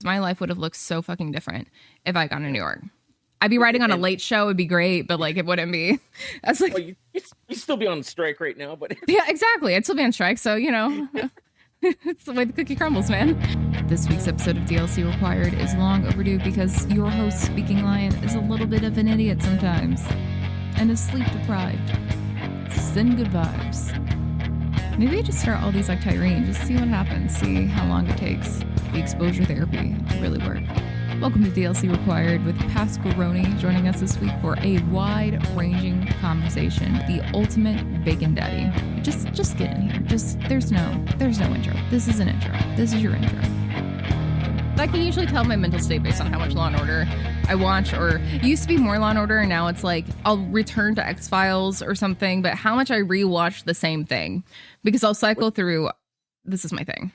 My life would have looked so fucking different if I got to New York. I'd be writing on a late show. It'd be great, but like it wouldn't be. That's like, well, you still be on strike right now, but yeah, exactly. I'd still be on strike, so you know, it's the way the cookie crumbles, man. This week's episode of DLC Required is long overdue because your host, Speaking Lion, is a little bit of an idiot sometimes and is sleep deprived. Send good vibes. Maybe I just start all these like Tyrene, just see what happens, see how long it takes the exposure therapy to really work. Welcome to DLC Required with Paskaroni joining us this week for a wide-ranging conversation. The ultimate bacon daddy. Just get in here. There's no intro. This is an intro. This is your intro. I can usually tell my mental state based on how much Law & Order I watch, or it used to be more Law & Order, and now it's like I'll return to X-Files or something, but how much I rewatch the same thing, because I'll cycle through. This is my thing.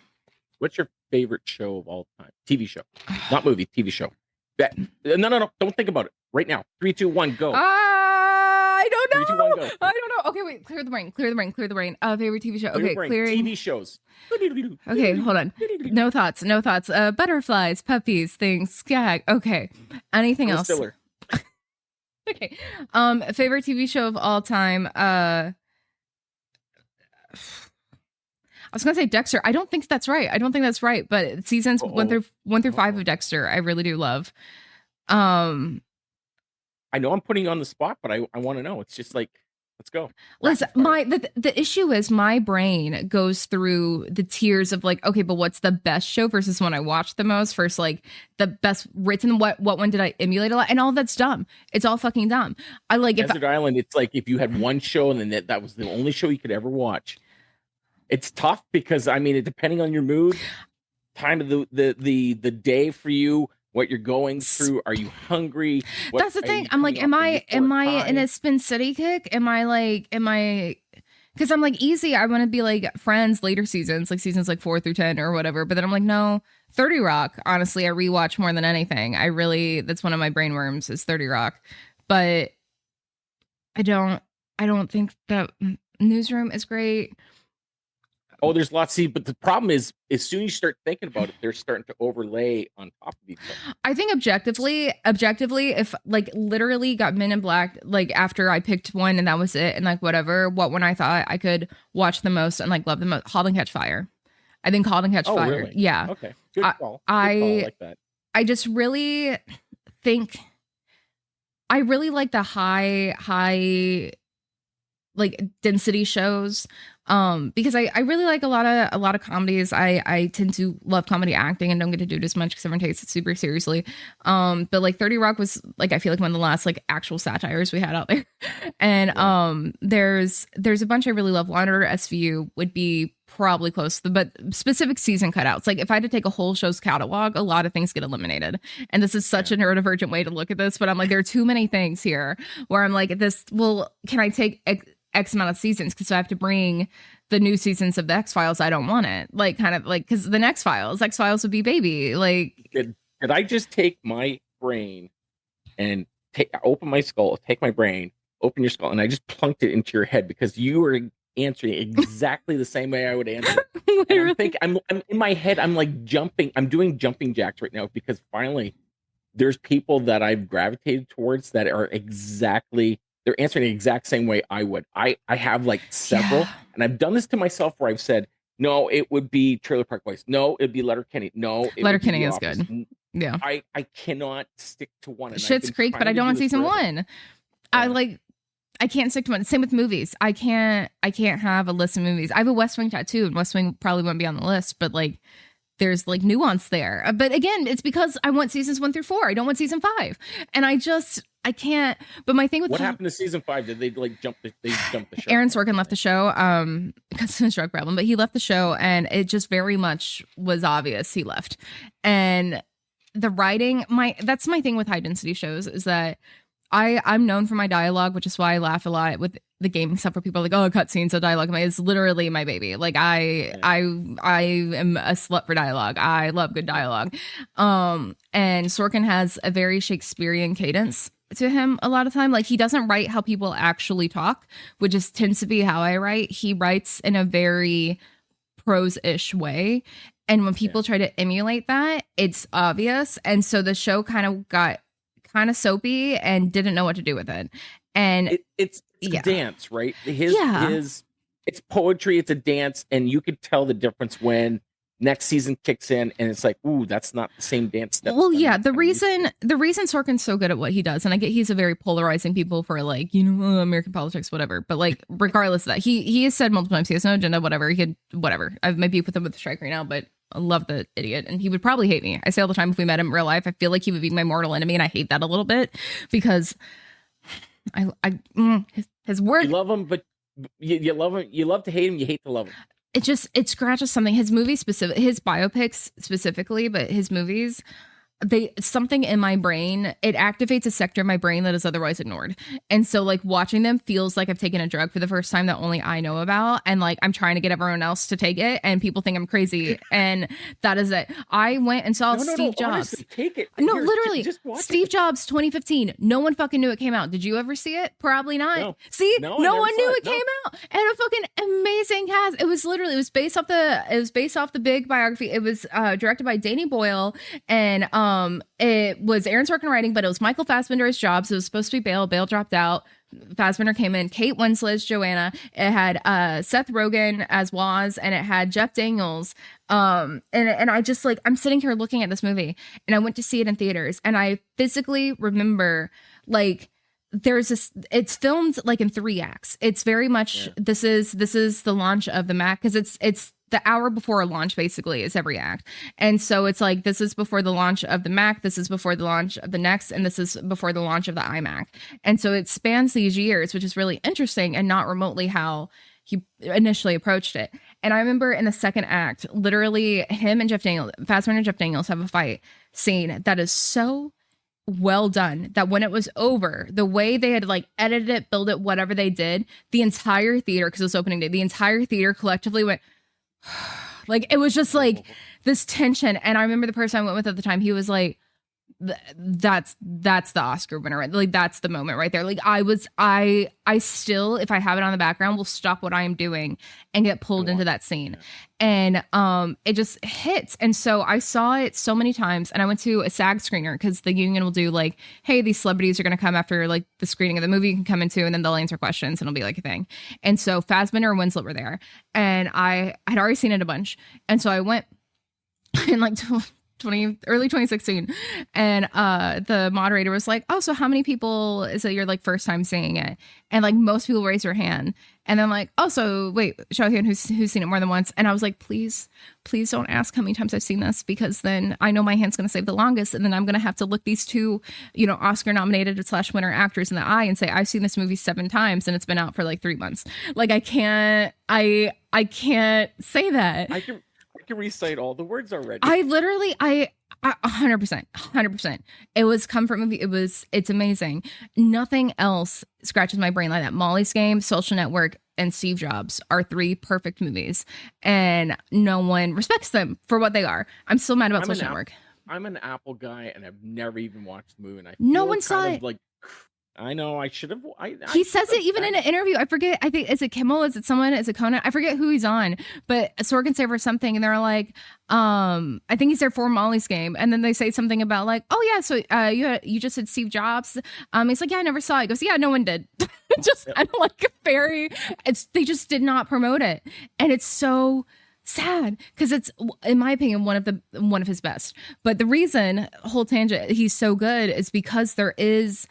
What's your favorite show of all time? TV show, not movie, TV show. No. Don't think about it right now. 3, 2, 1, go. I don't know. 3, 2, 1, go. I don't know. Okay, wait. Clear the brain. Favorite TV show. Okay, clearing. TV shows. Okay, hold on. No thoughts. Butterflies, puppies, things, skag. Okay. Anything else? Stiller. Okay. Favorite TV show of all time. I was gonna say Dexter. I don't think that's right. But seasons 1 through 5 of Dexter, I really do love. I know I'm putting you on the spot, but I want to know. It's just like, let's go. Listen, the issue is my brain goes through the tiers of like, okay, but what's the best show versus one I watched the most? First, like the best written. What one did I emulate a lot? And all that's dumb. It's all fucking dumb. I like Desert Island. It's like if you had one show and then that was the only show you could ever watch. It's tough because I mean, depending on your mood, time of the day for you, what you're going through, are you hungry? That's the thing. I'm like, am I in a Spin City kick? Am I because I'm like easy. I want to be like Friends later seasons, like seasons like 4 through 10 or whatever. But then I'm like, no, 30 Rock. Honestly, I rewatch more than anything. That's one of my brain worms is 30 Rock. But I don't think that Newsroom is great. Oh, there's lots to see, but the problem is, as soon as you start thinking about it, they're starting to overlay on top of each other. I think objectively, if like literally got Men in Black, like after I picked one and that was it, and like whatever, what when I thought I could watch the most and like love the most, Halt and Catch Fire. I think Halt and Catch Fire. Really? Yeah. Okay. Good call. I like that. I just really think I really like the high like density shows. Because I really like a lot of comedies. I tend to love comedy acting and don't get to do it as much because everyone takes it super seriously. But like 30 Rock was like, I feel like one of the last like actual satires we had out there. And there's a bunch I really love. Law & Order SVU would be probably close, but specific season cutouts. Like if I had to take a whole show's catalog, a lot of things get eliminated. And this is such a neurodivergent way to look at this, but I'm like, there are too many things here where I'm like, can I take X amount of seasons? Because I have to bring the new seasons of the X-Files. I don't want it. Like kind of like, because the next X-Files would be baby. Like, did I just take my brain and open my skull, take my brain, open your skull, and I just plunked it into your head because you were answering exactly the same way I would answer. I'm in my head. I'm like jumping. I'm doing jumping jacks right now because finally there's people that I've gravitated towards that are they're answering the exact same way I would. I have like several, and I've done this to myself where I've said, no, it would be Trailer Park Boys. No, it'd be Letterkenny. No, Letterkenny is good. Yeah. I cannot stick to one. Schitt's Creek, but I don't want season 1. Yeah. I can't stick to one. Same with movies. I can't have a list of movies. I have a West Wing tattoo, and West Wing probably wouldn't be on the list, but like there's like nuance there. But again, it's because I want seasons 1 through 4. I don't want season 5. And I can't. But my thing with what happened to season 5? Did they like jump the show? Aaron Sorkin left the show because of his drug problem, but he left the show and it just very much was obvious he left. And the writing, that's my thing with high density shows is that I'm known for my dialogue, which is why I laugh a lot with the gaming stuff where people are like, oh, cutscenes, so dialogue is literally my baby. Like I am a slut for dialogue. I love good dialogue. And Sorkin has a very Shakespearean cadence to him a lot of time. Like he doesn't write how people actually talk, which just tends to be how I write. He writes in a very prose-ish way. And when people try to emulate that, it's obvious. And so the show kind of got kind of soapy and didn't know what to do with it. And it's a dance, right? His it's poetry, it's a dance, and you could tell the difference when next season kicks in and it's like, ooh, that's not the same dance step. Well, yeah, the reason Sorkin's so good at what he does, and I get he's a very polarizing people for like, American politics, whatever. But like, regardless of that, he has said multiple times he has no agenda, whatever. He could, whatever. I might be with him with the strike right now, but I love the idiot, and he would probably hate me. I say all the time, if we met him in real life, I feel like he would be my mortal enemy, and I hate that a little bit because his word. You love him, but you love him. You love to hate him. You hate to love him. It scratches something. His movies his biopics specifically, but his movies, something in my brain, it activates a sector of my brain that is otherwise ignored. And so like watching them feels like I've taken a drug for the first time that only I know about. And like, I'm trying to get everyone else to take it and people think I'm crazy. And that is it. I went and saw Steve Jobs. Honestly, take it. No, literally Steve Jobs 2015. No one fucking knew it came out. Did you ever see it? Probably not. No. See, no one knew it came out. And a fucking amazing cast. It was based off the big biography. It was directed by Danny Boyle, and it was Aaron Sorkin writing, but it was Michael Fassbender as Jobs. It was supposed to be Bale. Bale dropped out. Fassbender came in. Kate Winslet as Joanna. It had Seth Rogen as Woz, and it had Jeff Daniels. And I just like, I'm sitting here looking at this movie, and I went to see it in theaters, and I physically remember like it's filmed like in 3 acts. It's very much this is the launch of the Mac, because it's the hour before a launch basically is every act. And so it's like, this is before the launch of the Mac, this is before the launch of the Next, and this is before the launch of the iMac. And so it spans these years, which is really interesting and not remotely how he initially approached it. And I remember in the second act, literally him and Fassbender and Jeff Daniels have a fight scene that is so well done that when it was over, the way they had like edited it, built it, whatever they did, the entire theater, because it was opening day, the entire theater collectively went like, it was just like this tension. And I remember the person I went with at the time, he was like, that's the Oscar winner, right? Like, that's the moment right there. Like, I still, if I have it on the background, will stop what I am doing and get pulled into that scene. And it just hits. And so I saw it so many times, and I went to a SAG screener, because the union will do like, hey, these celebrities are going to come after like the screening of the movie you can come into, and then they'll answer questions and it'll be like a thing. And so Fassbender and Winslet were there, and I had already seen it a bunch. And so I went in like early 2016, and the moderator was like, oh, so how many people is it your like first time seeing it? And like most people raise their hand, and then like, oh, so wait, show hand who's seen it more than once. And I was like, please don't ask how many times I've seen this, because then I know my hand's gonna save the longest, and then I'm gonna have to look these two Oscar nominated / winner actors in the eye and say, I've seen this movie 7 times and it's been out for like 3 months. Like, I can't say that. I can recite all the words already. I 100%. It was comfort movie. It's amazing. Nothing else scratches my brain like that. Molly's Game, Social Network, and Steve Jobs are 3 perfect movies, and no one respects them for what they are. I'm still mad about Social Network. I'm an Apple guy, and I've never even watched the movie. And no one saw it. Like, I know I should have. He says it even in an interview. I forget. I think, is it Kimmel? Is it someone? Is it Conan? I forget who he's on. But Sorkin's there for something, and they're like, I think he's there for Molly's Game, and then they say something about like, oh yeah, so you just said Steve Jobs. He's like, yeah, I never saw it. He goes, yeah, no one did. Just kind of like they just did not promote it, and it's so sad, because it's, in my opinion, one of his best. But the reason, whole tangent, he's so good is because there is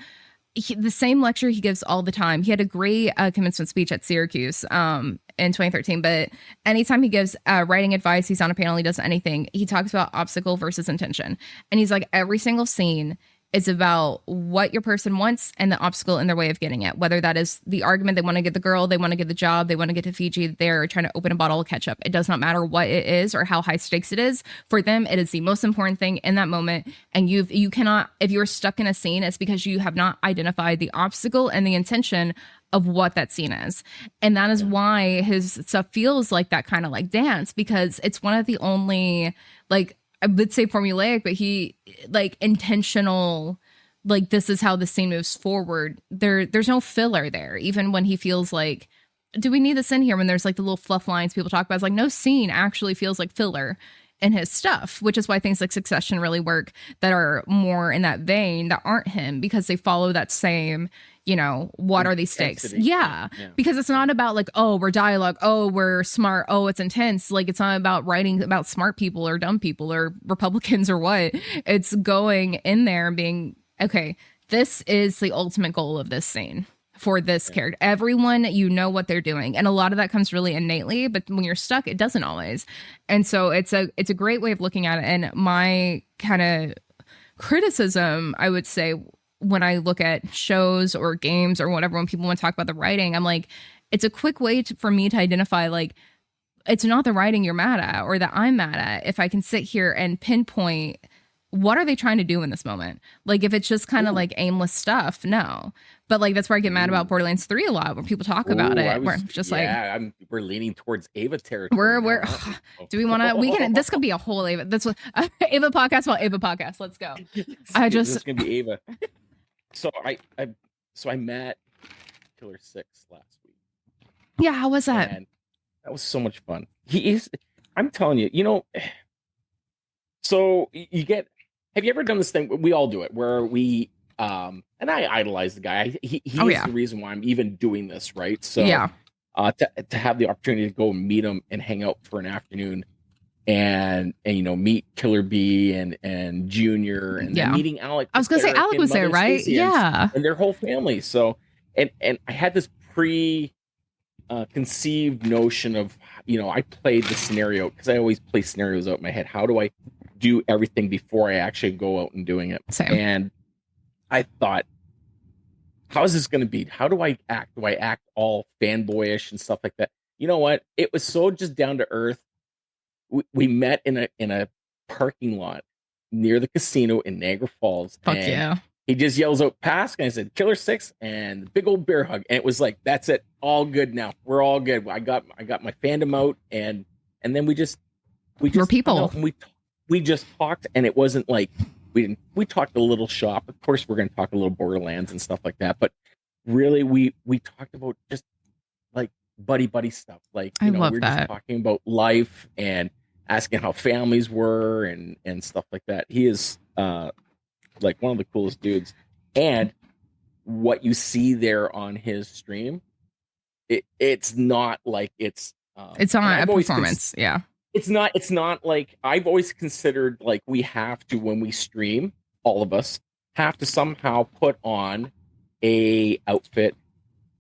the same lecture he gives all the time. He had a great commencement speech at Syracuse in 2013, but anytime he gives writing advice, he's on a panel, he does anything, he talks about obstacle versus intention. And he's like, every single scene is about what your person wants and the obstacle in their way of getting it. Whether that is the argument, they want to get the girl, they want to get the job, they want to get to Fiji, they're trying to open a bottle of ketchup. It does not matter what it is or how high stakes it is. For them, it is the most important thing in that moment. And you cannot, if you're stuck in a scene, it's because you have not identified the obstacle and the intention of what that scene is. And that is why his stuff feels like that kind of like dance, because it's one of the only, like, I would say formulaic, but he like intentional, like, this is how the scene moves forward. There's no filler there. Even when he feels like, do we need this in here? When there's like the little fluff lines people talk about, it's like no scene actually feels like filler. in his stuff, which is why things like Succession really work, that are more in that vein, that aren't him, because they follow that same, you know, what are these stakes? Intensity. Yeah. Because it's not about like, oh, we're dialogue, oh, we're smart, oh, it's intense. Like, it's not about writing about smart people or dumb people or Republicans or what. It's going in there and being, okay, this is the ultimate goal of this scene for this character. Everyone, you know what they're doing. And a lot of that comes really innately, but when you're stuck, it doesn't always. And so it's a great way of looking at it. And my kind of criticism, I would say, when I look at shows or games or whatever, when people want to talk about the writing, I'm like, it's a quick way for me to identify, like, it's not the writing you're mad at or that I'm mad at. If I can sit here and pinpoint, what are they trying to do in this moment? Like, if it's just kind of like aimless stuff, no. But like, that's where I get mad about Borderlands 3 a lot, when people talk about it. We're just we're leaning towards Ava territory. We're do we want to? We can. This could be a whole Ava. That's what Ava podcast. Well, Ava podcast. Let's go. This is gonna be Ava. So I met Killer 6 last week. Yeah, how was that? And that was so much fun. I'm telling you, you know. So you get. Have you ever done this thing? We all do it, where we and I idolize the guy. He's the reason why I'm even doing this, right? So to have the opportunity to go and meet him and hang out for an afternoon, and you know, meet Killer B and Junior, and then meeting Alec. I was gonna say Alec was there, right? Yeah, and their whole family. So and I had this conceived notion of, you know, I played the scenario because I always play scenarios out in my head. How do I do everything before I actually go out and doing it? Same. And I thought, how is this going to be? How do I act? Do I act all fanboyish and stuff like that? You know what? It was so just down to earth. We met in a parking lot near the casino in Niagara Falls. Fuck yeah. He just yells out Pask, and I said Killer 6 and big old bear hug. And it was like, that's it. All good now. We're all good. I got my fandom out, and then we just we're people. We just talked, and it wasn't like we talked a little shop. Of course, we're going to talk a little Borderlands and stuff like that. But really, we talked about just like buddy stuff. Like, you know, we're just talking about life and asking how families were and stuff like that. He is like one of the coolest dudes. And what you see there on his stream, it's not like it's on a performance. It's not like, I've always considered like we have to, when we stream, all of us have to somehow put on a outfit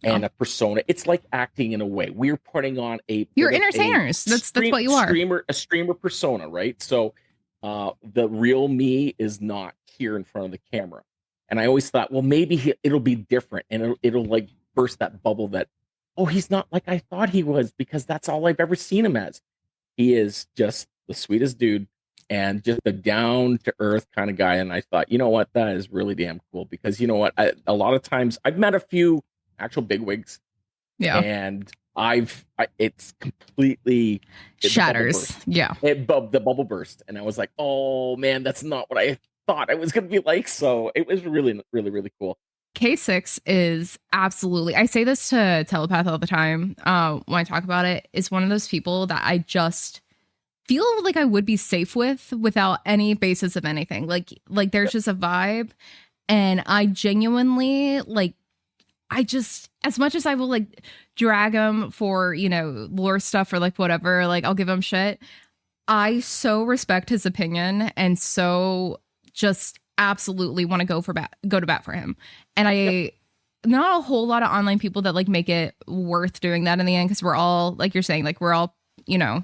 and a persona. It's like acting in a way. We're putting on you're entertainers. That's what you are. A streamer persona, right? So the real me is not here in front of the camera. And I always thought, well, maybe it'll be different, and it'll like burst that bubble that, oh, he's not like I thought he was, because that's all I've ever seen him as. He is just the sweetest dude and just a down to earth kind of guy. And I thought, you know what, that is really damn cool, because you know what, a lot of times I've met a few actual bigwigs, and it's completely shatters. The bubble burst, and I was like, oh man, that's not what I thought I was gonna be like. So it was really, really, really cool. K6 is absolutely, I say this to Telepath all the time when I talk about it, is one of those people that I just feel like I would be safe with without any basis of anything. Like there's just a vibe, and I genuinely, like, I just, as much as I will like drag him for, you know, lore stuff or like whatever, like I'll give him shit, I so respect his opinion and so just absolutely want to go to bat for him. And not a whole lot of online people that like make it worth doing that in the end, because we're all, like you're saying, like we're all, you know,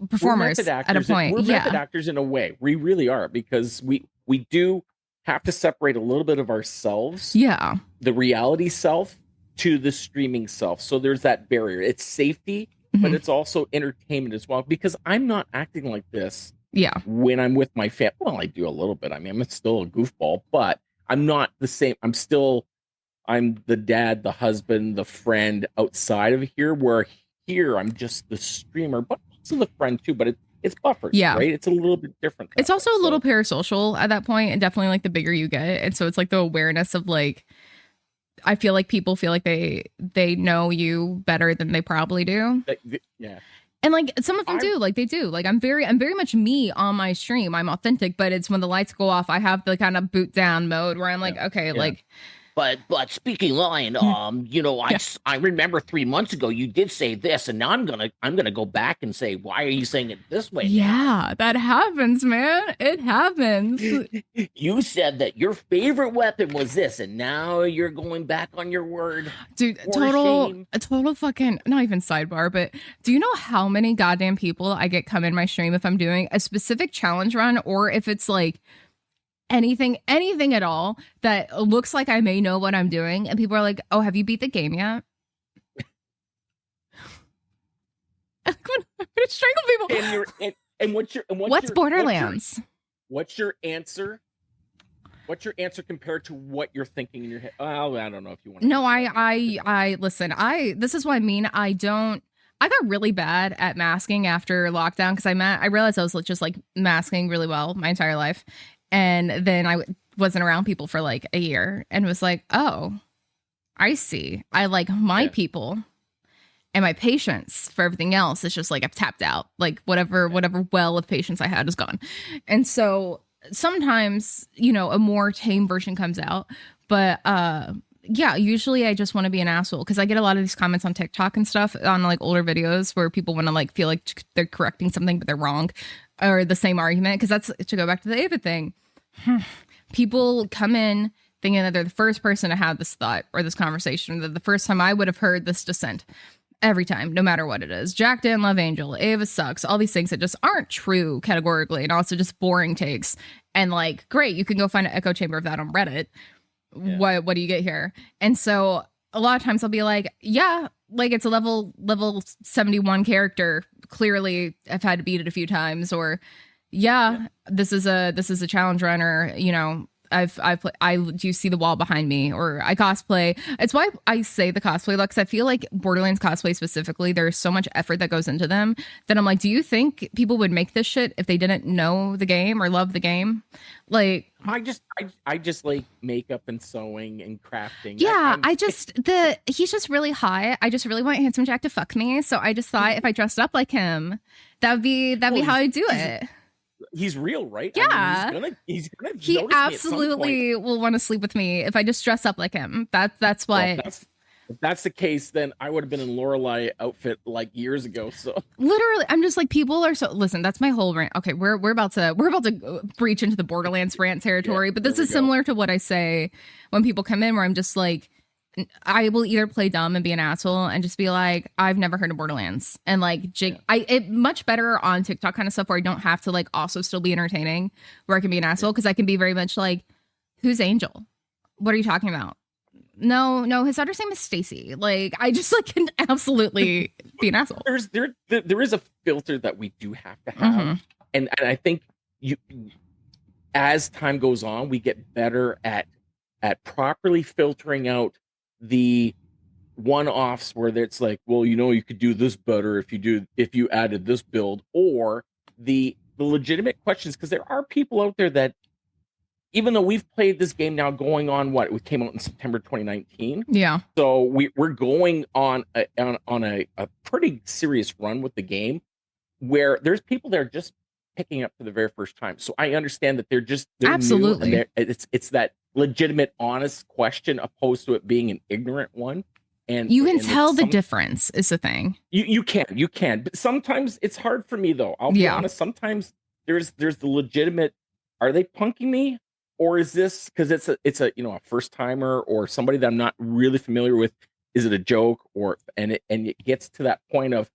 performers at a point. We're method actors in a way. We really are, because we do have to separate a little bit of ourselves, the reality self, to the streaming self. So there's that barrier. It's safety, but it's also entertainment as well, because I'm not acting like this when I'm with my family. Well, I do a little bit. I mean, I'm still a goofball, but I'm not the same. I'm the dad, the husband, the friend outside of here, where here I'm just the streamer, but also the friend too, but it's buffered, right? It's a little bit different. It's also a little parasocial at that point, and definitely like the bigger you get. And so it's like the awareness of like, I feel like people feel like they know you better than they probably do. Yeah. And like some of them do, like they do. Like I'm very much me on my stream. I'm authentic, but it's when the lights go off, I have the kind of boot down mode where I'm like, okay, like. But speaking lion, I remember 3 months ago you did say this, and now I'm gonna go back and say, why are you saying it this way? Yeah, that happens, man. It happens. You said that your favorite weapon was this, and now you're going back on your word. Dude, a total fucking, not even sidebar, but do you know how many goddamn people I get come in my stream if I'm doing a specific challenge run, or if it's like anything at all that looks like I may know what I'm doing, and people are like, oh, have you beat the game yet? I'm gonna strangle people. And what's Borderlands? What's your answer? What's your answer compared to what you're thinking in your head? Oh, I don't know if you want to. No, I listen. This is what I mean. I got really bad at masking after lockdown because I realized I was just like masking really well my entire life. And then I wasn't around people for like a year and was like, oh, I see. I like my people, and my patience for everything else is just like I've tapped out. Like whatever well of patience I had is gone. And so sometimes, a more tame version comes out. But yeah, usually I just want to be an asshole because I get a lot of these comments on TikTok and stuff on like older videos where people want to like feel like they're correcting something, but they're wrong. Or the same argument, because that's to go back to the Ava thing. People come in thinking that they're the first person to have this thought or this conversation, that the first time I would have heard this dissent every time, no matter what it is. Jack didn't love Angel, Ava sucks, all these things that just aren't true categorically and also just boring takes. And like, great, you can go find an echo chamber of that on Reddit. Yeah. What do you get here? And so a lot of times I'll be like, yeah, like it's a level 71 character. Clearly I've had to beat it a few times, or this is a challenge runner, I do see the wall behind me, or I cosplay. It's why I say the cosplay look, because I feel like Borderlands cosplay specifically, there's so much effort that goes into them that I'm like, do you think people would make this shit if they didn't know the game or love the game? Like, I just like makeup and sewing and crafting. Yeah, he's just really hot. I just really want Handsome Jack to fuck me. So I just thought if I dressed up like him, that'd be how I do it. He's real, right? Yeah, I mean, he's gonna he absolutely will want to sleep with me if I just dress up like him. That's why. Well, if that's the case, then I would have been in Lorelei outfit like years ago. So literally, I'm just like, people are so. Listen, that's my whole rant. Okay, we're about to breach into the Borderlands rant territory, but this is similar to what I say when people come in, where I'm just like, I will either play dumb and be an asshole and just be like, I've never heard of Borderlands, and like it much better on TikTok kind of stuff where I don't have to like also still be entertaining, where I can be an asshole, because I can be very much like, who's Angel? What are you talking about? No, his daughter's name is Stacy. Like, I just like can absolutely be an asshole. There is a filter that we do have to have, and I think as time goes on, we get better at properly filtering out the one-offs where it's like, well, you could do this better if you added this build, or the legitimate questions, because there are people out there that, even though we've played this game now going on, it came out in September 2019. Yeah. So we're going on a pretty serious run with the game, where there's people that are just picking up for the very first time. So I understand that they're absolutely new, and it's that legitimate, honest question opposed to it being an ignorant one. And you can tell the difference is the thing. You can, but sometimes it's hard for me though. I'll be honest. Sometimes there's the legitimate. Are they punking me? Or is this because it's a a first timer or somebody that I'm not really familiar with? Is it a joke, and it gets to that point of,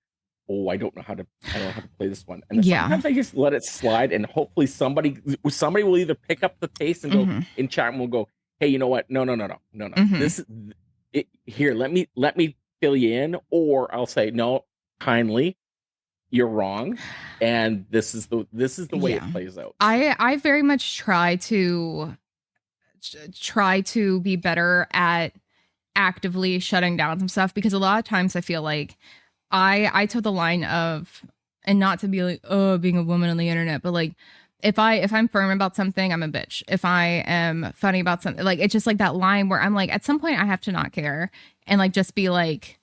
oh, I don't know how to play this one, and sometimes I just let it slide, and hopefully somebody will either pick up the pace and go in chat, and we'll go, hey, you know what? No. This is it here. Let me fill you in, or I'll say no, kindly. You're wrong, and this is the way it plays out. I very much try to be better at actively shutting down some stuff, because a lot of times I feel like I took the line of, and not to be like, oh, being a woman on the internet, but like, if I'm firm about something, I'm a bitch. If I am funny about something, like, it's just like that line where I'm like, at some point I have to not care and like just be like,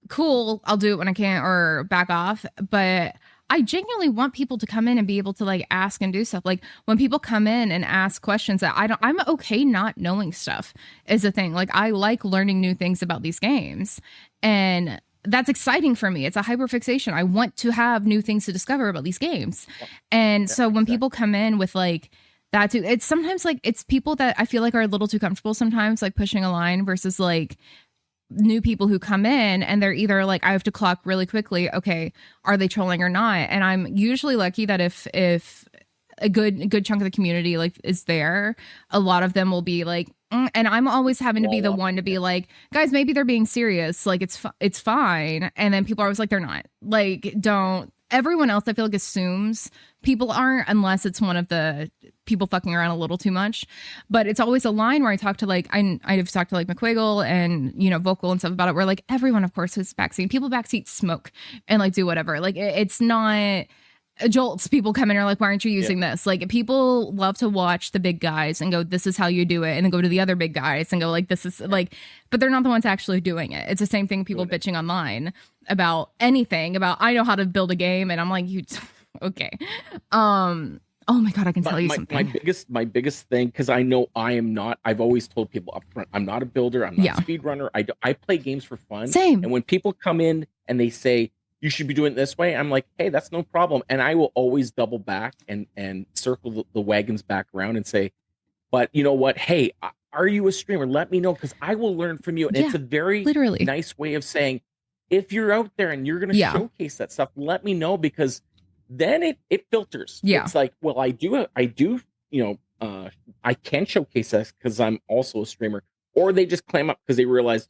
cool, I'll do it when I can or back off. But I genuinely want people to come in and be able to like ask and do stuff. Like when people come in and ask questions that I'm okay not knowing stuff is a thing. Like I like learning new things about these games. And that's exciting for me. It's a hyperfixation. I want to have new things to discover about these games. And so when people come in with like that too, it's sometimes like it's people that I feel like are a little too comfortable sometimes, like pushing a line versus like new people who come in and they're either like, I have to clock really quickly. Okay, are they trolling or not? And I'm usually lucky that if a good chunk of the community like is there, a lot of them will be like, and I'm always having to be the one to be like, guys, maybe they're being serious. Like it's fine. And then people are always like, they're not. Like, don't. Everyone else, I feel like, assumes people aren't unless it's one of the people fucking around a little too much. But it's always a line where I talk to like, I've talked to like McQuiggle and, you know, Vocal and stuff about it, where like everyone, of course, is backseat. People backseat smoke and like do whatever. Like it's not jolts. People come in and are like, why aren't you using this? Like people love to watch the big guys and go, this is how you do it. And then go to the other big guys and go like, this is like, but they're not the ones actually doing it. It's the same thing people bitching online about anything about, I know how to build a game. And I'm like, you, okay. Oh my God, I can tell you something. My biggest thing, because I know I am not, I've always told people up front, I'm not a builder, I'm not a speedrunner. I play games for fun. Same. And when people come in and they say, you should be doing it this way, I'm like, hey, that's no problem. And I will always double back and circle the wagons back around and say, but you know what? Hey, are you a streamer? Let me know, because I will learn from you. And it's a very nice way of saying, if you're out there and you're going to showcase that stuff, let me know, because then it filters. It's like, well, I do, you know, I can showcase this because I'm also a streamer. Or they just clam up because they realize,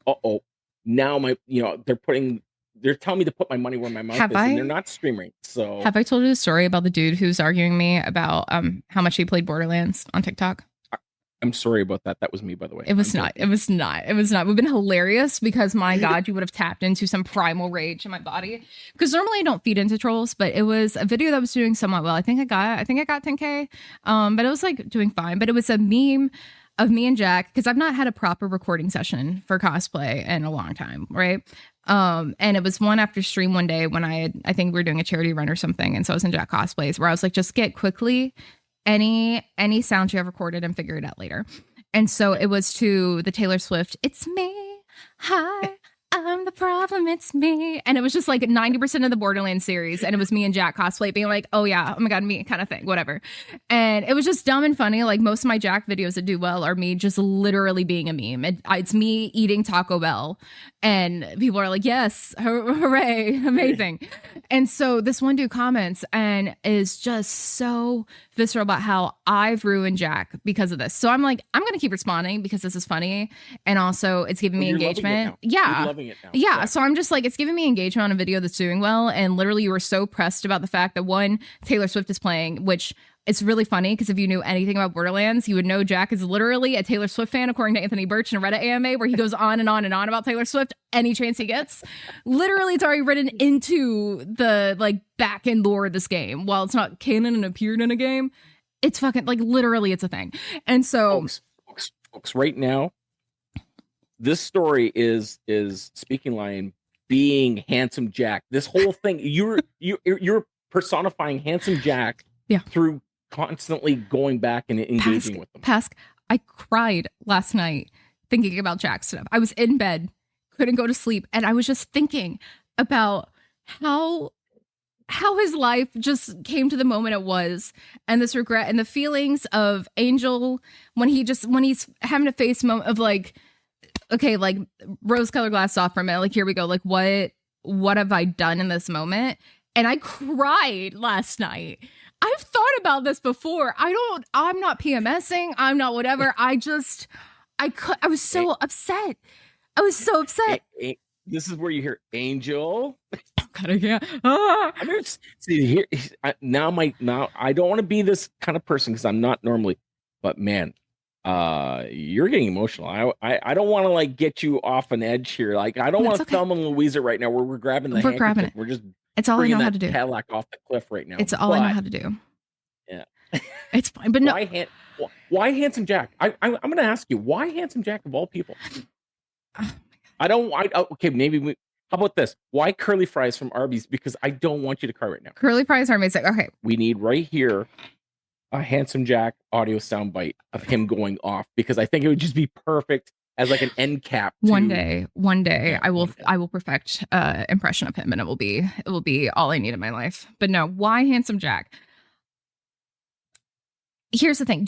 now you know, they're telling me to put my money where my mouth is, and they're not streaming. So have I told you the story about the dude who's arguing me about how much he played Borderlands on TikTok? I'm sorry about that. That was me, by the way. It was not. It was not. It was not. We've been hilarious because my God, you would have tapped into some primal rage in my body. Because normally I don't feed into trolls, but it was a video that was doing somewhat well. I think I got 10K. But it was like doing fine. But it was a meme of me and Jack, because I've not had a proper recording session for cosplay in a long time, right? And it was one after stream one day when I think we were doing a charity run or something, and so I was in Jack cosplays where I was like, just get quickly any sound you have recorded and figure it out later. And so it was to the Taylor Swift, "It's me, hi, I'm the problem, it's me." And it was just like 90% of the Borderlands series, and it was me and Jack cosplay being like, oh yeah, oh my God, me kind of thing, whatever. And it was just dumb and funny. Like most of my Jack videos that do well are me just literally being a meme. It's me eating Taco Bell, and people are like, yes, hooray, amazing. And so this one dude comments and is just so visceral about how I've ruined Jack because of this. So I'm like, I'm gonna keep responding because this is funny, and also it's giving me engagement. You're loving it now. Yeah, so I'm just like, it's giving me engagement on a video that's doing well, and literally you were so pressed about the fact that one, Taylor Swift is playing, which it's really funny because if you knew anything about Borderlands, you would know Jack is literally a Taylor Swift fan, according to Anthony Birch in a Reddit AMA, where he goes on and on and on about Taylor Swift any chance he gets. Literally, it's already written into the like back end lore of this game. While it's not canon and appeared in a game, it's fucking like literally it's a thing. And so, folks, right now, this story is Speaking Lion being handsome Jack. This whole thing, you're personifying handsome Jack through constantly going back and engaging with them. Pask, I cried last night thinking about Jack stuff. I was in bed, couldn't go to sleep, and I was just thinking about how his life just came to the moment it was, and this regret and the feelings of Angel when he's having a face moment of like, okay, like rose-colored glasses off for a minute, like here we go, like what have I done in this moment? And I cried last night. I've thought about this before. I'm not PMSing. I'm not whatever. I was so upset. I was so upset. This is where you hear Angel. God, I can't. Ah. See here now. I don't want to be this kind of person because I'm not normally, but man, you're getting emotional. I don't want to like get you off an edge here. Like I don't want to Thelma and Louise it right now where we're grabbing the handkerchief. Grabbing it. We're just it's all I know how to do. Cadillac off the cliff right now. It's all I know how to do. Yeah, it's fine. But no, why handsome Jack? I'm going to ask you why handsome Jack of all people. Oh, okay, maybe How about this? Why curly fries from Arby's? Because I don't want you to cry right now. Curly fries are amazing. Okay. We need right here a Handsome Jack audio soundbite of him going off, because I think it would just be perfect as like an end cap. One day, Yeah, I will perfect impression of him, and it will be all I need in my life. But no, why Handsome Jack? Here's the thing.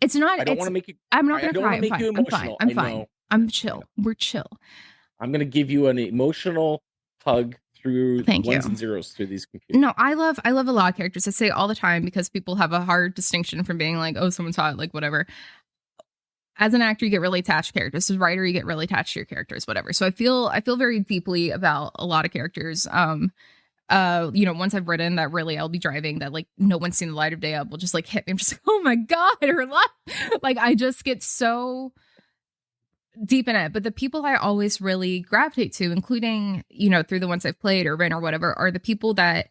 It's not. I don't want to make you. I'm not going to cry. I'm fine. I'm chill. We're chill. I'm going to give you an emotional hug through ones and zeros through these computers. No, I love a lot of characters. I say it all the time because people have a hard distinction from being like, oh, someone's hot, like whatever. As an actor, you get really attached to characters. As a writer, you get really attached to your characters, whatever. So I feel very deeply about a lot of characters. Once I've written that, really I'll be driving that like no one's seen the light of day up will just like hit me. I'm just like, oh my God, her life. Like I just get so deep in it. But the people I always really gravitate to, including, through the ones I've played or written or whatever, are the people that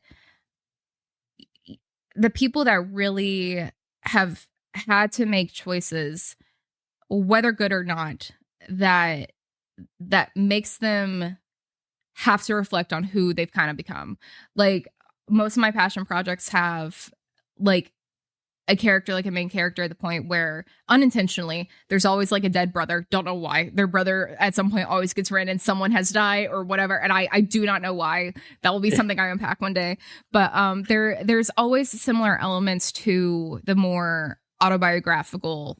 really have had to make choices, whether good or not, that makes them have to reflect on who they've kind of become. Like most of my passion projects have like a character, like a main character, at the point where unintentionally there's always like a dead brother. Don't know why. Their brother at some point always gets written and someone has died or whatever. And I do not know why. That will be something I unpack one day. But there's always similar elements to the more autobiographical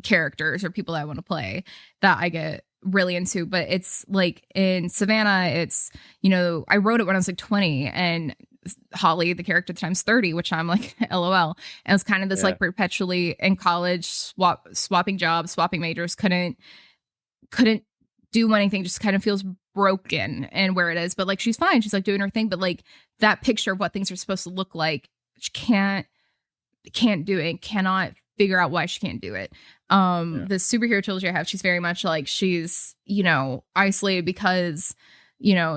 characters or people I want to play that I get really into. But it's like in Savannah, it's, I wrote it when I was like 20, and Holly, the character at the time's 30, which I'm like, LOL. And it's kind of this like perpetually in college, swapping jobs, swapping majors, couldn't do anything, just kind of feels broken and where it is. But like, she's fine. She's like doing her thing. But like that picture of what things are supposed to look like, she can't do it, cannot figure out why she can't do it. The superhero trilogy I have, she's very much like, she's, isolated because,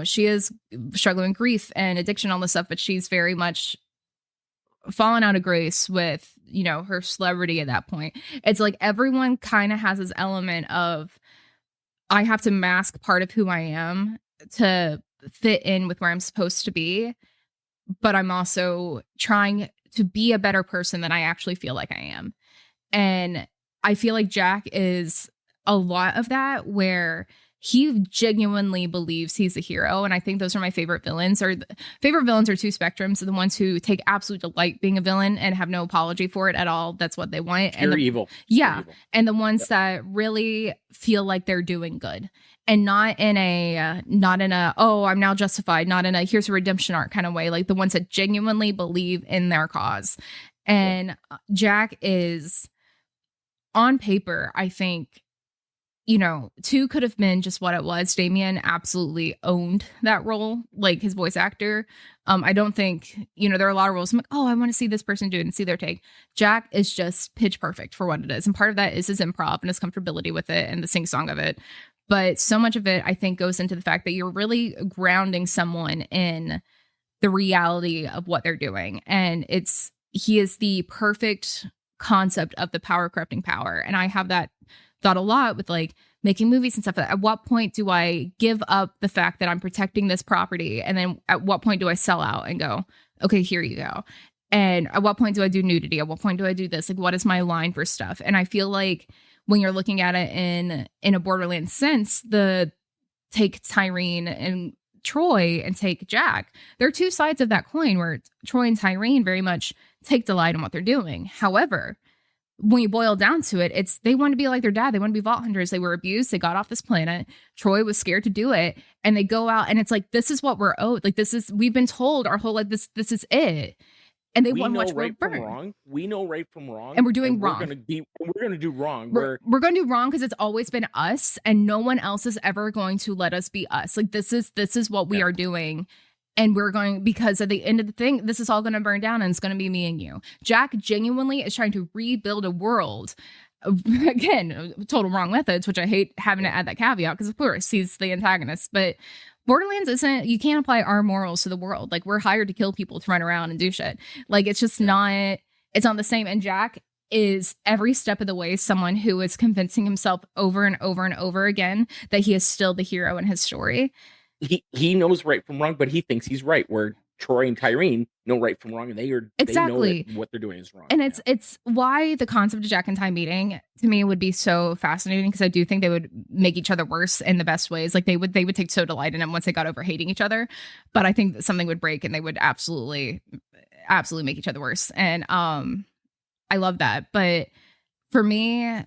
she is struggling with grief and addiction, all this stuff, but she's very much fallen out of grace with, her celebrity at that point. It's like everyone kind of has this element of, I have to mask part of who I am to fit in with where I'm supposed to be, but I'm also trying to be a better person than I actually feel like I am. And I feel like Jack is a lot of that, where he genuinely believes he's a hero. And I think those are my favorite villains. Favorite villains are two spectrums. The ones who take absolute delight being a villain and have no apology for it at all. That's what they want. Pure evil. Yeah. Pure evil. And the ones that really feel like they're doing good, and not in a, oh, I'm now justified, not in a, here's a redemption arc kind of way. Like the ones that genuinely believe in their cause. And Jack is, on paper, I think, 2 could have been just what it was. Damien absolutely owned that role, like his voice actor. I don't think, there are a lot of roles I'm like, oh, I want to see this person do it and see their take. Jack is just pitch perfect for what it is. And part of that is his improv and his comfortability with it and the sing song of it. But so much of it, I think, goes into the fact that you're really grounding someone in the reality of what they're doing. And he is the perfect concept of the power corrupting power. And I have that thought a lot with like making movies and stuff. At what point do I give up the fact that I'm protecting this property? And then at what point do I sell out and go, okay, here you go? And at what point do I do nudity? At what point do I do this? Like, what is my line for stuff? And I feel like when you're looking at it in a Borderlands sense, take Tyreen and Troy and take Jack, there are two sides of that coin, where Troy and Tyreen very much take delight in what they're doing. However, when you boil down to it, they want to be like their dad. They want to be vault hunters. They were abused. They got off this planet. Troy was scared to do it. And they go out and it's like, this is what we're owed. Like, we've been told our whole life, this is it. And they want to watch right from wrong. We know right from wrong. And we're doing wrong. We're going to do wrong. We're going to do wrong because it's always been us, and no one else is ever going to let us be us. Like, this is what we are doing. And we're going, because at the end of the thing, this is all going to burn down and it's going to be me and you. Jack genuinely is trying to rebuild a world. Again, total wrong methods, which I hate having to add that caveat because, of course, he's the antagonist. But Borderlands isn't, you can't apply our morals to the world. Like, we're hired to kill people, to run around and do shit. Like, it's just not, it's not the same. And Jack is every step of the way someone who is convincing himself over and over and over again that he is still the hero in his story. He knows right from wrong, but he thinks he's right. Where Troy and Tyrene know right from wrong, and they know that what they're doing is wrong. And it's why the concept of Jack and Ty meeting to me would be so fascinating, because I do think they would make each other worse in the best ways. Like they would take so delight in it once they got over hating each other. But I think that something would break and they would absolutely make each other worse. And I love that. But for me,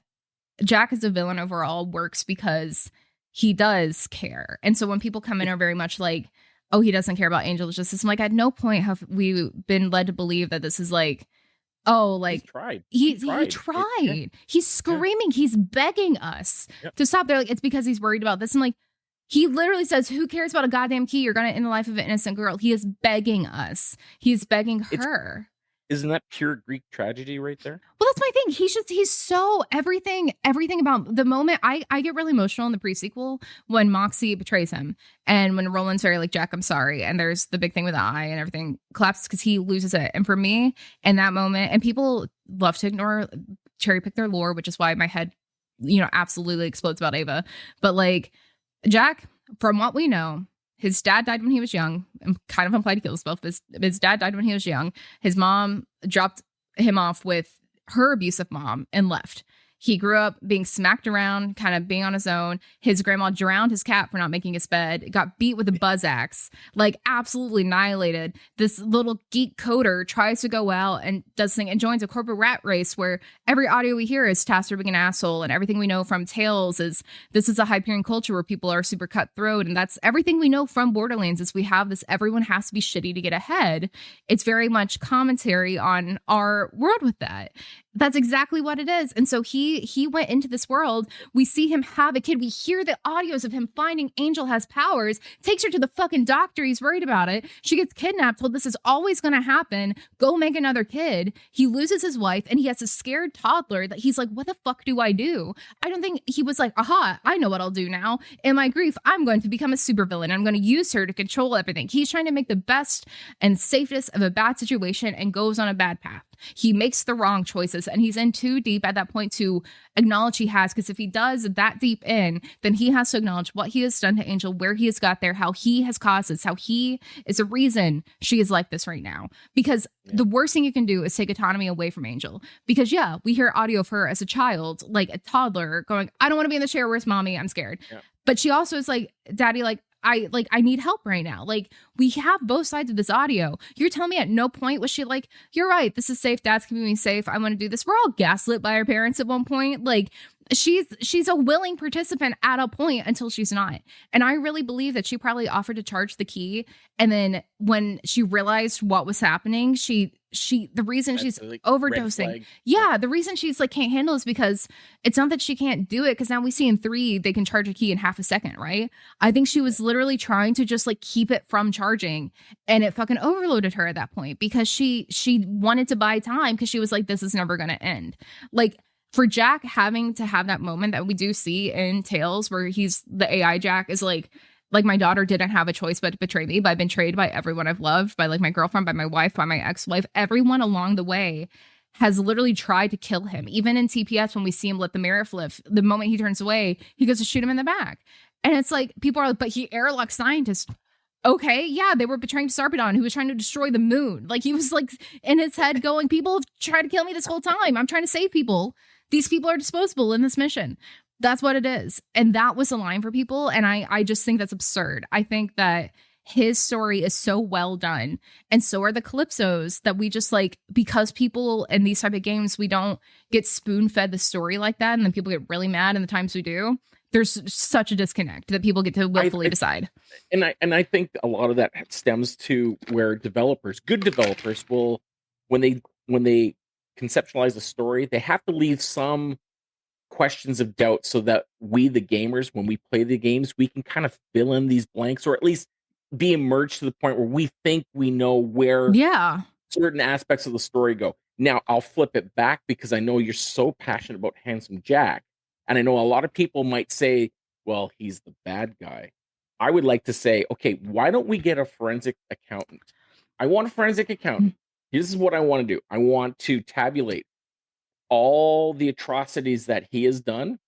Jack as a villain overall works because he does care. And so when people come in are very much like, oh, he doesn't care about Angel's justice, I'm like, at no point have we been led to believe that this is like, oh, like he tried. He's screaming. He's begging us to stop. They're like, it's because he's worried about this. And like, he literally says, who cares about a goddamn key? You're going to end the life of an innocent girl. He is begging us. He's begging her. Isn't that pure Greek tragedy right there? Well, that's my thing. He's so everything about the moment. I get really emotional in the pre-sequel when Moxie betrays him and when Roland's very like, Jack, I'm sorry. And there's the big thing with the eye and everything collapses because he loses it. And for me, in that moment, and people love to cherry pick their lore, which is why my head, absolutely explodes about Ava. But like Jack, from what we know, his dad died when he was young and kind of implied to kill himself. His dad died when he was young. His mom dropped him off with her abusive mom and left. He grew up being smacked around, kind of being on his own. His grandma drowned his cat for not making his bed, got beat with a buzz axe, like absolutely annihilated. This little geek coder tries to go out and does thing and joins a corporate rat race where every audio we hear is Tasker being an asshole. And everything we know from Tales is this is a Hyperion culture where people are super cutthroat. And that's everything we know from Borderlands is we have this, everyone has to be shitty to get ahead. It's very much commentary on our world with that. That's exactly what it is. And so he went into this world. We see him have a kid. We hear the audios of him finding Angel has powers, takes her to the fucking doctor. He's worried about it. She gets kidnapped, told this is always going to happen. Go make another kid. He loses his wife and he has a scared toddler that he's like, what the fuck do I do? I don't think he was like, aha, I know what I'll do now. In my grief, I'm going to become a supervillain. I'm going to use her to control everything. He's trying to make the best and safest of a bad situation and goes on a bad path. He makes the wrong choices and he's in too deep at that point to acknowledge he has, because if he does that deep in, then he has to acknowledge what he has done to Angel, where he has got there, how he has caused this, how he is a reason she is like this right now. Because the worst thing you can do is take autonomy away from Angel. Because we hear audio of her as a child, like a toddler going, I don't want to be in the chair. Where's mommy? I'm scared. But she also is like, daddy, like, I need help right now. Like, we have both sides of this audio. You're telling me at no point was she like, you're right, this is safe. Dad's keeping me safe. I want to do this. We're all gaslit by our parents at one point. Like, she's a willing participant at a point until she's not. And I really believe that she probably offered to charge the key. And then when she realized what was happening, the reason she's like overdosing. The reason she's like can't handle is because it's not that she can't do it. Because now we see in 3, they can charge a key in half a second, right? I think she was literally trying to just like keep it from charging, and it fucking overloaded her at that point because she wanted to buy time because she was like, this is never going to end. Like, for Jack having to have that moment that we do see in Tales where he's the AI Jack is like my daughter didn't have a choice but to betray me, but I've been betrayed by everyone I've loved, by like my girlfriend, by my wife, by my ex-wife. Everyone along the way has literally tried to kill him. Even in TPS, when we see him let the mirror flip, the moment he turns away, he goes to shoot him in the back. And it's like, people are like, but he airlock scientist. Okay, yeah, they were betraying Sarpedon, who was trying to destroy the moon. Like, he was like in his head going, people have tried to kill me this whole time. I'm trying to save people. These people are disposable in this mission. That's what it is. And that was a line for people. And I just think that's absurd. I think that his story is so well done. And so are the Calypsos, that we just like, because people in these type of games, we don't get spoon fed the story like that. And then people get really mad in the times we do. There's such a disconnect that people get to willfully decide. And I think a lot of that stems to where good developers will, when they conceptualize a story, they have to leave some questions of doubt so that we, the gamers, when we play the games, we can kind of fill in these blanks, or at least be immersed to the point where we think we know where certain aspects of the story go. Now, I'll flip it back because I know you're so passionate about Handsome Jack. And I know a lot of people might say, well, he's the bad guy. I would like to say, okay, why don't we get a forensic accountant? I want a forensic accountant. This is what I want to do. I want to tabulate all the atrocities that he has done.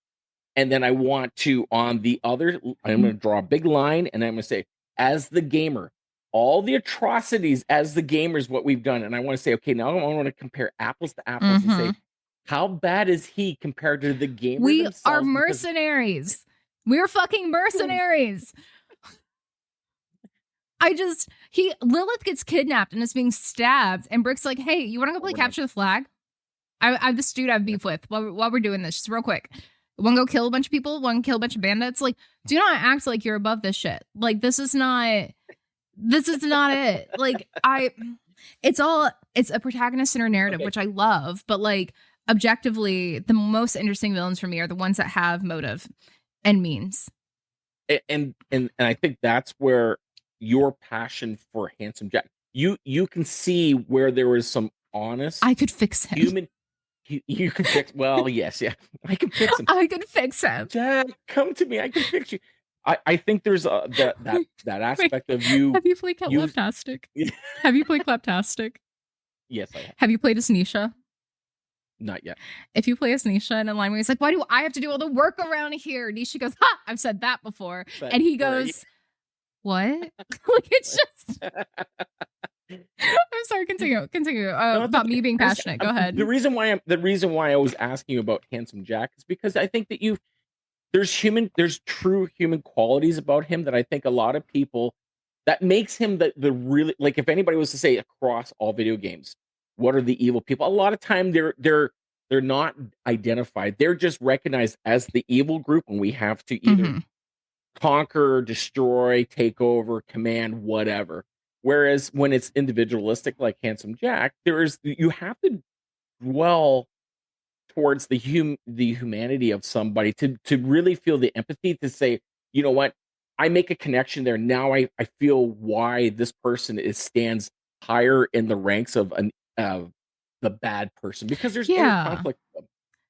And then I want to, on the other, I'm going to draw a big line and I'm going to say, as the gamer, all the atrocities as the gamers, what we've done. And I want to say, okay, now I want to compare apples to apples and say, how bad is he compared to the gamer We themselves? are mercenaries. We're fucking mercenaries. Lilith gets kidnapped and is being stabbed, and Brick's like, hey, you want to go play capture the flag? I this dude I have beef with while we're doing this, just real quick. Want to go kill a bunch of people? Want to kill a bunch of bandits? Like, do not act like you're above this shit. Like, this is not it. Like, it's a protagonist-centered narrative, which I love, but like, objectively, the most interesting villains for me are the ones that have motive and means. And I think that's where your passion for Handsome Jack, you can see where there was some honest. I could fix him. Human. You can fix. Well, yes, yeah, I can fix him. I could fix him. Jack, come to me. I can fix you. I think there's that aspect of you. Have you played Claptastic? Have you played Claptastic? Yes, I have. Have you played as Nisha? Not yet. If you play as Nisha in a line where he's like, why do I have to do all the work around here? Nisha goes, ha, I've said that before. And he goes, what? Like, it's just... I'm sorry, continue. No, about me being passionate. Go ahead. The reason why I was asking you about Handsome Jack is because I think that there's true human qualities about him that I think a lot of people, that makes him the really, like, if anybody was to say across all video games, what are the evil people? A lot of time they're not identified. They're just recognized as the evil group, and we have to either conquer, destroy, take over, command, whatever. Whereas when it's individualistic, like Handsome Jack, you have to dwell towards the humanity of somebody to really feel the empathy, to say, you know what, I make a connection there. Now I feel why this person stands higher in the ranks of the bad person, because there's inner conflict.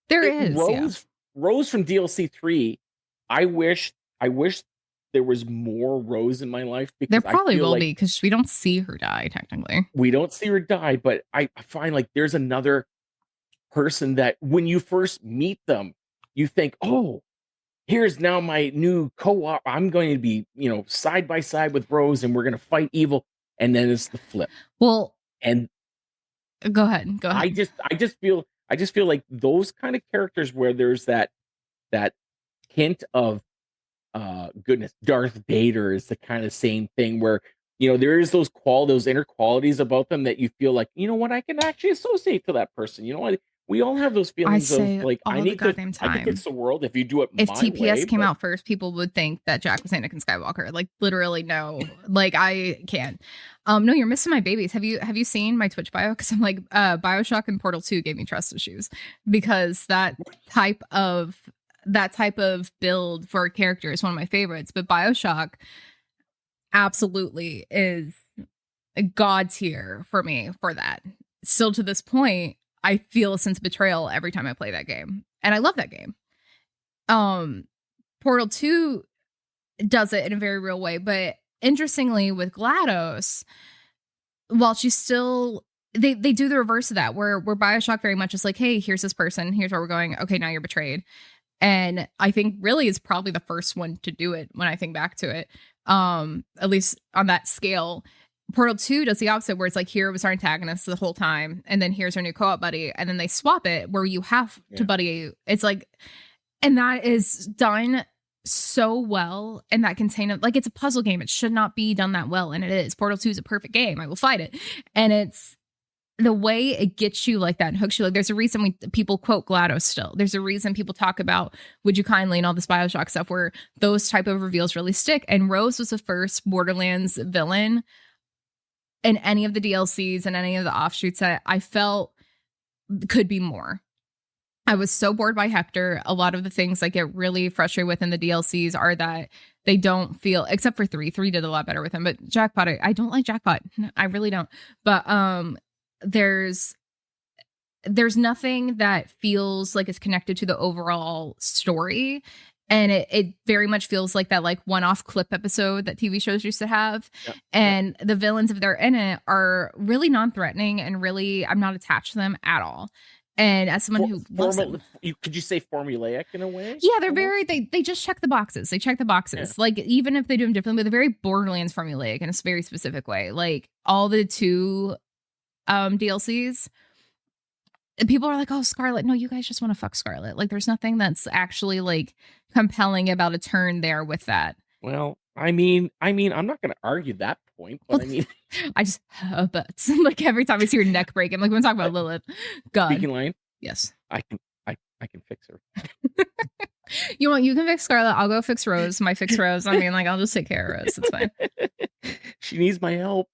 There is Rose from DLC 3. I wish there was more Rose in my life, because there probably will be, because we don't see her die. Technically, we don't see her die, but I find like there's another person that when you first meet them, you think, oh, here's now my new co-op. I'm going to be, side by side with Rose, and we're going to fight evil. And then it's the flip. Well, and go ahead. I just feel like those kind of characters where there's that hint of goodness. Darth Vader is the kind of same thing where, there is those inner qualities about them that you feel like, you know what, I can actually associate to that person. You know what? We all have those feelings of like, I can fix the world if you do it. If TPS came out first, people would think that Jack was Anakin Skywalker. Like, literally, no. Like, I can't. No, you're missing my babies. Have you seen my Twitch bio? Because I'm like, BioShock and Portal 2 gave me trust issues, because that type of build for a character is one of my favorites. But BioShock absolutely is God tier for me for that. Still to this point, I feel a sense of betrayal every time I play that game. And I love that game. Portal 2 does it in a very real way. But interestingly, with GLaDOS, while she's still... They do the reverse of that, where BioShock very much is like, hey, here's this person. Here's where we're going. Okay, now you're betrayed. And I think really is probably the first one to do it when I think back to it. At least on that scale. Portal 2 does the opposite, where it's like, here was our antagonist the whole time, and then here's our new co-op buddy, and then they swap it where you have to buddy. It's like, and that is done so well, and that container, like, it's a puzzle game. It should not be done that well, and it is. Portal 2 is a perfect game. I will fight it. And it's the way it gets you like that and hooks you. Like, there's a reason people quote GLaDOS still. There's a reason people talk about Would You Kindly and all this BioShock stuff, where those type of reveals really stick. And Rose was the first Borderlands villain in any of the DLCs and any of the offshoots that I felt could be more. I was so bored by Hector. A lot of the things I get really frustrated with in the DLCs are that they don't feel, except for 3. 3 did a lot better with him. But Jackpot, I don't like Jackpot. I really don't. But there's nothing that feels like it's connected to the overall story. And it very much feels like that, like, one-off clip episode that TV shows used to have. Yep. And the villains, if they're in it, are really non-threatening, and really, I'm not attached to them at all. And as someone who loves them, could you say formulaic in a way? yeah, they're very they just check the boxes. They check the boxes. Yeah. Like even if they do them differently, they're very Borderlands formulaic in a very specific way. Like all the 2 DLCs, and people are like, "Oh, Scarlet, no, you guys just want to fuck Scarlet." Like there's nothing that's actually like compelling about a turn there with that. Well, I mean, I'm not going to argue that point, but I mean, I just but like every time I see your neck break, I'm like, when we talk about Lilith, God, speaking line, yes, I can fix her. You can fix Scarlet. I'll go fix Rose. My fix Rose. I mean, like I'll just take care of Rose. It's fine. She needs my help.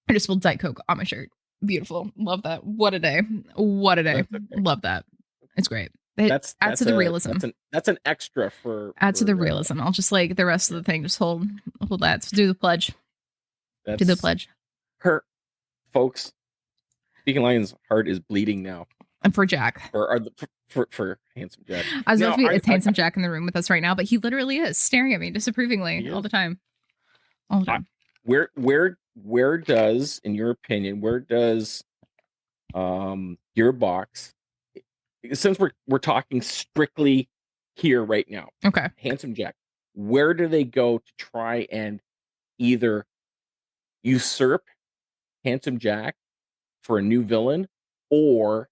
I just spilled Diet Coke on my shirt. Beautiful. Love that. What a day. What a day. Okay. Love that. It's great. It adds to the realism. That's an extra for add to the realism. I'll just like the rest of the thing. Just hold that. Let's do the pledge. Do the pledge. Her, folks. Speaking Lion's heart is bleeding now. And for Jack. For handsome Jack. I was about to be it's handsome Jack in the room with us right now, but he literally is staring at me disapprovingly all the time. All the time. Where does, in your opinion, Gearbox, since we're talking strictly here right now, okay, handsome Jack, where do they go to try and either usurp handsome Jack for a new villain, or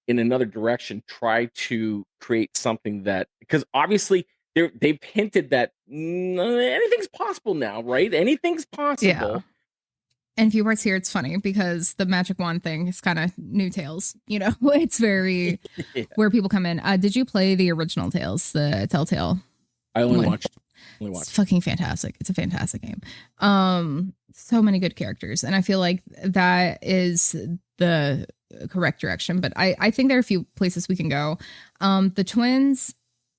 in another direction try to create something that, because obviously they've hinted that anything's possible now, right? Anything's possible. Yeah. And few parts here, it's funny because the magic wand thing is kind of new Tales. You know, it's very where people come in. Did you play the original Tales, the Telltale? I only watched. It's fucking fantastic. It's a fantastic game. So many good characters, and I feel like that is the correct direction. But I think there are a few places we can go. The twins.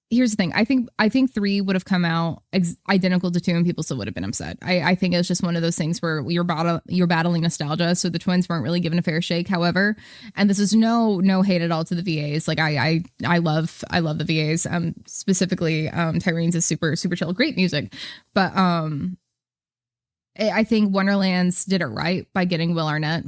Here's the thing. I think 3 would have come out identical to 2 and people still would have been upset. I think it was just one of those things where you're battling nostalgia. So the twins weren't really given a fair shake. However, and this is no hate at all to the VAs. Like I love the VAs. Specifically, Tyrene's is super chill, great music. But I think Wonderlands did it right by getting Will Arnett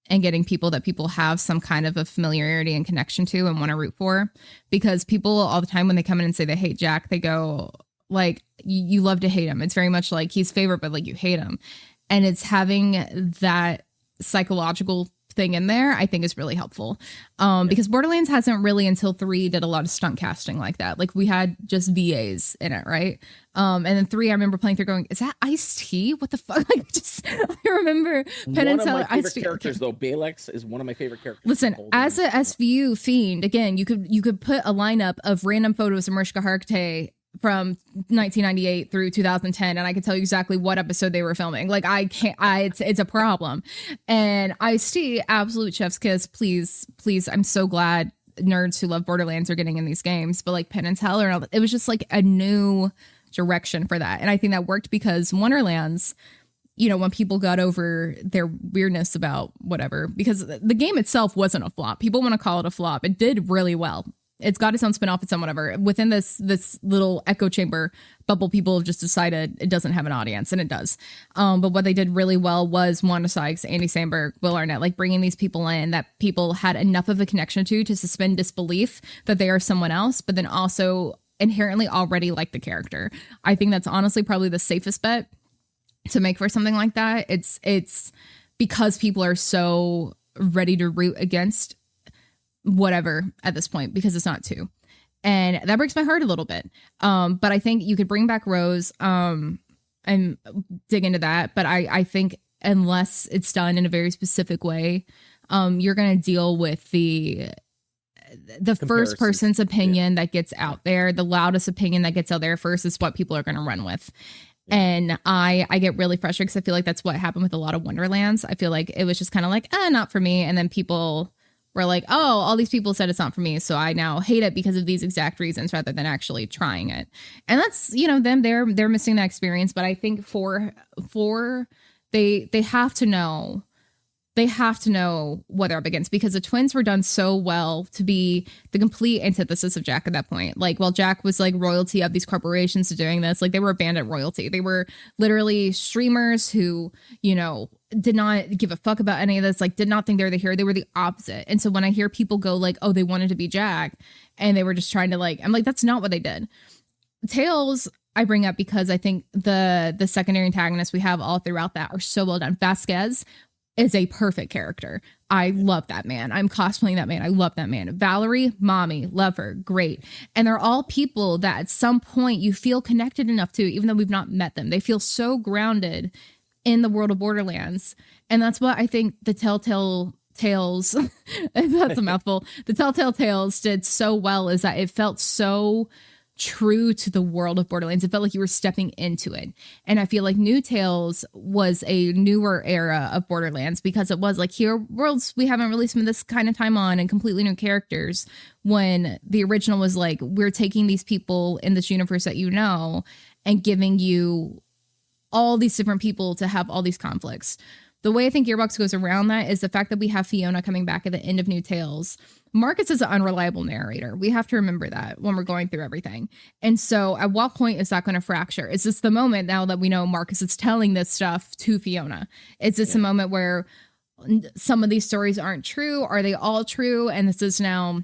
and getting people that people have some kind of a familiarity and connection to and want to root for. Because people all the time when they come in and say they hate Jack, they go like, you love to hate him. It's very much like he's favorite, but like you hate him. And it's having that psychological thing in there, I think is really helpful. Because Borderlands hasn't really until 3 did a lot of stunt casting like that. Like we had just VAs in it, right? And then 3, I remember playing through going, is that Ice-T? What the fuck? Like I remember Penn and Teller. One of my favorite characters though, Balex is one of my favorite characters. Listen, as a SVU fiend, again, you could put a lineup of random photos of Mariska Hargitay from 1998 through 2010, and I can tell you exactly what episode they were filming. Like it's a problem. And Ice-T, absolute chef's kiss. Please, I'm so glad nerds who love Borderlands are getting in these games. But like Penn and Teller, it was just like a new direction for that, and I think that worked because Wonderlands, you know, when people got over their weirdness about whatever, because the game itself wasn't a flop. People want to call it a flop. It did really well. It's got its own spinoff, its own whatever. Within this little echo chamber bubble, people have just decided it doesn't have an audience, and it does. But what they did really well was Wanda Sykes, Andy Samberg, Will Arnett, like bringing these people in that people had enough of a connection to suspend disbelief that they are someone else, but then also inherently already like the character. I think that's honestly probably the safest bet to make for something like that. It's because people are so ready to root against whatever at this point because it's not 2, and that breaks my heart a little bit. But I think you could bring back Rose and dig into that, but I think unless it's done in a very specific way, you're gonna deal with the first person's opinion that gets out there. The loudest opinion that gets out there first is what people are gonna run with. And I get really frustrated because I feel like that's what happened with a lot of Wonderlands. I feel like it was just kind of like, not for me. And then people were like, oh, all these people said it's not for me, so I now hate it because of these exact reasons rather than actually trying it. And that's, you know, them, they're missing that experience. But I think for they have to know they have to know what they're up against, because the twins were done so well to be the complete antithesis of Jack at that point. Like, while Jack was like royalty of these corporations doing this, like they were bandit royalty. They were literally streamers who, you know, did not give a fuck about any of this, like did not think they were the hero. They were the opposite. And so when I hear people go like, oh, they wanted to be Jack and they were just trying to like, I'm like, that's not what they did. Tails, I bring up because I think the secondary antagonists we have all throughout that are so well done. Vasquez is a perfect character. I love that man. I'm cosplaying that man. I love that man. Valerie, mommy, love her, great. And they're all people that at some point you feel connected enough to, even though we've not met them. They feel so grounded in the world of Borderlands. And that's what I think the Telltale Tales, that's a mouthful, the Telltale Tales did so well, is that it felt so true to the world of Borderlands. It felt like you were stepping into it. And I feel like New Tales was a newer era of Borderlands, because it was like, here worlds we haven't really spent this kind of time on and completely new characters, when the original was like, we're taking these people in this universe that you know and giving you all these different people to have all these conflicts. The way I think Gearbox goes around that is the fact that we have Fiona coming back at the end of New Tales. Marcus is an unreliable narrator. We have to remember that when we're going through everything. And so at what point is that going to fracture? Is this the moment now that we know Marcus is telling this stuff to Fiona? Is this a moment where some of these stories aren't true? Are they all true? And this is now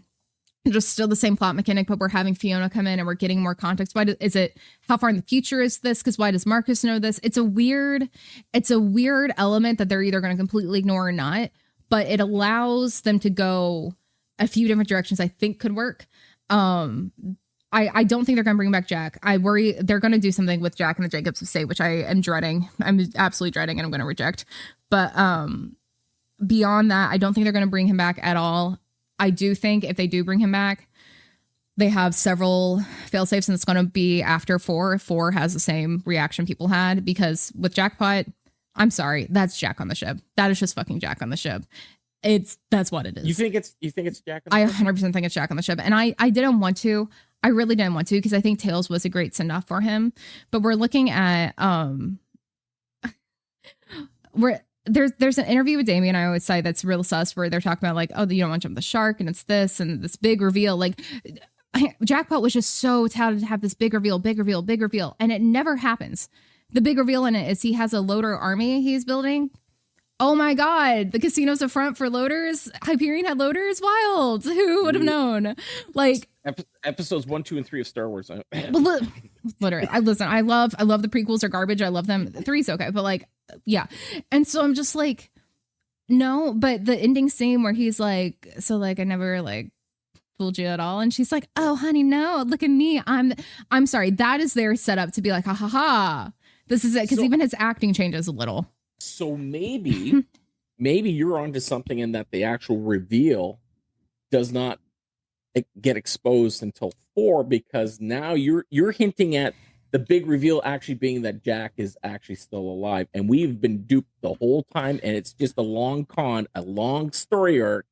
just still the same plot mechanic, but we're having Fiona come in and we're getting more context. How far in the future is this? Because why does Marcus know this? It's a weird element that they're either going to completely ignore or not, but it allows them to go a few different directions I think could work. I don't think they're going to bring back Jack. I worry they're going to do something with Jack and the Jacobs estate, which I am dreading. I'm absolutely dreading, and I'm going to reject. But beyond that, I don't think they're going to bring him back at all. I do think if they do bring him back, they have several failsafes, and it's going to be after 4 if 4 has the same reaction people had, because with Jackpot, I'm sorry, that's Jack on the ship. That is just fucking Jack on the ship. That's what it is. You think it's Jack on the ship? I 100% think it's Jack on the ship. And I didn't want to. I really didn't want to, because I think Tails was a great send-off for him. But we're looking at There's an interview with Damien, I always say, that's real sus, where they're talking about like, oh, you don't want to jump the shark, and it's this and this big reveal. Like, Jackpot was just so touted to have this big reveal, and it never happens. The big reveal in it is he has a loader army he's building. Oh my god, the casino's a front for loaders. Hyperion had loaders. Wild. Who would have known? Like, episodes 1, 2, and 3 of Star Wars. Literally, I love the prequels are garbage. I love them. 3's okay, but like, yeah. And so I'm just like, no. But the ending scene where he's like, so like, I never like fooled you at all, and she's like, oh honey, no, look at me. I'm sorry. That is their setup to be like, ha ha ha. This is it, because even his acting changes a little. So maybe you're onto something in that the actual reveal does not get exposed until 4, because now you're hinting at the big reveal actually being that Jack is actually still alive, and we've been duped the whole time, and it's just a long story arc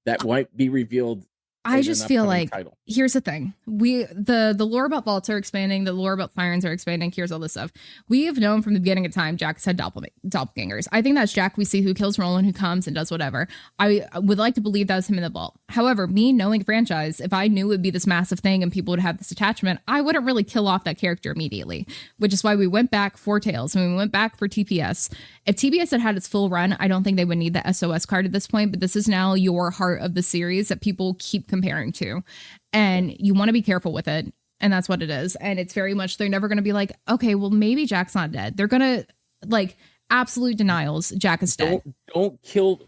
that might be revealed. I just feel like title. Here's the thing. The lore about vaults are expanding, the lore about sirens are expanding. Here's all this stuff. We have known from the beginning of time Jack's had doppelgangers. I think that's Jack we see who kills Roland, who comes and does whatever. I would like to believe that was him in the vault. However, me knowing the franchise, if I knew it would be this massive thing and people would have this attachment, I wouldn't really kill off that character immediately, which is why we went back for Tales and we went back for TPS. If TPS had its full run, I don't think they would need the SOS card at this point, but this is now your heart of the series that people keep comparing to, and you want to be careful with it, and that's what it is. And it's very much, they're never going to be like, okay, well maybe Jack's not dead. They're gonna like absolute denials. Jack is dead. Don't kill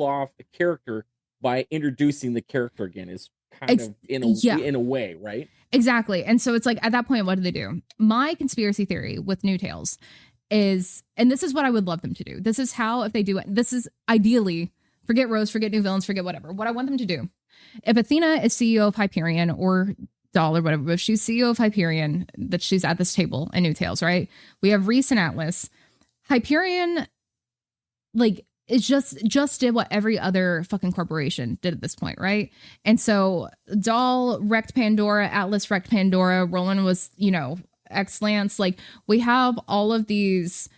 off the character by introducing the character again, is kind of in a way, right? Exactly. And so it's like, at that point, what do they do? My conspiracy theory with New Tales is, and this is what I would love them to do, this is how, if they do it, this is ideally, forget Rose, forget new villains, forget whatever, what I want them to do. If Athena is CEO of Hyperion, or Doll or whatever, but if she's CEO of Hyperion, that she's at this table in New Tales, right? We have Reese and Atlas. Hyperion, like, it's just did what every other fucking corporation did at this point, right? And so Doll wrecked Pandora, Atlas wrecked Pandora, Roland was, ex-Lance. Like, we have all of these,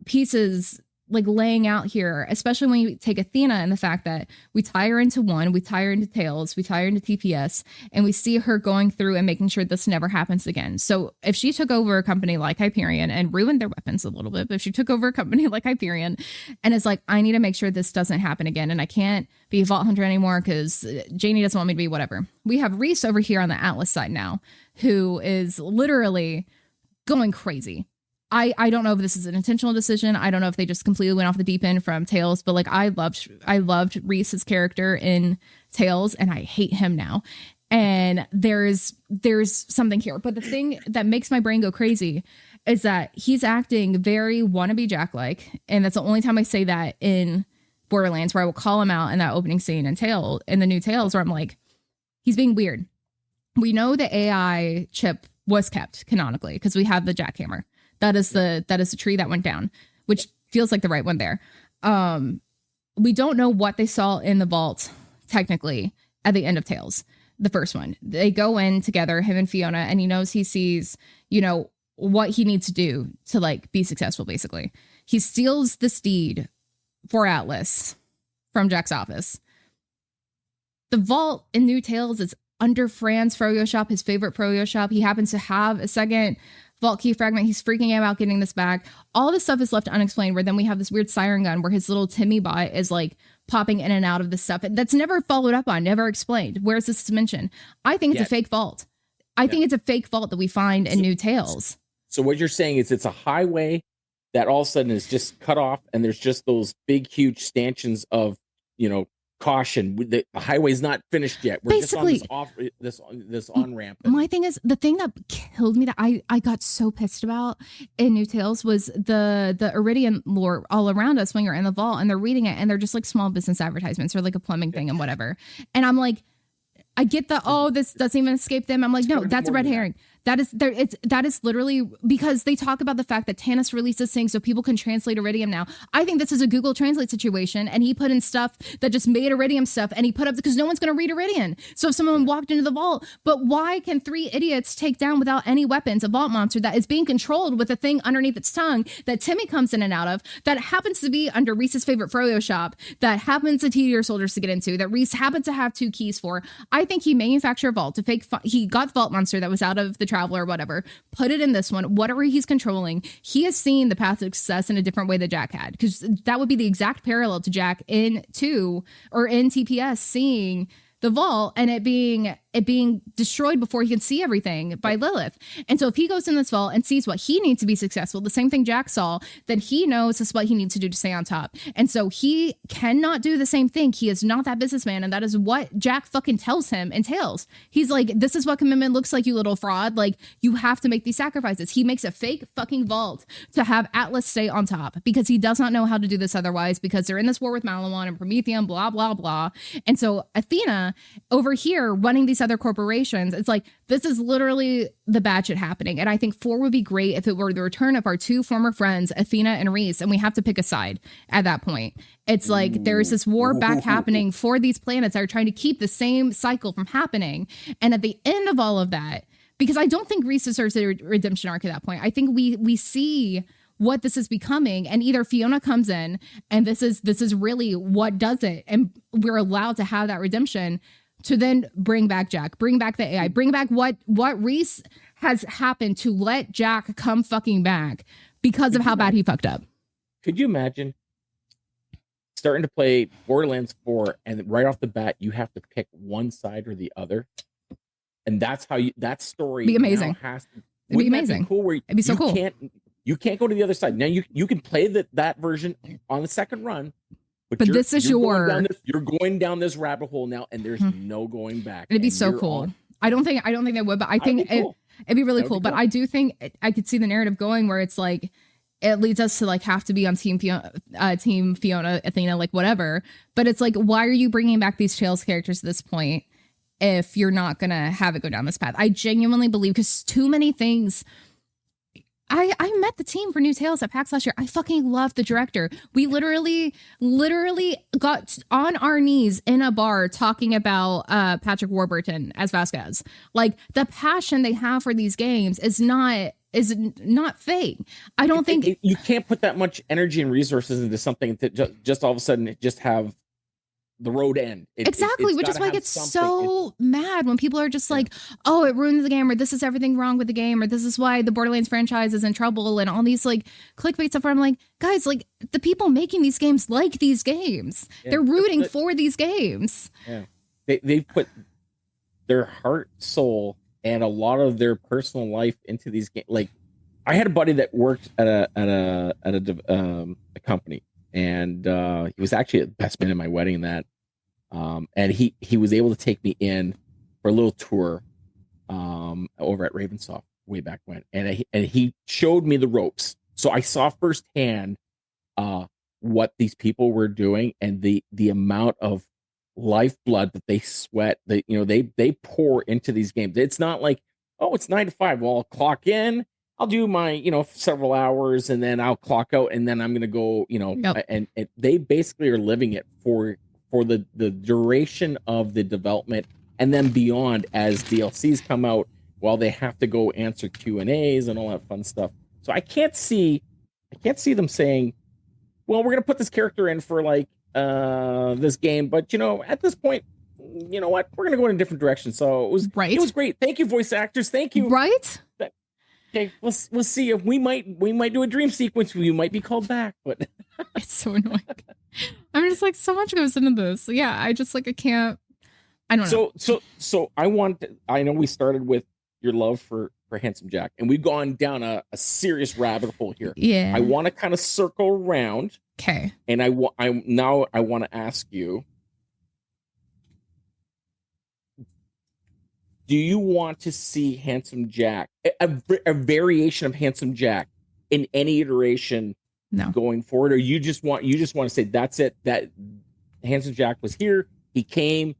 pieces like laying out here, especially when you take Athena and the fact that we tie her into one, we tie her into Tails, we tie her into TPS, and we see her going through and making sure this never happens again. So if she took over a company like Hyperion and ruined their weapons a little bit, but if she took over a company like Hyperion and is like, I need to make sure this doesn't happen again, and I can't be a Vault Hunter anymore because Janie doesn't want me to be whatever. We have Reese over here on the Atlas side now, who is literally going crazy. I don't know if this is an intentional decision. I don't know if they just completely went off the deep end from Tails, but like I loved Reese's character in Tails, and I hate him now. And there's something here. But the thing that makes my brain go crazy is that he's acting very wannabe Jack-like. And that's the only time I say that in Borderlands, where I will call him out in that opening scene in the new Tails, where I'm like, he's being weird. We know the AI chip was kept canonically because we have the jackhammer. That is the tree that went down, which feels like the right one there. We don't know what they saw in the vault, technically, at the end of Tales, the first one. They go in together, him and Fiona, and he sees, what he needs to do to, like, be successful, basically. He steals the steed for Atlas from Jack's office. The vault in New Tales is under Fran's froyo shop, his favorite froyo shop. He happens to have a second vault key fragment. He's freaking out about getting this back. All this stuff is left unexplained, where then we have this weird siren gun where his little Timmy bot is like popping in and out of this stuff. That's never followed up on, never explained. Where's this dimension? I think it's a fake vault. I think it's a fake vault that we find in New Tales. So what you're saying is it's a highway that all of a sudden is just cut off, and there's just those big, huge stanchions of, caution. The highway's not finished yet. We're basically just on this on ramp. My thing is, the thing that killed me, that I got so pissed about in New Tales, was the Iridian lore all around us when you're in the vault, and they're reading it, and they're just like small business advertisements or like a plumbing thing and whatever. And I'm like, I get this doesn't even escape them. I'm like, no, that's a red herring. That is literally because they talk about the fact that Tanis released this thing so people can translate Iridium now. I think this is a Google Translate situation, and he put in stuff that just made Iridium stuff, and he put up because no one's going to read Iridian. So if someone walked into the vault, but why can 3 idiots take down without any weapons a vault monster that is being controlled with a thing underneath its tongue that Timmy comes in and out of, that happens to be under Reese's favorite froyo shop, that happens to Tedier soldiers to get into, that Reese happens to have 2 keys for? I think he manufactured a vault to fake. He got the vault monster that was out of the Traveler or whatever, put it in this one, whatever he's controlling. He has seen the path to success in a different way that Jack had, because that would be the exact parallel to Jack in 2 or in TPS seeing the vault and it being destroyed before he can see everything by Lilith. And so if he goes in this vault and sees what he needs to be successful, the same thing Jack saw, then he knows this is what he needs to do to stay on top. And so he cannot do the same thing. He is not that businessman. And that is what Jack fucking tells him in Tales. He's like, this is what commitment looks like, you little fraud. Like, you have to make these sacrifices. He makes a fake fucking vault to have Atlas stay on top because he does not know how to do this otherwise, because they're in this war with Malawan and Prometheum, blah, blah, blah. And so Athena over here running these other corporations, it's like, this is literally the bad shit happening. And I think 4 would be great if it were the return of our 2 former friends, Athena and Reese, and we have to pick a side at that point. It's like there's this war back happening for these planets that are trying to keep the same cycle from happening. And at the end of all of that, because I don't think Reese deserves a redemption arc at that point, I think we see what this is becoming, and either Fiona comes in and this is really what does it, and we're allowed to have that redemption to then bring back Jack, bring back the AI, bring back what Reese has happened to let Jack come fucking back because of how bad he fucked up. Could you imagine starting to play Borderlands 4 and right off the bat you have to pick one side or the other, and that's how that story be amazing. It'd be amazing. Cool. Where it'd be so cool. You can't go to the other side. Now you can play that version on the second run. But this is you're going down this rabbit hole now, and there's no going back. It'd be so cool. I don't think they would, but I think it'd be really cool. But I do think I could see the narrative going where it's like it leads us to like have to be on team Fiona, Athena, like whatever. But it's like, why are you bringing back these Tales characters at this point if you're not gonna have it go down this path? I genuinely believe, because too many things. I met the team for New Tales at PAX last year. I fucking love the director. We literally got on our knees in a bar talking about Patrick Warburton as Vasquez. Like, the passion they have for these games is not not fake. I don't think you can't put that much energy and resources into something that just all of a sudden just have the road end. Exactly, which is why I get so mad when people are just like, oh, it ruins the game, or this is everything wrong with the game, or this is why the Borderlands franchise is in trouble, and all these like clickbait stuff where I'm like, guys, like the people making these games like these games. They're rooting for these games. Yeah. They've put their heart, soul, and a lot of their personal life into these games. Like, I had a buddy that worked at a company, and he was actually the best man at my wedding. And he was able to take me in for a little tour over at Ravensoft way back when, and he showed me the ropes, so I saw firsthand what these people were doing and the amount of lifeblood that they sweat, that they pour into these games. It's not like, oh, it's 9 to 5. Well, I'll clock in, I'll do my several hours, and then I'll clock out, and then I'm gonna go, and they basically are living it for the duration of the development, and then beyond as DLCs come out, while they have to go answer Q&As and all that fun stuff. So I can't see them saying, well, we're gonna put this character in for like this game, but at this point, you know what, we're gonna go in a different direction. So it was great. Thank you, voice actors. Thank you. Right. Okay, we'll see if we might do a dream sequence. We might be called back, but it's so annoying. I'm just like, so much goes into this. Yeah, I just like, I can't. I don't know. So I know we started with your love for Handsome Jack, and we've gone down a serious rabbit hole here. Yeah. I want to kind of circle around. Okay. And I want to ask you, do you want to see Handsome Jack, a variation of Handsome Jack in any iteration going forward, or you just want to say that's it, that Handsome Jack was here, he came,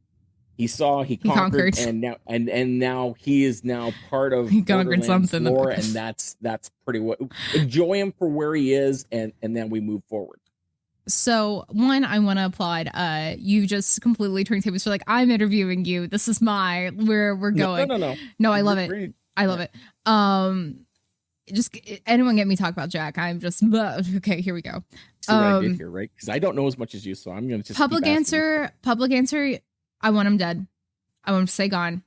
he saw, he conquered, and now he is now part of Borderlands lore, and that's pretty what. Enjoy him for where he is, and then we move forward. So one, I want to applaud. You just completely turned tables. So like, I'm interviewing you. This is where we're going. No, I love it. I love it. Just anyone get me talk about Jack. I'm just okay. Here we go. See what I did here, right? Because I don't know as much as you, so I'm gonna just public answer. I want him dead. I want him to stay gone.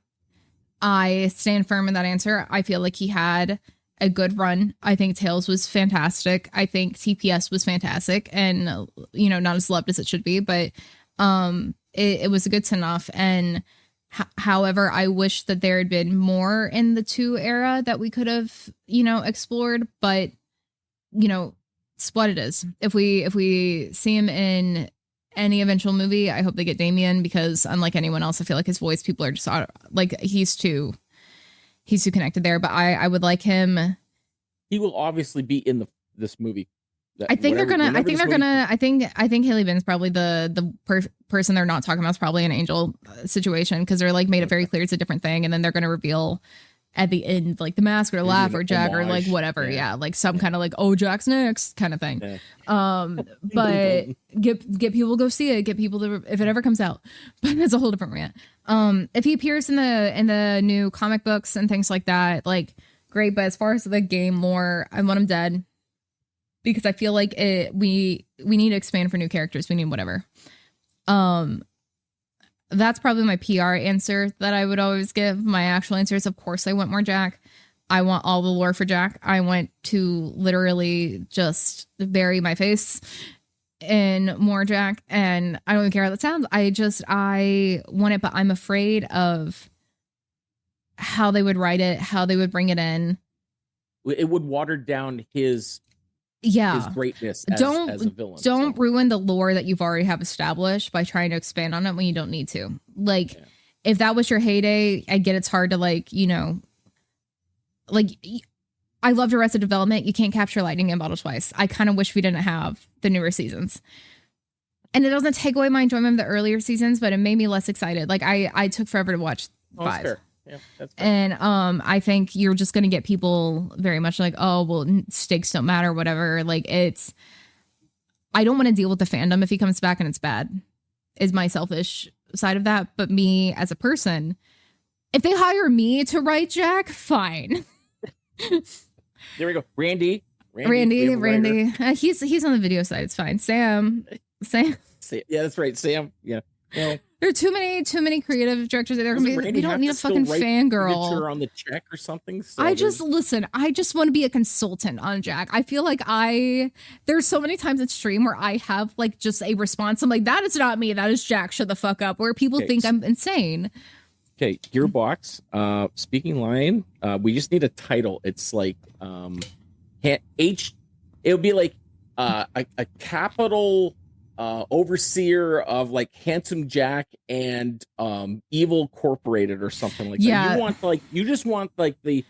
I stand firm in that answer. I feel like he had a good run. I think Tails was fantastic. I think TPS was fantastic, and not as loved as it should be, but it was a good send-off. And however, I wish that there had been more in the 2 era that we could have explored, but it's what it is. If we see him in any eventual movie, I hope they get Damien, because unlike anyone else, I feel like his voice, people are just like, he's too connected there. But I would like him. He will obviously be in this movie. I think Haley Ben's probably the person they're not talking about is probably an Angel situation, because they're like made it very clear it's a different thing, and then they're gonna reveal at the end like the mask or laugh or Jack or like whatever, like some kind of like, oh, Jack's next kind of thing. But get people to go see it, get people to, if it ever comes out. But that's a whole different rant. If he appears in the new comic books and things like that, like great. But as far as the game lore, I want him dead, because I feel like we need to expand for new characters. We need whatever. That's probably my PR answer that I would always give. My actual answer is, of course, I want more Jack. I want all the lore for Jack. I want to literally just bury my face in more Jack. And I don't even care how that sounds. I want it, but I'm afraid of how they would write it, how they would bring it in. It would water down his greatness as a villain. Don't ruin the lore that you've already have established by trying to expand on it when you don't need to. Like, if that was your heyday, I get it's hard to I loved Arrested Development. You can't capture lightning in a bottle twice. I kind of wish we didn't have the newer seasons. And it doesn't take away my enjoyment of the earlier seasons, but it made me less excited. Like, I took forever to watch 5. That's fair. Yeah, that's fair. And I think you're just going to get people very much like, oh, well, stakes don't matter, whatever. Like, I don't want to deal with the fandom if he comes back and it's bad, is my selfish side of that. But me as a person, if they hire me to write Jack, fine. There we go. Randy. Randy. He's on the video side. It's fine. Sam. Yeah, that's right. Sam. Yeah. Well, there are too many creative directors. We don't need a fucking fangirl on the check or something. So I just want to be a consultant on Jack. I feel like there's so many times in stream where I have like just a response. I'm like, that is not me. That is Jack. Shut the fuck up. Where people think I'm insane. Okay, Gearbox. Speaking Lion. We just need a title. It's like It would be like a capital overseer of like Handsome Jack and Evil Corporated or something like that. You just want like the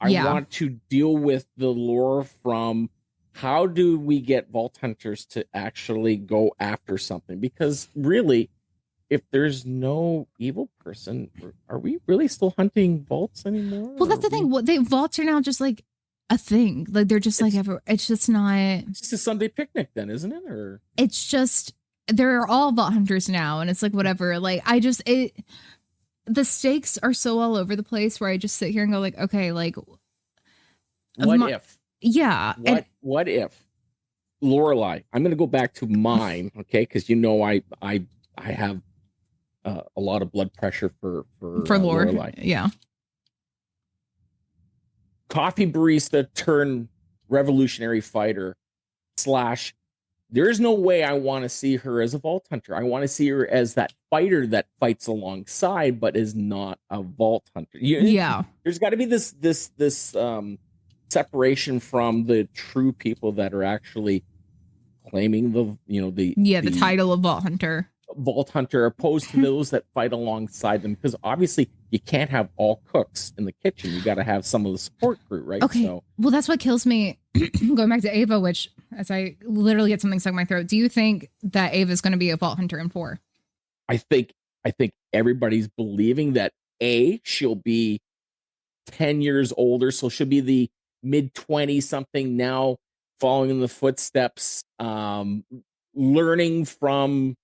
I want to deal with the lore from how do we get Vault Hunters to actually go after something? Because really, if there's no evil person, are we really still hunting vaults anymore? Well, that's the thing. Vaults are now just like a thing. Like they're just it's just not. It's just a Sunday picnic, then, isn't it? Or it's just they're all Vault Hunters now, and it's like whatever. Like the stakes are so all over the place where I just sit here and go like, okay, like what if? Yeah. What if Lorelai? I'm going to go back to mine, okay? Because I have a lot of blood pressure for Lorelai. Yeah. Coffee barista turned revolutionary fighter / there's no way I want to see her as a vault hunter. I want to see her as that fighter that fights alongside, but is not a vault hunter. There's got to be this separation from the true people that are actually claiming the title of vault hunter. Vault hunter, opposed to those that fight alongside them, because obviously you can't have all cooks in the kitchen. You got to have some of the support crew, right? Okay. Well, that's what kills me. Going back to Ava, which as I literally get something stuck in my throat. Do you think that Ava is going to be a vault hunter in 4? I think everybody's believing that she'll be 10 years older, so she'll be the mid-20 something now, following in the footsteps, learning from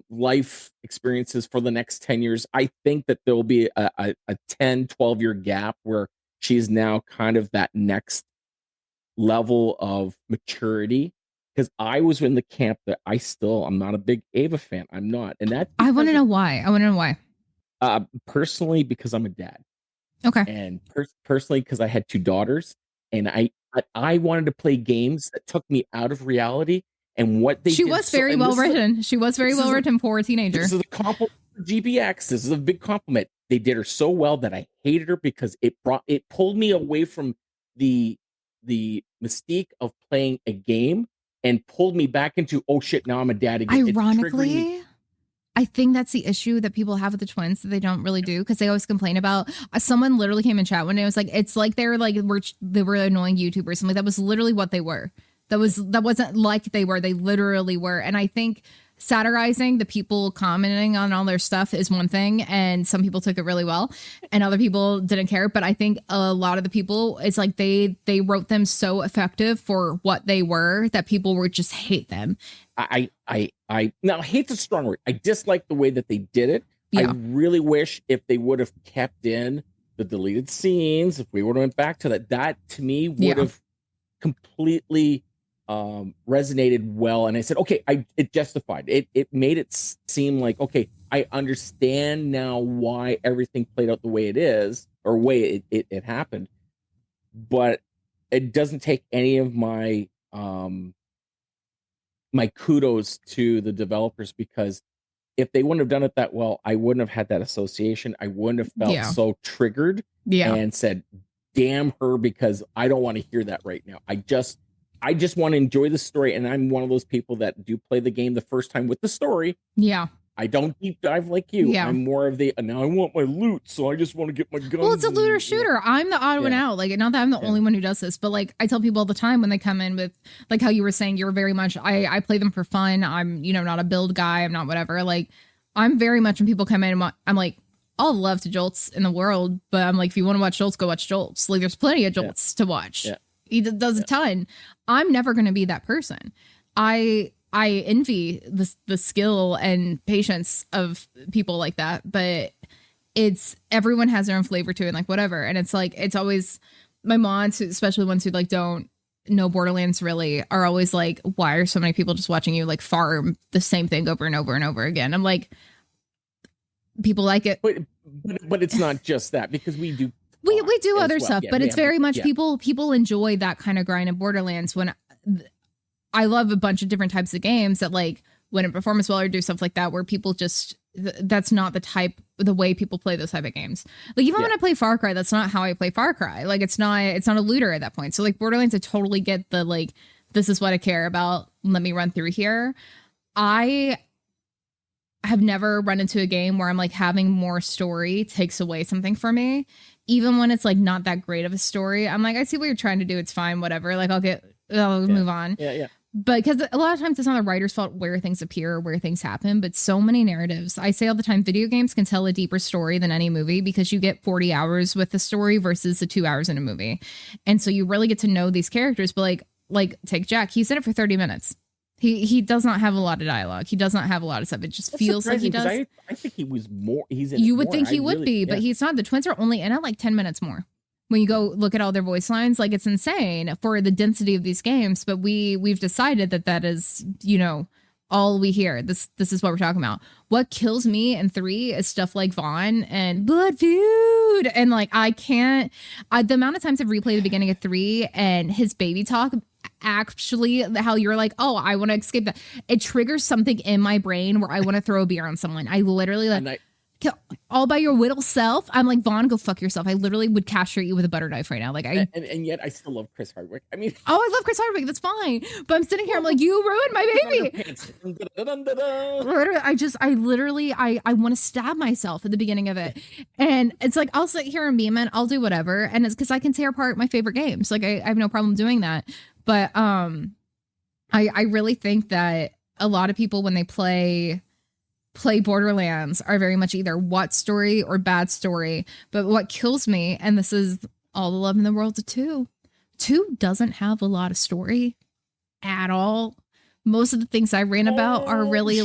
life experiences for the next 10 years. I think that there will be a 10, 12-year gap where she's now kind of that next level of maturity. Because I was in the camp that I'm not a big Ava fan. I'm not. And that I want to know why. Personally, because I'm a dad. Okay. And personally, because I had 2 daughters, and I wanted to play games that took me out of reality. And what they She was very well written. She was very well written for a teenager. This is a compliment for GBX. This is a big compliment. They did her so well that I hated her because it pulled me away from the mystique of playing a game and pulled me back into, oh shit, now I'm a dad again. Ironically, I think that's the issue that people have with the twins that they don't really do, because they always complain about. Someone literally came in chat one day. It was like, it's like they were annoying YouTubers. Something that was literally what they were. That wasn't like they were. They literally were. And I think satirizing the people commenting on all their stuff is one thing, and some people took it really well, and other people didn't care. But I think a lot of the people, it's like they wrote them so effective for what they were that people would just hate them. I now, hate's a strong word. I dislike the way that they did it. Yeah. I really wish if they would have kept in the deleted scenes, if we would have went back to that to me would have completely resonated well. And I said, okay, it justified it. It made it seem like, okay, I understand now why everything played out the way it is, or way it happened. But it doesn't take any of my my kudos to the developers, because if they wouldn't have done it that well, I wouldn't have had that association. I wouldn't have felt so triggered and said, damn her, because I don't want to hear that right now. I just want to enjoy the story, and I'm one of those people that do play the game the first time with the story. Yeah. I don't deep dive like you. Yeah. I'm more of now I want my loot, so I just want to get my guns. Well, it's a looter shooter. I'm the odd one out. Like, not that I'm the only one who does this, but like I tell people all the time when they come in with, like how you were saying, you're very much, I play them for fun. I'm, not a build guy. I'm not whatever. Like, I'm very much, when people come in, I'm like, I'll love to Jolts in the world, but I'm like, if you want to watch Jolts, go watch Jolts. Like, there's plenty of Jolts to watch. Yeah. He does a ton. I'm never going to be that person. I envy the skill and patience of people like that, but everyone has their own flavor to it, and like whatever. And it's like, it's always my mods, especially ones who like don't know Borderlands really, are always like, why are so many people just watching you like farm the same thing over and over and over again? I'm like, people like it. But it's not just that, because we do do other stuff, but it's very much people enjoy that kind of grind in Borderlands. When I love a bunch of different types of games that like wouldn't perform as well or do stuff like that, where people just that's not the way people play those type of games. Like even when I play Far Cry, that's not how I play Far Cry. Like it's not a looter at that point. So like Borderlands, I totally get the like, this is what I care about. Let me run through here. I have never run into a game where I'm like having more story takes away something from me. Even when it's like not that great of a story, I'm like, I see what you're trying to do. It's fine, whatever. Like I'll move on. Yeah. But because a lot of times it's not the writer's fault where things appear or where things happen, but so many narratives. I say all the time, video games can tell a deeper story than any movie because you get 40 hours with the story versus the 2 hours in a movie. And so you really get to know these characters. But like take Jack, he's in it for 30 minutes. He does not have a lot of dialogue. He does not have a lot of stuff. It just feels like he does. I think he was more. He's in. You would think he would be, but he's not. The twins are only in it like 10 minutes more. When you go look at all their voice lines, like it's insane for the density of these games. But we've decided that is, all we hear. This is what we're talking about. What kills me in 3 is stuff like Vaughn and Blood Feud. And like, the amount of times I've replayed the beginning of 3 and his baby talk, actually how you're like, oh, I want to escape that. It triggers something in my brain where I want to throw a beer on someone. I literally like, all by your little self. I'm like, Vaughn, go fuck yourself. I literally would castrate you with a butter knife right now. Like and yet I still love Chris Hardwick. I mean, I love Chris Hardwick. That's fine. But I'm sitting here. I'm like, you ruined my baby. Literally, I want to stab myself at the beginning of it. And it's like, I'll sit here and meme it. I'll do whatever. And it's because I can tear apart my favorite games. Like I have no problem doing that. But I really think that a lot of people when they play Borderlands are very much either what story or bad story. But what kills me, and this is all the love in the world to 2 doesn't have a lot of story at all. Most of the things I ran about are really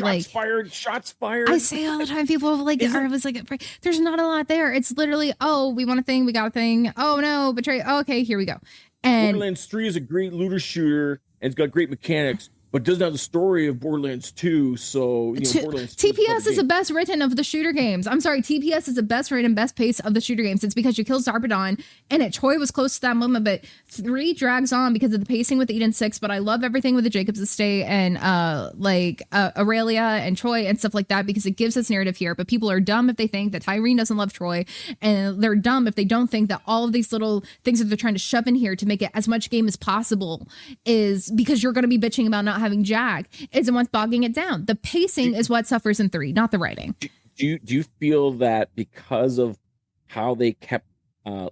shots fired. I say all the time, people there's not a lot there. It's literally, oh, we want a thing, we got a thing. Oh no, betray. Oh, okay, here we go. And Borderlands 3 is a great looter shooter and it's got great mechanics, but doesn't have the story of Borderlands 2. So Borderlands 2 TPS is the best written of the shooter games. I'm sorry, TPS is the best written, best pace of the shooter games. It's because you killed Zarpedon and it. Troy was close to that moment, but 3 drags on because of the pacing with Eden 6. But I love everything with the Jacobs Estate and Aurelia and Troy and stuff like that because it gives us narrative here. But people are dumb if they think that Tyrene doesn't love Troy, and they're dumb if they don't think that all of these little things that they're trying to shove in here to make it as much game as possible is because you're going to be bitching about not having Jack isn't what's bogging it down. The pacing is what suffers in 3, not the writing. Do you feel that because of how they kept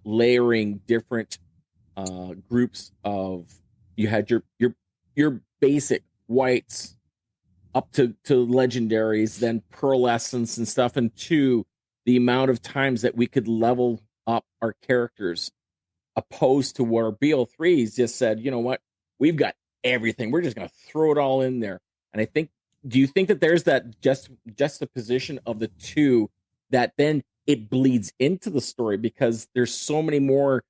layering different groups of, you had your basic whites up to legendaries, then pearlescence and stuff, and 2, the amount of times that we could level up our characters, opposed to where BL3s just said, you know what, we've got everything, we're just going to throw it all in there. And I think, do you think that there's that juxtaposition of the 2 that then it bleeds into the story because there's so many more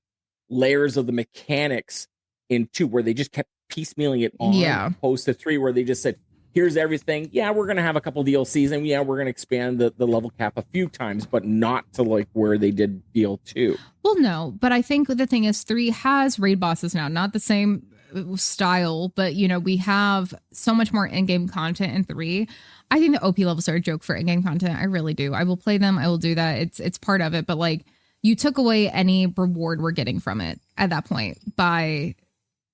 layers of the mechanics in 2 where they just kept piecemealing it on, opposed to 3 where they just said, here's everything. Yeah, we're going to have a couple DLCs and we're going to expand the level cap a few times, but not to like where they did DL2. Well, no, but I think the thing is 3 has raid bosses now, not the same style, but we have so much more in-game content in 3. I think the OP levels are a joke for in-game content. I really do. I will play them. I will do that. It's part of it. But like, you took away any reward we're getting from it at that point by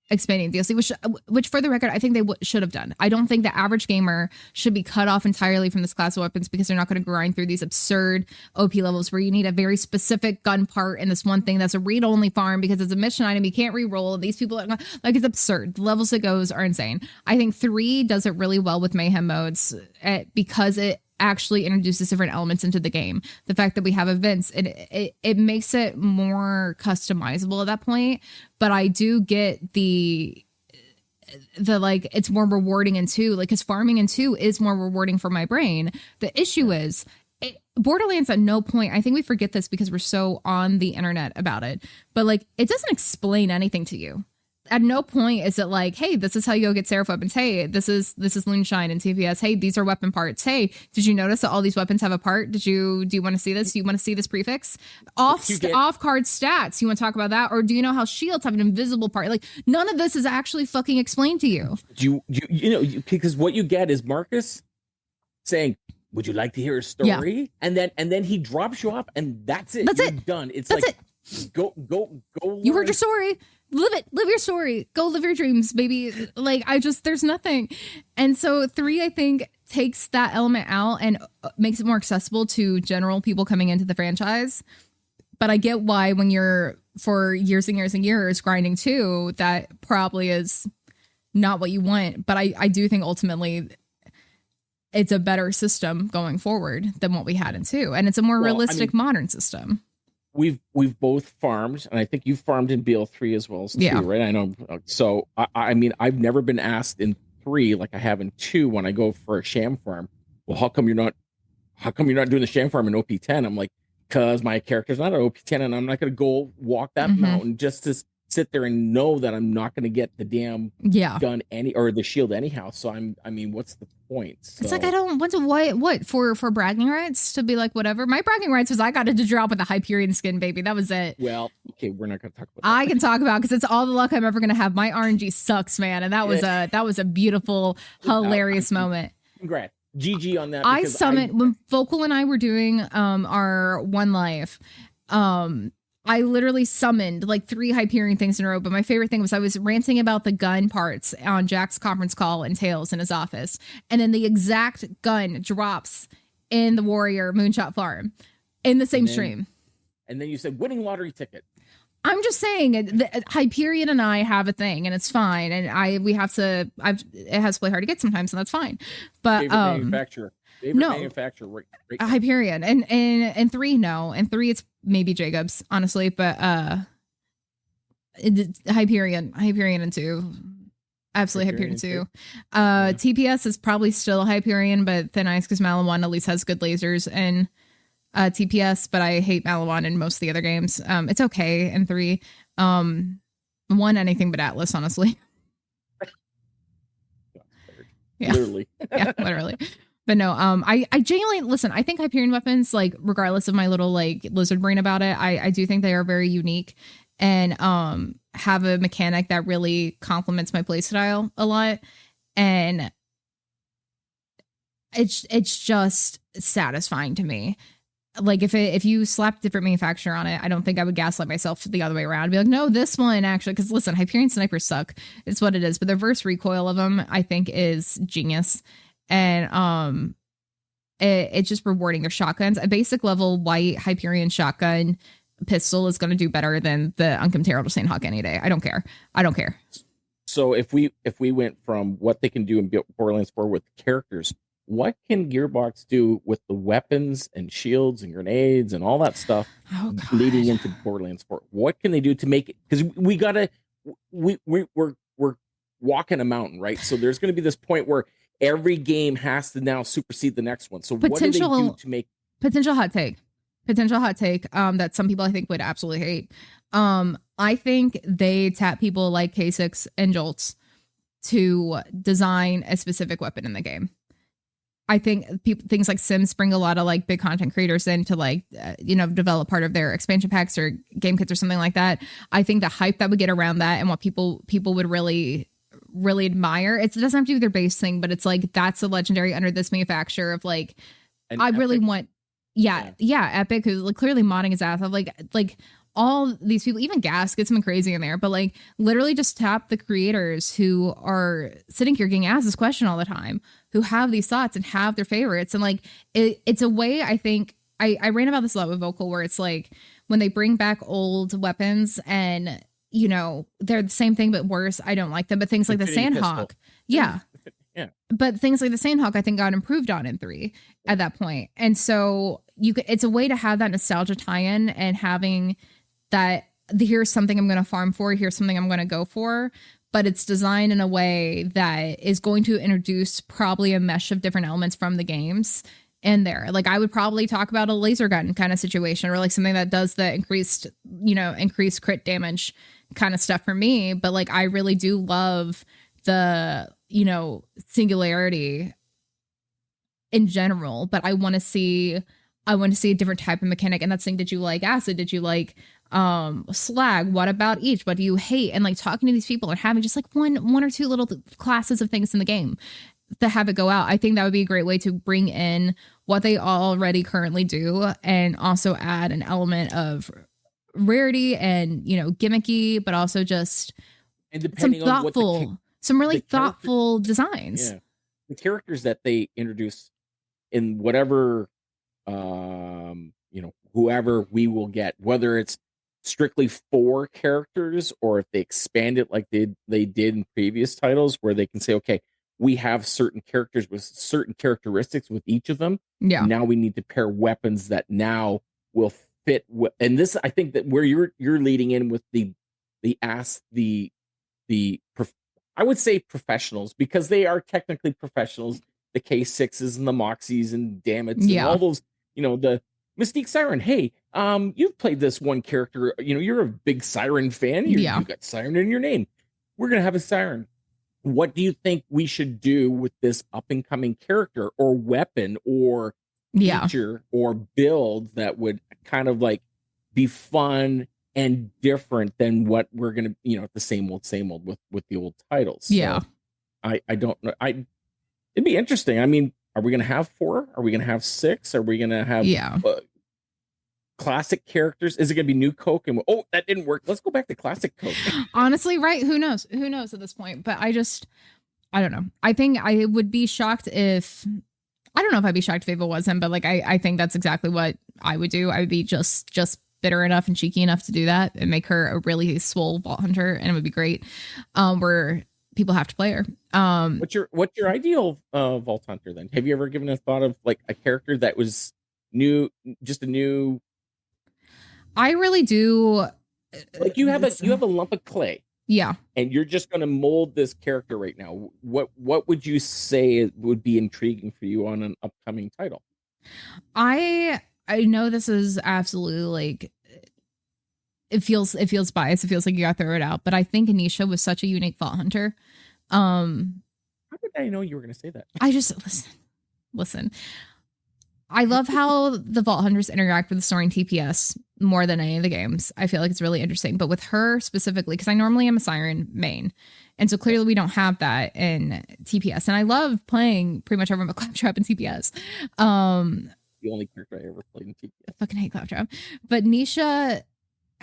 expanding DLC, which for the record, I think they should have done. I don't think the average gamer should be cut off entirely from this class of weapons because they're not going to grind through these absurd OP levels where you need a very specific gun part and this one thing that's a read-only farm because it's a mission item you can't re-roll. These people are like, it's absurd. The levels it goes are insane. I think 3 does it really well with mayhem modes because it actually introduces different elements into the game. The fact that we have events, it makes it more customizable at that point. But I do get the like, it's more rewarding in 2, like, because farming in 2 is more rewarding for my brain. The issue is Borderlands at no point, I think we forget this because we're so on the internet about it, but like it doesn't explain anything to you. At no point is it like, hey, this is how you go get Seraph weapons. Hey, this is Moonshine and TPS. Hey, these are weapon parts. Hey, did you notice that all these weapons have a part? Do you want to see this? Do you want to see this prefix? Off card stats. You want to talk about that? Or do you know how shields have an invisible part? Like none of this is actually fucking explained to you. Because what you get is Marcus saying, would you like to hear a story? Yeah. And then he drops you off, and that's it. You're done. It's that's like it. Go. You heard your story. Live it. Live your story. Go live your dreams, baby. Like there's nothing. And so 3, I think, takes that element out and makes it more accessible to general people coming into the franchise. But I get why when you're for years and years and years grinding 2, that probably is not what you want. But I do think ultimately it's a better system going forward than what we had in 2. And it's a more realistic modern system. We've both farmed, and I think you farmed in BL3 as well too, yeah. Right? I know. So I mean, I've never been asked in 3 like I have in 2 when I go for a sham farm. Well, how come you're not doing the sham farm in OP10? I'm like, because my character's not an OP10, and I'm not going to go walk that mountain just to sit there and know that I'm not going to get the damn gun or the shield anyhow. So I mean, what's the point? So, it's like I don't want to what for bragging rights to be like whatever. My bragging rights was I got it to drop with a Hyperion skin, baby. That was it. Well, okay, we're not going to talk about that. I can talk about because it's all the luck I'm ever going to have. My RNG sucks, man, and that was a beautiful, hilarious moment. Congrats. GG on that. I summoned when Vocal and I were doing our One Life. I literally summoned like 3 Hyperion things in a row. But my favorite thing was I was ranting about the gun parts on Jack's conference call and Tails in his office. And then the exact gun drops in the Warrior Moonshot Farm in the same stream. And then you said winning lottery ticket. I'm just saying Hyperion and I have a thing and it's fine. And it has to play hard to get sometimes and that's fine. But favorite manufacturer. Manufacturer, right Hyperion and 3 no, and 3 it's maybe Jacobs honestly, but Hyperion and 2 absolutely Hyperion 2. TPS is probably still Hyperion, but Thin Ice because Malawan at least has good lasers and TPS, but I hate Malawan in most of the other games. It's okay in 3. 1 anything but Atlas honestly. Yeah. Literally. Yeah, literally. But no, I genuinely listen. I think Hyperion weapons, like regardless of my little like lizard brain about it, I do think they are very unique and have a mechanic that really complements my playstyle a lot. And it's just satisfying to me. Like if you slapped different manufacturer on it, I don't think I would gaslight myself the other way around. I'd be like, no, this one actually, because listen, Hyperion snipers suck. It's what it is. But the reverse recoil of them, I think, is genius. And it's just rewarding your shotguns. A basic level white Hyperion shotgun pistol is going to do better than the Uncom Terrible Saint Hawk any day. I don't care. So if we went from what they can do in Borderlands 4 with characters, what can Gearbox do with the weapons and shields and grenades and all that stuff leading into Borderlands 4? What can they do to make it? Because we're walking a mountain, right? So there's going to be this point where every game has to now supersede the next one. So what do they do to make potential hot take that some people I think would absolutely hate? I think they tap people like K6 and Jolts to design a specific weapon in the game. I think things like Sims bring a lot of like big content creators in to like, develop part of their expansion packs or game kits or something like that. I think the hype that would get around that and what people would really admire, it doesn't have to be their base thing, but it's like, that's a legendary under this manufacturer of like, and I Epic. Really want, Epic, who's like clearly modding his ass off, like all these people, even Gas gets something crazy in there, but like literally just tap the creators who are sitting here getting asked this question all the time, who have these thoughts and have their favorites. And like, it's a way, I think, I ran about this a lot with Vocal, where it's like when they bring back old weapons and, they're the same thing, but worse. I don't like them, but things like the Sandhawk. Yeah. Yeah. But things like the Sandhawk, I think got improved on in 3 at that point. And so it's a way to have that nostalgia tie-in and having that here's something I'm going to farm for, here's something I'm going to go for, but it's designed in a way that is going to introduce probably a mesh of different elements from the games in there. Like I would probably talk about a laser gun kind of situation, or like something that does the increased crit damage kind of stuff for me. But like I really do love the, singularity in general, but I want to see a different type of mechanic. And that's saying, did you like acid? Did you like slag? What about each? What do you hate? And like talking to these people and having just like one or two little classes of things in the game to have it go out. I think that would be a great way to bring in what they already currently do and also add an element of rarity and, gimmicky, but also just some thoughtful, some really thoughtful designs. Yeah. The characters that they introduce in whatever, whoever we will get, whether it's strictly 4 characters or if they expand it like they did in previous titles, where they can say, okay, we have certain characters with certain characteristics with each of them. Yeah. Now we need to pair weapons that now will fit. And this, I think that where you're leading in with I would say professionals, because they are technically professionals, the K6s and the Moxies and Dammits and all those, the Mystique Siren. Hey, you've played this one character, you're a big Siren fan. You've got Siren in your name. We're going to have a Siren. What do you think we should do with this up and coming character or weapon or feature or build that would kind of like be fun and different than what we're going to, the same old with the old titles. Yeah. So I don't know. It'd be interesting. I mean, are we going to have 4? Are we going to have 6? Are we going to have classic characters? Is it going to be new Coke? And that didn't work. Let's go back to classic Coke. Honestly, right? Who knows? Who knows at this point? But I don't know. I think I would be shocked if, I don't know if I'd be shocked if Ava wasn't, but like, I think that's exactly what I would do. I would be just bitter enough and cheeky enough to do that and make her a really swole Vault Hunter, and it would be great. Where people have to play her. What's your ideal Vault Hunter then? Have you ever given a thought of like a character that was new, just a new? I really do. Like you have a lump of clay. Yeah. And you're just going to mold this character right now. What would you say would be intriguing for you on an upcoming title? I know this is absolutely like, it feels biased. It feels like you got to throw it out, but I think Anisha was such a unique Vault Hunter. How did I know you were going to say that? I just listen. I love how the Vault Hunters interact with the story in TPS more than any of the games. I feel like it's really interesting, but with her specifically, because I normally am a Siren main, and so clearly we don't have that in TPS. And I love playing pretty much everyone but Claptrap in TPS. The only character I ever played in TPS. I fucking hate Claptrap. But Nisha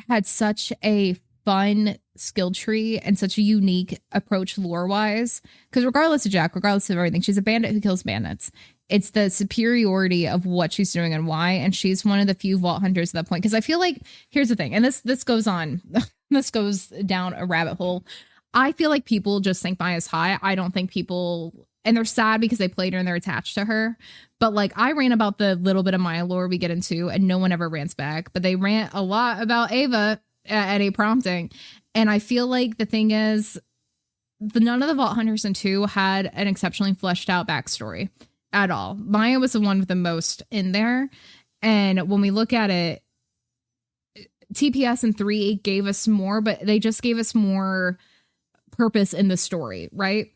had such a fun skill tree and such a unique approach lore wise, because regardless of Jack, regardless of everything, she's a bandit who kills bandits. It's the superiority of what she's doing and why, and she's one of the few Vault Hunters at that point. Because I feel like, here's the thing, and this goes on, this goes down a rabbit hole. I feel like people just think Maya's high. I don't think people, and they're sad because they played her and they're attached to her. But like I rant about the little bit of Maya lore we get into, and no one ever rants back. But they rant a lot about Ava at a prompting. And I feel like the thing is, none of the Vault Hunters in 2 had an exceptionally fleshed out backstory at all. Maya was the one with the most in there. And when we look at it, TPS and 3 gave us more, but they just gave us more purpose in the story, right?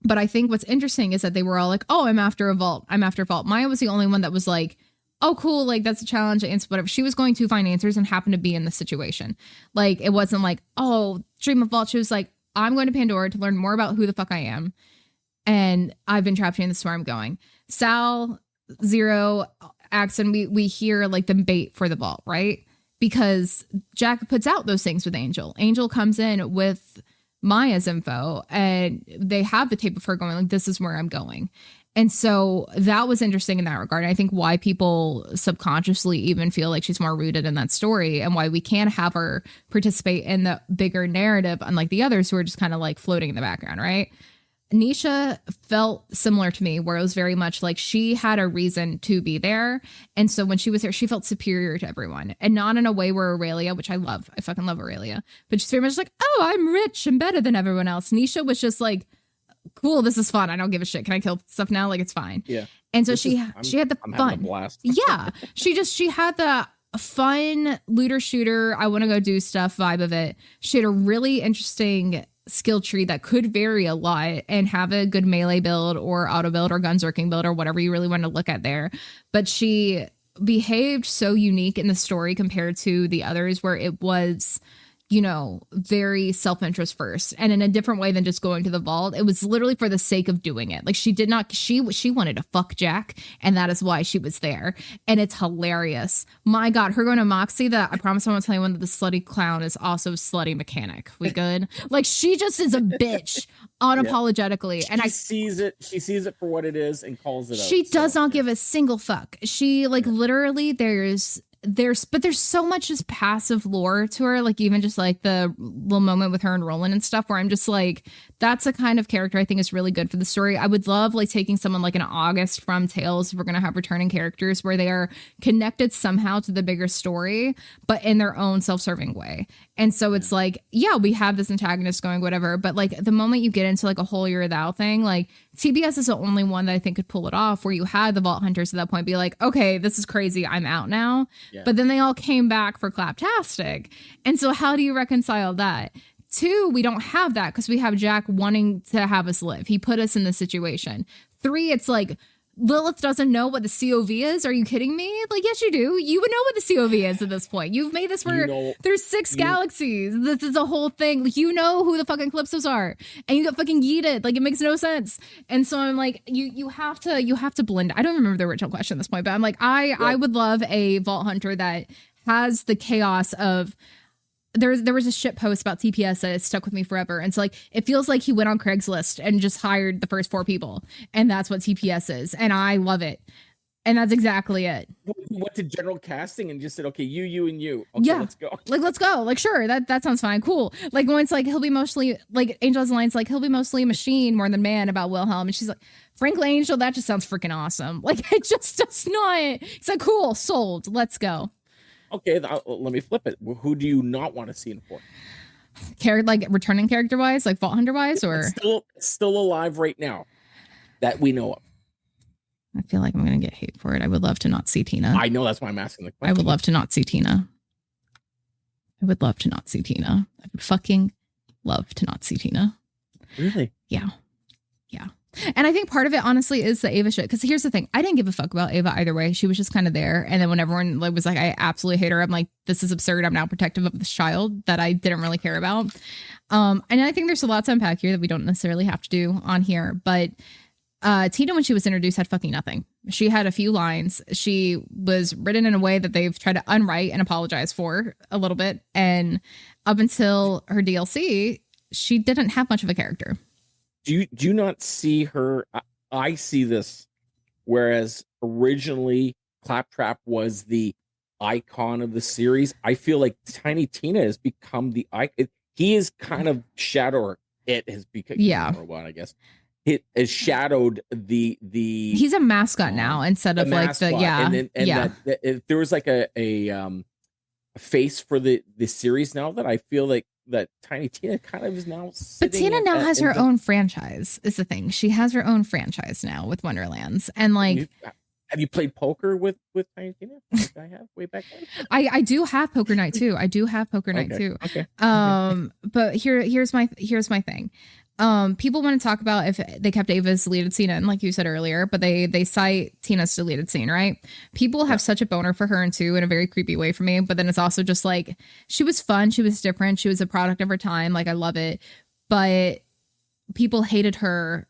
But I think what's interesting is that they were all like, oh, I'm after a vault. I'm after a vault. Maya was the only one that was like, oh, cool. Like, that's a challenge. And whatever. She was going to find answers and happened to be in the situation. Like, it wasn't like, oh, dream of vault. She was like, I'm going to Pandora to learn more about who the fuck I am. And I've been trapped here and this is where I'm going. Sal, Zero, Axon, we hear like the bait for the vault, right? Because Jack puts out those things with Angel. Angel comes in with Maya's info and they have the tape of her going like, this is where I'm going. And so that was interesting in that regard. I think why people subconsciously even feel like she's more rooted in that story and why we can have her participate in the bigger narrative, unlike the others who are just kind of like floating in the background, right? Nisha felt similar to me, where it was very much like she had a reason to be there. And so when she was there, she felt superior to everyone, and not in a way where Aurelia, which I love, I fucking love Aurelia, but she's very much like, oh, I'm rich and better than everyone else. Nisha was just like cool, this is fun. I don't give a shit. Can I kill stuff now? Like, it's fine. Yeah. And so she had the I'm having a fun. blast. Yeah. She had the fun looter shooter, I want to go do stuff vibe of it. She had a really interesting skill tree that could vary a lot and have a good melee build or auto build or gunzerking build or whatever you really want to look at there. But she behaved so unique in the story compared to the others where it was, you know, very self-interest first and in a different way than just going to the vault. It was literally for the sake of doing it. Like, she wanted to fuck Jack, and that is why she was there. And it's hilarious. My God, her going to Moxie, that I promise I won't tell anyone that the slutty clown is also slutty mechanic. We good? Like, she just is a bitch unapologetically. And she sees it for what it is and calls it out. She does not give a single fuck. She literally there's so much just passive lore to her, like even just like the little moment with her and Roland and stuff where I'm just like, that's a kind of character I think is really good for the story. I would love like taking someone like an August from Tales, if we're going to have returning characters where they are connected somehow to the bigger story, but in their own self-serving way. And so it's like, yeah, we have this antagonist going, whatever. But like the moment you get into like a holier thou thing, like TBS is the only one that I think could pull it off, where you had the Vault Hunters at that point be like, okay, this is crazy, I'm out now. Yeah. But then they all came back for Claptastic. And so how do you reconcile that? 2, we don't have that because we have Jack wanting to have us live. He put us in this situation. 3, it's like, Lilith doesn't know what the COV is. Are you kidding me? Like, yes, you do. You would know what the COV is at this point. You've made this where there's 6 galaxies. This is a whole thing. Like, you know who the fucking Calypsos are, and you got fucking yeeted. Like, it makes no sense. And so I'm like, you have to blend. I don't remember the original question at this point, but I'm like, I would love a Vault Hunter that has the chaos of. There was a shit post about TPS that stuck with me forever. And so like, it feels like he went on Craigslist and just hired the first 4 people. And that's what TPS is. And I love it. And that's exactly it. He went to general casting and just said, okay, you, and you. Okay, yeah. Let's go. Like, let's go. Like, sure. That sounds fine. Cool. Like when it's like, he'll be mostly like Angel's Alliance, like he'll be mostly a machine more than man about Wilhelm. And she's like, frankly, Angel, that just sounds freaking awesome. Like, it just does not. It's like, cool, sold. Let's go. Okay, let me flip it. Who do you not want to see in 4? Like returning character wise, like Vault Hunter wise, or still alive right now that we know of? I feel like I'm gonna get hate for it. I would love to not see Tina. I know, that's why I'm asking the question. I would love to not see Tina. I would fucking love to not see Tina. Really? Yeah. And I think part of it, honestly, is the Ava shit. Because here's the thing. I didn't give a fuck about Ava either way. She was just kind of there. And then when everyone was like, I absolutely hate her, I'm like, this is absurd. I'm now protective of this child that I didn't really care about. And I think there's a lot to unpack here that we don't necessarily have to do on here. But Tina, when she was introduced, had fucking nothing. She had a few lines. She was written in a way that they've tried to unwrite and apologize for a little bit. And up until her DLC, she didn't have much of a character. Do you not see her? I see this, whereas originally Claptrap was the icon of the series. I feel like Tiny Tina has become the icon. He is kind of shadowed. It has become or what I guess. It has shadowed the. He's a mascot now instead of like mascot. That there was like a face for the series now that I feel like that Tiny Tina kind of is now. But Tina now has her own franchise. Is the thing. She has her own franchise now with Wonderlands, and like. Have you played poker with Tiny Tina? Like I have way back then. I do have poker night too. Okay. But here's my thing. People want to talk about if they kept Ava's deleted scene in, like you said earlier, but they cite Tina's deleted scene, right? People have such a boner for her and too in a very creepy way for me. But then it's also just like, she was fun, she was different, she was a product of her time. Like, I love it, but people hated her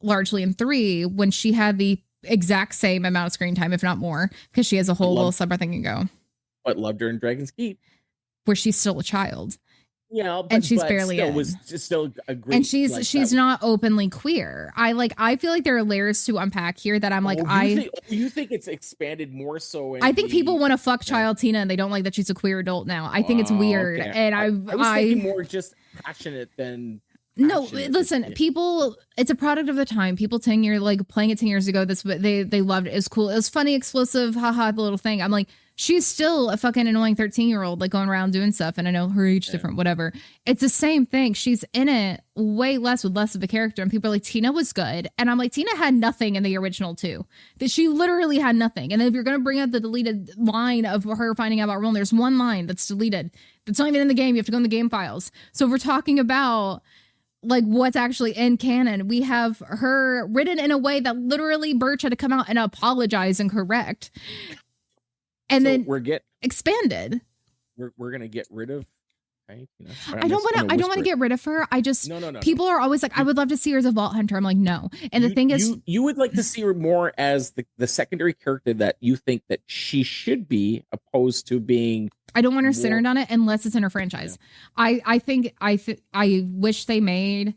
largely in 3 when she had the exact same amount of screen time, if not more, because she has a whole little sub thing and go. But loved her in Dragon's Keep, where she's still a child. Yeah, and she's barely still a great. And she's not openly queer. I feel like there are layers to unpack here that I'm like, you think it's expanded more so? I think people want to fuck child Tina and they don't like that she's a queer adult now. I think it's weird, okay. and I was thinking more just passionate than. No, passionate. listen, people, it's a product of the time. People 10 years, like playing it 10 years ago, they loved it. It was cool. It was funny, explosive, haha, the little thing. I'm like, she's still a fucking annoying 13-year-old, like going around doing stuff. And I know her age different, whatever. It's the same thing. She's in it way less with less of a character. And people are like, Tina was good. And I'm like, Tina had nothing in the original too. That she literally had nothing. And if you're going to bring up the deleted line of her finding out about Roland, there's one line that's deleted. That's not even in the game. You have to go in the game files. So if we're talking about like what's actually in canon, we have her written in a way that literally Birch had to come out and apologize and correct. And so then expanded. We're gonna get rid of. Right? You know, I don't want to get rid of her. I just no. People are always like, I would love to see her as a Vault Hunter. I'm like, no. And the thing is, you would like to see her more as the secondary character that you think that she should be, opposed to being. I don't want her centered on it unless it's in her franchise. Yeah. I wish they made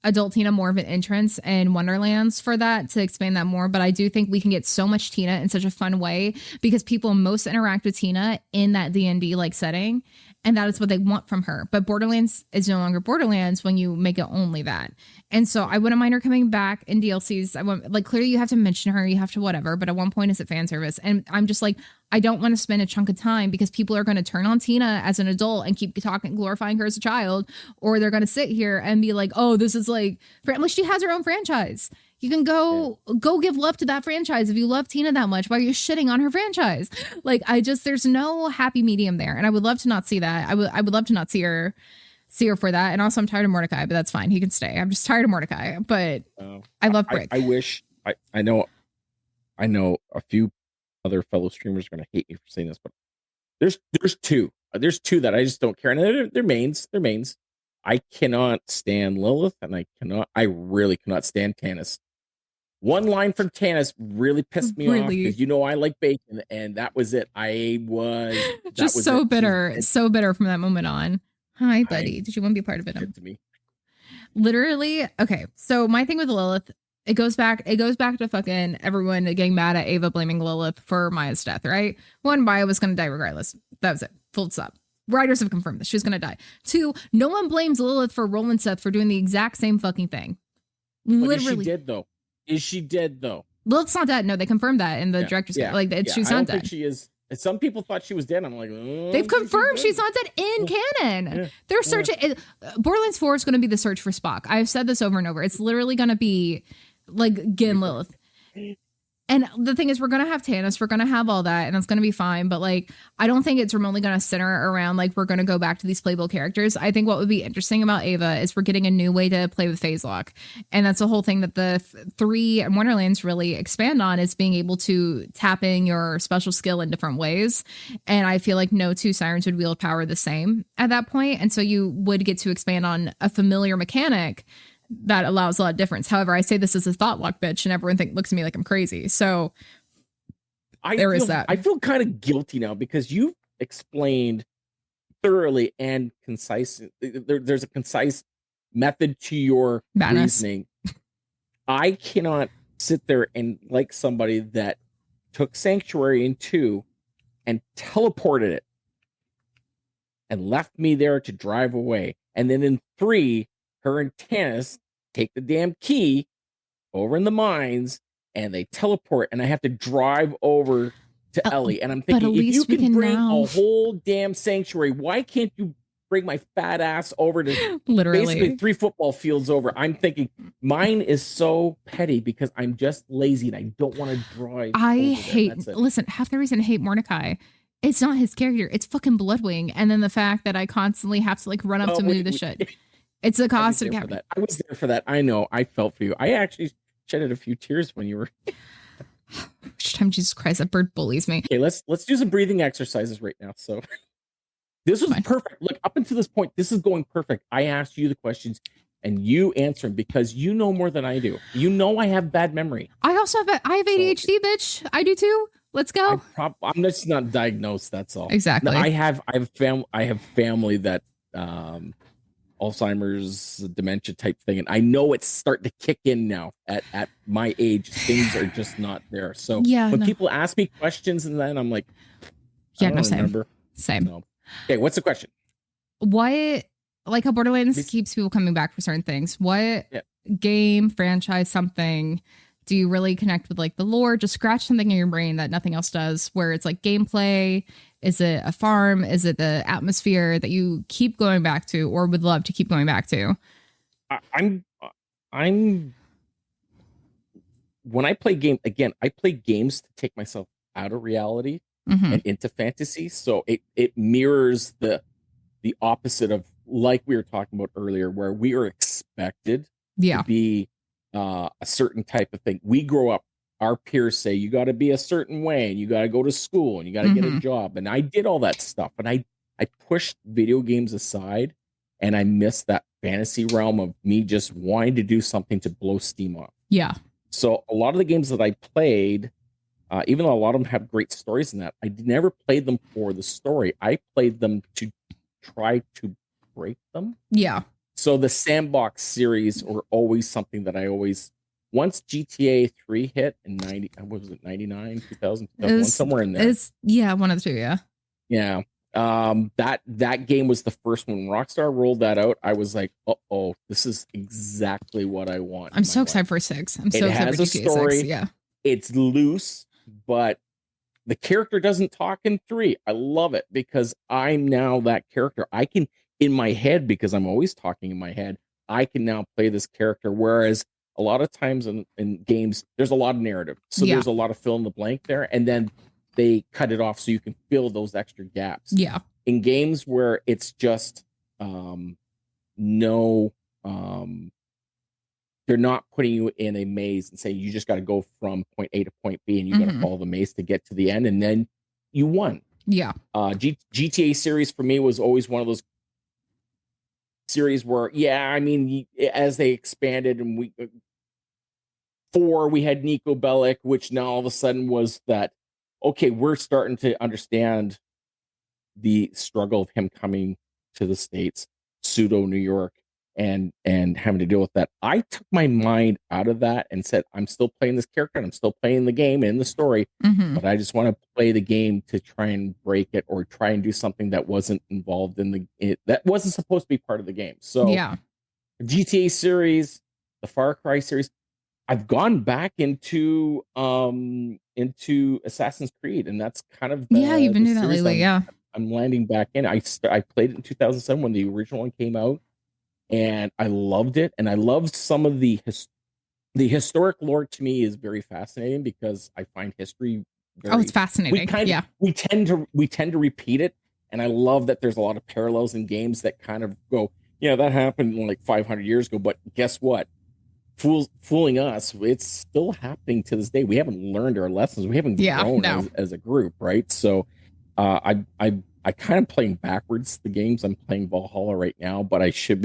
adult Tina more of an entrance in Wonderlands for that, to expand that more. But I do think we can get so much Tina in such a fun way, because people most interact with Tina in that D&D like setting. And that is what they want from her. But Borderlands is no longer Borderlands when you make it only that. And so I wouldn't mind her coming back in DLCs. I want, like, clearly you have to mention her, you have to whatever. But at one point, is it fan service? And I'm just like, I don't want to spend a chunk of time, because people are going to turn on Tina as an adult and keep talking, glorifying her as a child. Or they're going to sit here and be like, oh, this is like she has her own franchise. You can go give love to that franchise if you love Tina that much. Why are you shitting on her franchise? Like, there's no happy medium there. And I would love to not see that. I would love to not see her for that. And also I'm tired of Mordecai, but that's fine. He can stay. I'm just tired of Mordecai, but I love Brick. I wish I know a few other fellow streamers are going to hate me for saying this, but there's two that I just don't care. And they're mains. I cannot stand Lilith, and I really cannot stand Tannis. One line from Tannis really pissed me off, because I like bacon, and that was it. I was just so bitter from that moment on. Hi, buddy. Did you want to be a part of it? To me. Literally. Okay. So my thing with Lilith, it goes back to fucking everyone getting mad at Ava blaming Lilith for Maya's death, right? One, Maya was going to die regardless. That was it. Full stop. Writers have confirmed this. She's going to die. Two, no one blames Lilith for Roland's death for doing the exact same fucking thing. Literally. Is she dead though? Lilith's not dead. No, they confirmed that in the director's cut. Like, she's not dead. I think she is. Some people thought she was dead. I'm like, they've confirmed she's not dead in canon. Yeah. They're searching. Borderlands 4 is going to be the search for Spock. I've said this over and over. It's literally going to be like getting Lilith. And the thing is, we're going to have Tannis, we're going to have all that, and it's going to be fine. But like, I don't think it's remotely going to center around like, we're going to go back to these playable characters. I think what would be interesting about Ava is we're getting a new way to play with phase lock. And that's the whole thing that the 3 Wonderlands really expand on, is being able to tap in your special skill in different ways. And I feel like no two sirens would wield power the same at that point. And so you would get to expand on a familiar mechanic that allows a lot of difference. However, I say this as a thought lock bitch, and everyone looks at me like I'm crazy. So is that. I feel kind of guilty now, because you've explained thoroughly and concise. There's a concise method to your reasoning. I cannot sit there and like somebody that took Sanctuary in 2 and teleported it and left me there to drive away. And then in 3, her and Tannis take the damn key over in the mines, and they teleport, and I have to drive over to Ellie. And I'm thinking, if you can bring a whole damn Sanctuary, why can't you bring my fat ass over to literally basically 3 football fields over? I'm thinking mine is so petty because I'm just lazy and I don't want to drive. Listen, half the reason I hate Mordecai, it's not his character, it's fucking Bloodwing. And then the fact that I constantly have to like run up to move the shit. It's a cost of that. I was there for that. I know. I felt for you. I actually shedded a few tears when you were. Which time, Jesus Christ, that bird bullies me. Okay, let's do some breathing exercises right now. So this was perfect. Look, up until this point, this is going perfect. I asked you the questions and you answer them because you know more than I do. You know I have bad memory. I have ADHD, bitch. I do too. Let's go. I'm just not diagnosed. That's all. Exactly. No, I have family that Alzheimer's, dementia type thing, and I know it's starting to kick in now at my age. Things are just not there. So when people ask me questions, and then I'm like, I don't remember. Same. So, okay, what's the question? What like how Borderlands keeps people coming back for certain things. What game, franchise, something do you really connect with, like the lore? Just scratch something in your brain that nothing else does, where it's like gameplay. Is it a farm? Is it the atmosphere that you keep going back to or would love to keep going back to? I'm when I play I play games to take myself out of reality and into fantasy. So it mirrors the opposite of, like we were talking about earlier, where we are expected to be a certain type of thing. We grow up, our peers say you got to be a certain way and you got to go to school and you got to get a job. And I did all that stuff, and I pushed video games aside, and I missed that fantasy realm of me just wanting to do something to blow steam off. Yeah. So a lot of the games that I played, even though a lot of them have great stories in that, I never played them for the story. I played them to try to break them. Yeah. So the sandbox series were always something that I always, once GTA 3 hit in 99, 2000, 2001, somewhere in there. One of the two, yeah. Yeah. That game was the first one. When Rockstar rolled that out, I was like, oh, this is exactly what I want. I'm so excited for 6. I'm so excited for GTA 6. Yeah. It's loose, but the character doesn't talk in 3. I love it because I'm now that character. I can, in my head, because I'm always talking in my head, I can now play this character. Whereas a lot of times in games, there's a lot of narrative. So there's a lot of fill in the blank there. And then they cut it off so you can fill those extra gaps. Yeah. In games where it's just they're not putting you in a maze and saying you just got to go from point A to point B and you got to follow the maze to get to the end, and then you won. Yeah. GTA series for me was always one of those series where, as they expanded and 4, we had Nico Bellic, which now all of a sudden was that, okay, we're starting to understand the struggle of him coming to the States, pseudo New York, and having to deal with that. I took my mind out of that and said, I'm still playing this character and I'm still playing the game and the story, but I just want to play the game to try and break it or try and do something that wasn't involved in that wasn't supposed to be part of the game. So GTA series, the Far Cry series, I've gone back into Assassin's Creed, and that's kind of you've been doing that lately. I'm landing back in. I played it in 2007 when the original one came out, and I loved it. And I loved some of the historic lore. To me, is very fascinating because I find history it's fascinating. We tend to repeat it, and I love that there's a lot of parallels in games that kind of go, that happened like 500 years ago, but guess what? Fooling us, it's still happening to this day. We haven't learned our lessons. We haven't grown as a group, right? So I kind of playing backwards the games. I'm playing Valhalla right now, but I should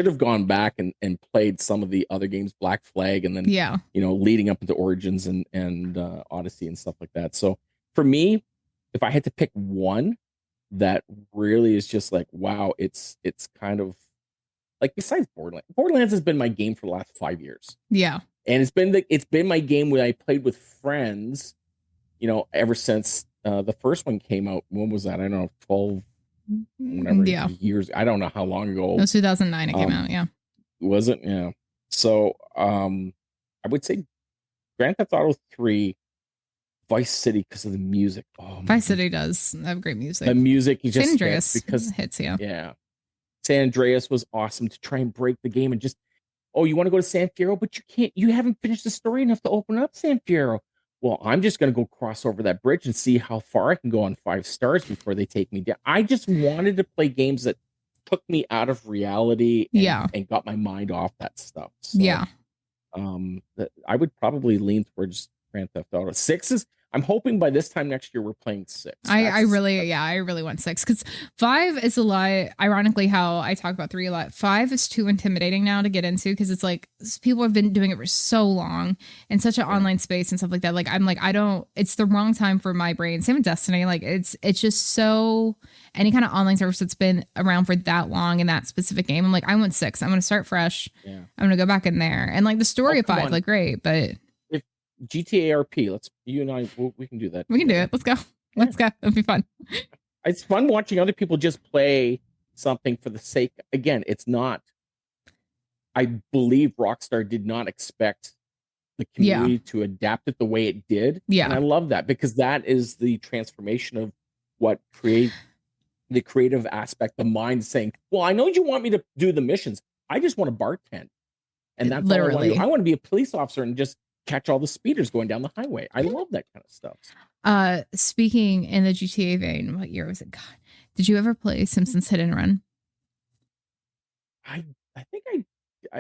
have gone back and played some of the other games, Black Flag, and then leading up into Origins and Odyssey and stuff like that. So for me, if I had to pick one that really is just like, wow, it's kind of like, besides Borderlands has been my game for the last 5 years. Yeah. And it's been my game where I played with friends, ever since the first one came out. When was that? I don't know, 12 years. I don't know how long ago. It was 2009 it came out, yeah. Was it? Yeah. So I would say Grand Theft Auto 3, Vice City, because of the music. Vice City does have great music. The music, you just San Andreas because hits, yeah. San Andreas was awesome to try and break the game and just, you want to go to San Fierro, but you haven't finished the story enough to open up San Fierro. Well, I'm just going to go cross over that bridge and see how far I can go on 5 stars before they take me down. I just wanted to play games that took me out of reality and got my mind off that stuff. So, I would probably lean towards Grand Theft Auto. 6 is, I'm hoping by this time next year we're playing 6. I really want 6 because 5 is a lot. Ironically, how I talk about 3 a lot. 5 is too intimidating now to get into because it's like people have been doing it for so long in such an online space and stuff like that. Like I'm like, it's the wrong time for my brain. Same with Destiny. Like it's just so, any kind of online service that's been around for that long in that specific game. I'm like, I want 6. I'm going to start fresh. Yeah. I'm going to go back in there. And like the story of 5, like great, but GTA RP. You and I, we can do that. We can do it. Let's go. Let's go. It'll be fun. It's fun watching other people just play something for the sake. Again, it's not. I believe Rockstar did not expect the community to adapt it the way it did. Yeah. And I love that, because that is the transformation of what the creative aspect, the mind saying, well, I know you want me to do the missions. I just want to bartend. And that's all I want to do. I want to be a police officer and just catch all the speeders going down the highway. I love that kind of stuff. Speaking in the GTA vein, what year was it? God, did you ever play Simpsons Hit and Run? I think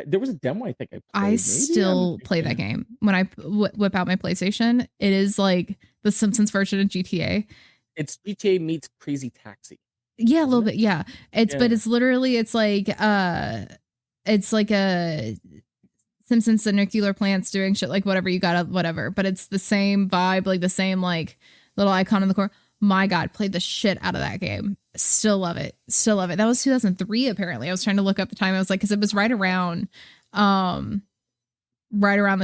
there was a demo I think I played. I still play that game. When I whip out my PlayStation, it is like the Simpsons version of GTA. It's GTA meets Crazy Taxi. Yeah, a little bit. Yeah. But it's literally, it's like a Simpsons and nuclear plants doing shit, like whatever, you gotta whatever, but it's the same vibe, like the same like little icon in the corner. My God, played the shit out of that game. Still love it. That was 2003 apparently. I was trying to look up the time. I was like, because it was right around the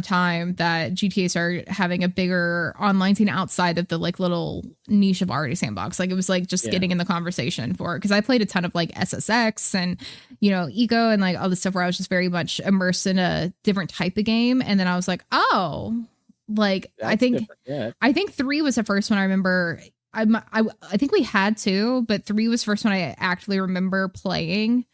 time that GTA started having a bigger online scene outside of the like little niche of already sandbox. Like it was like just getting in the conversation for, because I played a ton of like SSX and, you know, Eco and like all this stuff where I was just very much immersed in a different type of game. And then I was like, oh, like that's I think 3 was the first one I remember. I think we had 2, but 3 was the first one I actually remember playing,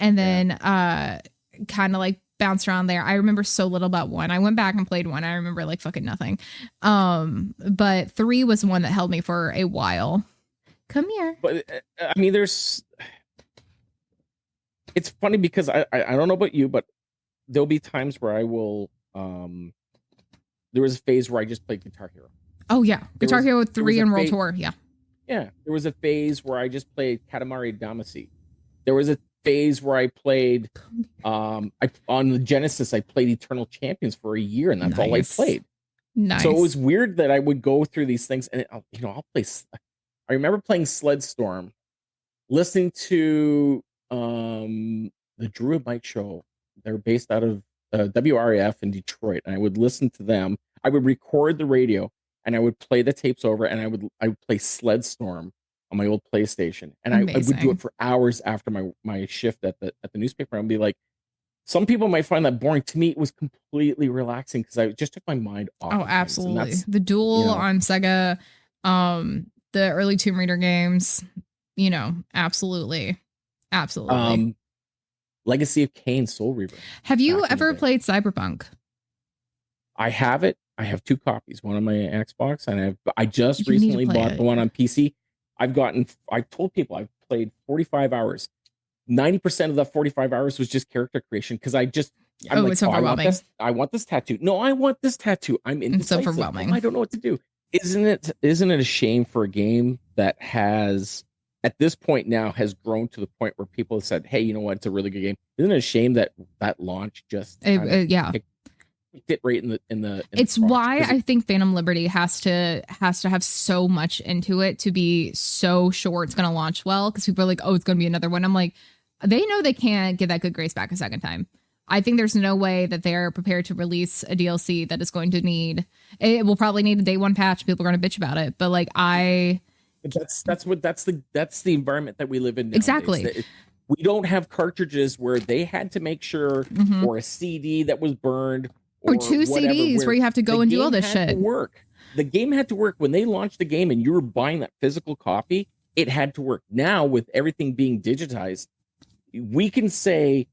and then kind of like bounced around there. I remember so little about 1. I went back and played 1. I remember like fucking nothing. But 3 was one that held me for a while. Come here. But I mean, it's funny because I don't know about you, but there'll be times where I will. There was a phase where I just played Guitar Hero. Oh yeah, Guitar Hero 3 and World Tour. Yeah. There was a phase where I just played Katamari Damacy. There was a phase where I played on the Genesis. I played Eternal Champions for a year, and that's all I played. Nice. So it was weird that I would go through these things, and I'll play. I remember playing Sled Storm, listening to the Drew and Mike show. They're based out of WRF in Detroit, and I would listen to them. I would record the radio, and I would play the tapes over, and I would play Sled Storm on my old PlayStation, and I would do it for hours after my shift at the newspaper. I'd be like, some people might find that boring. To me, it was completely relaxing because I just took my mind off. Oh, absolutely. The Duel on Sega, the early Tomb Raider games, absolutely. Legacy of Kain, Soul Reaver. Have you ever played Cyberpunk? I have it. I have 2 copies, one on my Xbox, and I just recently bought the one on PC. I've told people I've played 45 hours. 90% of the 45 hours was just character creation because it's overwhelming. I want this tattoo. No, I want this tattoo. I'm indecisive. It's overwhelming. I don't know what to do. Isn't it a shame for a game that has, at this point now, has grown to the point where people have said, hey, you know what? It's a really good game. Isn't it a shame that launch just fit right in the it's why I think Phantom Liberty has to have so much into it to be so sure it's going to launch well, because people are like, oh, it's going to be another one. I'm like, they know they can't get that good grace back a second time. I think there's no way that they're prepared to release a DLC that is going to need, it will probably need a day 1 patch. People are going to bitch about it, but like that's the environment that we live in nowadays. Exactly. We don't have cartridges where they had to make sure, or a CD that was burned, or 2 CDs where you have to go and do all this shit. The game had to work when they launched the game, and you were buying that physical copy. It had to work. Now, with everything being digitized, we can say,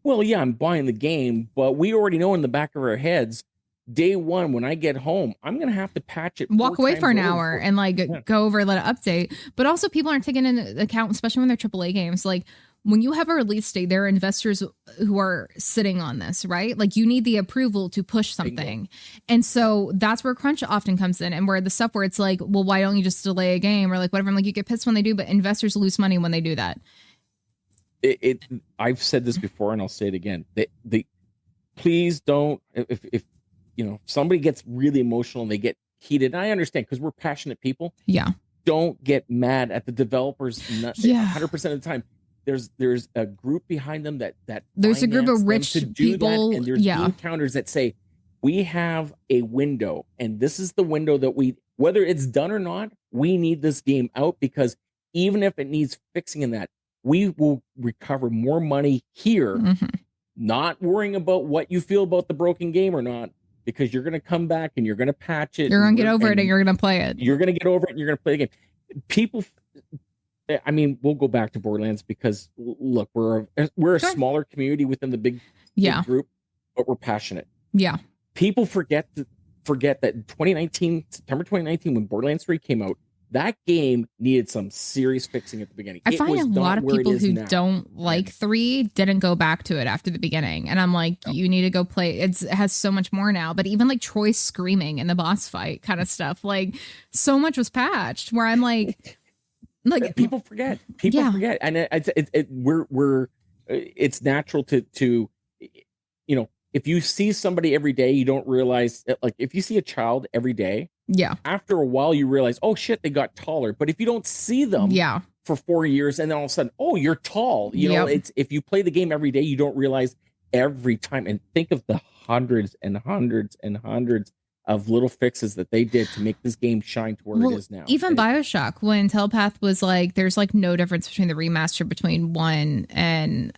well, yeah, I'm buying the game, but we already know in the back of our heads, day 1, when I get home, I'm going to have to patch it. Walk away for an hour and go over, let it update. But also people aren't taking into account, especially when they're AAA games, like when you have a release date, there are investors who are sitting on this, right? Like you need the approval to push something. And so that's where crunch often comes in, and where the stuff where it's like, well, why don't you just delay a game or like whatever? I'm like, you get pissed when they do, but investors lose money when they do that. I've said this before and I'll say it again. Please don't, if somebody gets really emotional and they get heated, and I understand because we're passionate people. Yeah. Don't get mad at the developers 100% of the time. There's a group behind them that there's a group of rich people, and there's game counters that say we have a window, and this is the window that whether it's done or not, we need this game out, because even if it needs fixing in that, we will recover more money here, not worrying about what you feel about the broken game or not, because you're going to come back and you're going to patch it. You're going to get over it and you're going to play it. You're going to get over it and you're going to play the game. People, I mean, we'll go back to Borderlands because look, we're a smaller community within the big group, but we're passionate. Yeah. People forget that September 2019, when Borderlands 3 came out, that game needed some serious fixing at the beginning. I find a lot of people who don't like 3 didn't go back to it after the beginning. And I'm like, you need to go play. It has so much more now. But even like Troy screaming in the boss fight kind of stuff, like so much was patched where I'm like people forget. People forget. And it's natural to if you see somebody every day, you don't realize, like, if you see a child every day, after a while you realize, oh shit, they got taller. But if you don't see them for 4 years and then all of a sudden, oh, you're tall, you know, it's, if you play the game every day, you don't realize every time. And think of the hundreds and hundreds and hundreds of little fixes that they did to make this game shine to where it is now. Even BioShock, when Telepath was like, there's like no difference between the remaster between 1 and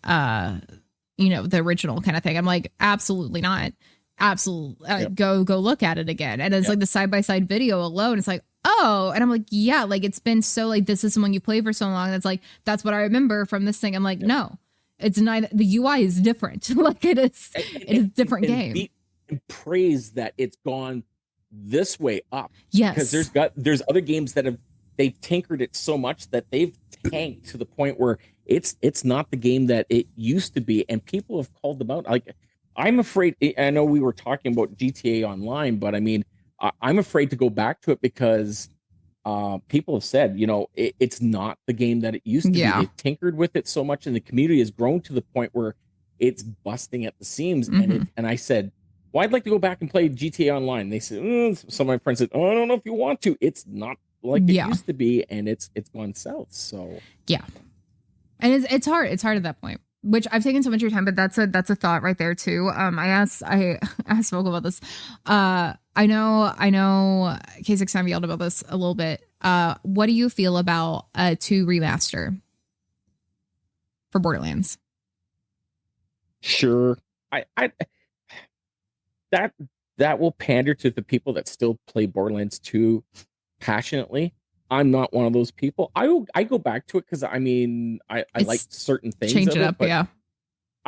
the original kind of thing. I'm like, absolutely not. Absolutely. Go look at it again. And it's like the side-by-side video alone. It's like, oh, and I'm like, yeah, like it's been so like, this is someone you play for so long. That's like, that's what I remember from this thing. I'm like, no, it's not. The UI is different. Like it is a different game. And praise that it's gone this way up. Yes. Because there's other games that they've tinkered it so much that they've tanked to the point where it's not the game that it used to be, and people have called them out. Like, I'm afraid. I know we were talking about GTA Online, but I mean, I'm afraid to go back to it because people have said, it's not the game that it used to be. They've tinkered with it so much, and the community has grown to the point where it's busting at the seams. And I said, well, I'd like to go back and play GTA Online. They said, some of my friends said, oh, I don't know if you want to. It's not like it used to be, and it's gone south. So and it's hard. It's hard at that point, which I've taken so much of your time, but that's a thought right there too. I asked Vogel about this. I know K6 yelled about this a little bit. What do you feel about a 2 remaster for Borderlands? Sure. That will pander to the people that still play Borderlands 2 passionately. I'm not one of those people. I go back to it because I mean I like certain things. Change it up, I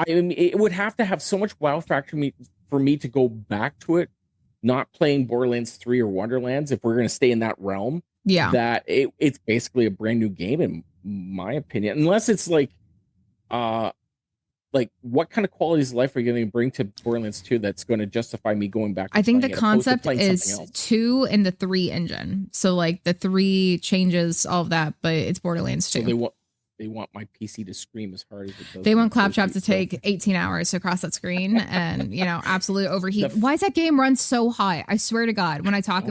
mean, it would have to have so much wow factor for me to go back to it. Not playing Borderlands 3 or Wonderlands, if we're going to stay in that realm. That it's basically a brand new game in my opinion, unless it's like what kind of qualities of life are you going to bring to Borderlands 2 that's going to justify me going back? I think the concept is 2 and the 3 engine. So like the 3 changes all of that, but it's Borderlands 2. So they want my PC to scream as hard as it does. They want Claptrap to take 18 hours to cross that screen and, absolutely overheat. Why does that game run so high? I swear to God, when I talk,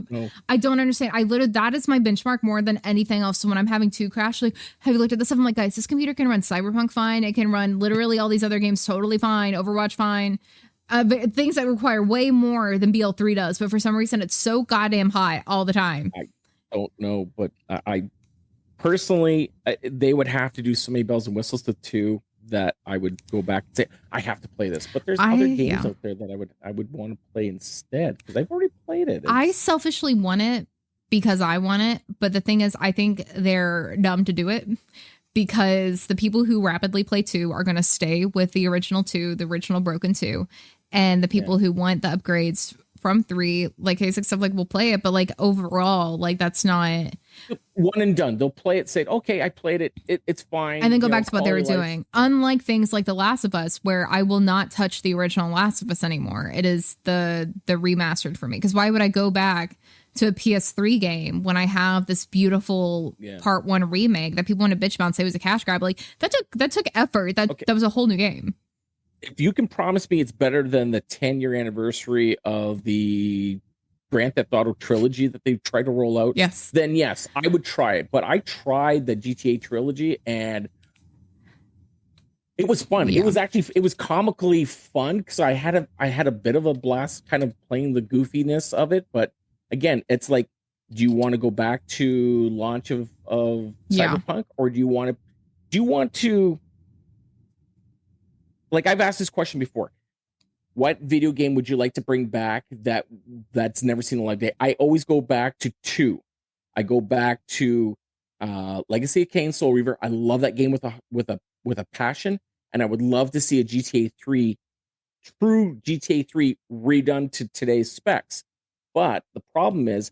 I don't understand. That is my benchmark more than anything else. So when I'm having 2 crash, like, have you looked at this stuff? I'm like, guys, this computer can run Cyberpunk fine. It can run literally all these other games totally fine. Overwatch fine. But things that require way more than BL3 does. But for some reason, it's so goddamn high all the time. I don't know, but I personally, they would have to do so many bells and whistles to 2 that I would go back and say I have to play this. But there's other games out there that I would want to play instead because I've already played it. I selfishly want it because I want it, but the thing is, I think they're dumb to do it because the people who rapidly play 2 are going to stay with the original 2, the original broken 2, and the people who want the upgrades from 3, like K6 stuff, like we'll play it, but like overall, like that's not one and done. They'll play it, say, okay, I played it, it's fine, and then go back to what they were doing. Unlike things like The Last of Us, where I will not touch the original Last of Us anymore. It is the remastered for me, because why would I go back to a PS3 game when I have this beautiful part 1 remake that people want to bitch about and say was a cash grab? Like that took effort. That was a whole new game. If you can promise me it's better than the 10-year anniversary of the Grand Theft Auto trilogy that they've tried to roll out, then yes, I would try it. But I tried the GTA trilogy and it was fun. It was comically fun because I had a bit of a blast kind of playing the goofiness of it. But again, it's like, do you want to go back to launch of Cyberpunk or do you want to do you want to, like, I've asked this question before. What video game would you like to bring back that's never seen a live day? I always go back to two. I go back to Legacy of Kain, Soul Reaver. I love that game with a passion, and I would love to see a GTA 3, true GTA 3 redone to today's specs. But the problem is,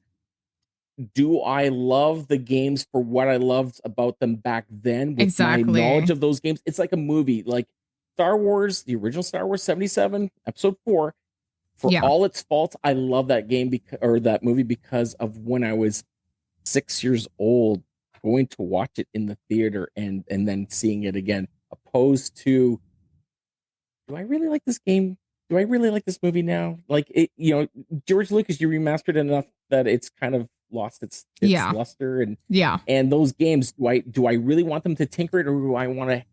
do I love the games for what I loved about them back then with my knowledge of those games? It's like a movie, like Star Wars, the original Star Wars 77, episode 4. For all its faults, I love that game that movie because of when I was 6 years old, going to watch it in the theater and then seeing it again, opposed to, do I really like this game? Do I really like this movie now? Like, it, George Lucas, you remastered it enough that it's kind of lost its luster, and those games, do I really want them to tinker it, or do I want to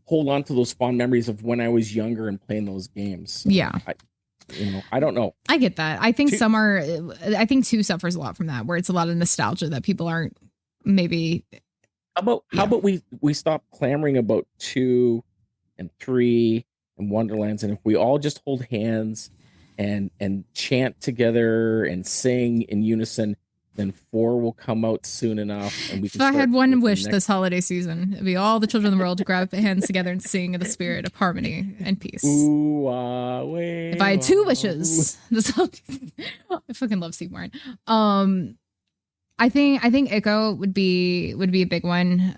hold on to those fond memories of when I was younger and playing those games? So I don't know. I get that. I think I think 2 suffers a lot from that, where it's a lot of nostalgia that people aren't maybe. How about we stop clamoring about 2 and 3 and Wonderlands, and if we all just hold hands and chant together and sing in unison, then 4 will come out soon enough, and we can. If I had one wish this holiday season, it'd be all the children in the world to grab hands together and sing in the spirit of harmony and peace. Ooh, if I had 2 wishes, I fucking love Steve Martin. I think Ico would be a big one.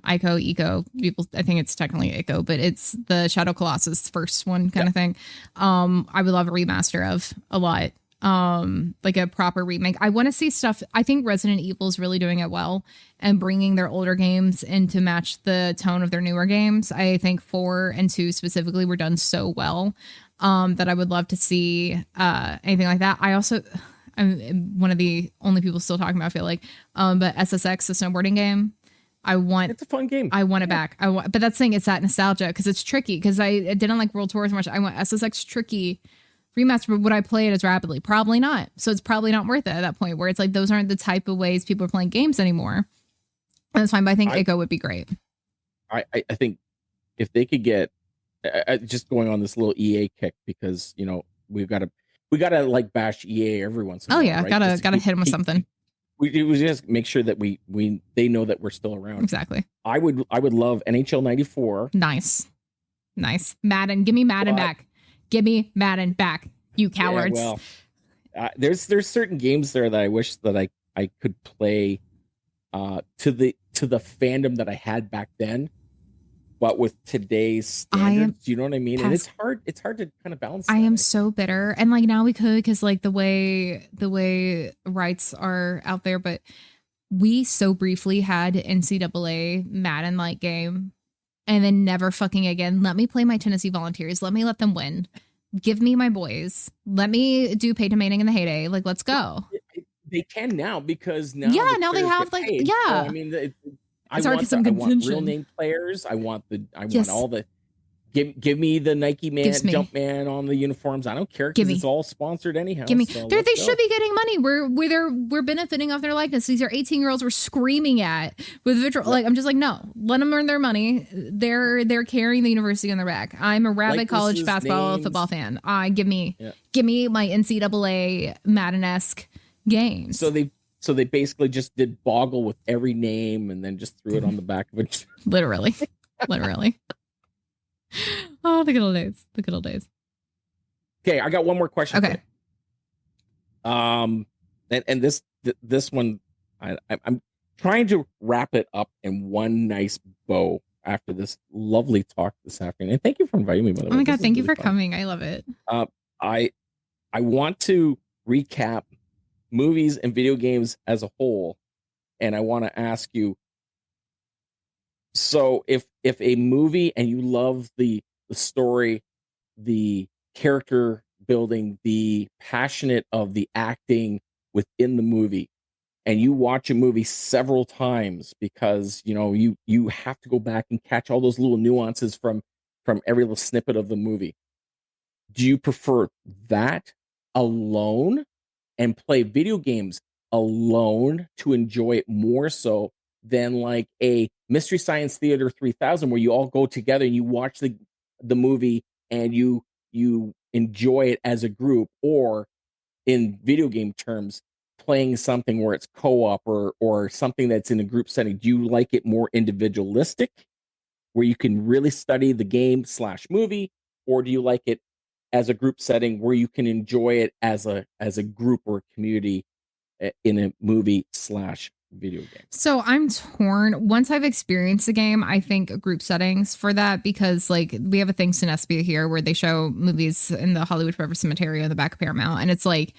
Eco people. I think it's technically Ico, but it's the Shadow Colossus first one kind of thing. I would love a remaster of a lot. Like a proper remake. I want to see stuff. I think Resident Evil is really doing it well and bringing their older games in to match the tone of their newer games. I think 4 and 2 specifically were done so well that I would love to see anything like that. I'm one of the only people still talking about, I feel like, but SSX, the snowboarding game, it's a fun game. I want it back. But that's the thing, it's that nostalgia, because it's tricky, because I didn't like World Tour as much. I want SSX tricky remaster, but would I play it as rapidly? Probably not. So it's probably not worth it at that point, where it's like those aren't the type of ways people are playing games anymore. And that's fine, but I think Ico would be great. I think if they could get just going on this little EA kick, because we gotta like bash EA every once in a while. Yeah, right? gotta hit them with something. We just make sure that they know that we're still around. Exactly. I would love NHL 94. Nice. Madden, give me Madden back. Give me Madden back, you cowards. Yeah, well, there's certain games there that I wish that I could play to the fandom that I had back then, but with today's standards, you know what I mean? And it's hard to kind of balance that. I am so bitter. And like now we could, because like the way rights are out there, but we so briefly had NCAA Madden like game, and then never fucking again. Let me play my Tennessee Volunteers. Let them win. Give me my boys. Let me do Peyton Manning in the heyday. Like, let's go. They can now, because now they have like paid. So, I mean, I want real name players. I want all the. Give me the Nike jump man on the uniforms. I don't care, because it's all sponsored anyhow. Give me. So they should be getting money. We're benefiting off their likeness. These are 18-year-olds we're screaming at with vitriol. Yep. Like, I'm just like, no, let them earn their money. They're carrying the university on their back. I'm a rabid college basketball football fan. Give me my NCAA Madden-esque games. So they basically just did Boggle with every name and then just threw it on the back of it. Literally. Oh, the good old days. Okay, I got one more question. Okay. And this one, I'm trying to wrap it up in one nice bow after this lovely talk this afternoon. And thank you for inviting me. By the way, oh my god, thank you for coming. I love it. I want to recap movies and video games as a whole, and I want to ask you. So if a movie, and you love the story, the character building, the passionate of the acting within the movie, and you watch a movie several times because you have to go back and catch all those little nuances from every little snippet of the movie, do you prefer that alone and play video games alone to enjoy it more so than like a Mystery Science Theater 3000 where you all go together and you watch the movie and you enjoy it as a group, or in video game terms, playing something where it's co-op or something that's in a group setting? Do you like it more individualistic, where you can really study the game / movie, or do you like it as a group setting where you can enjoy it as a group or community in a movie / video game? So I'm torn. Once I've experienced the game, I think group settings for that, because like we have a thing Cinespia here where they show movies in the Hollywood Forever Cemetery on the back of Paramount, and it's like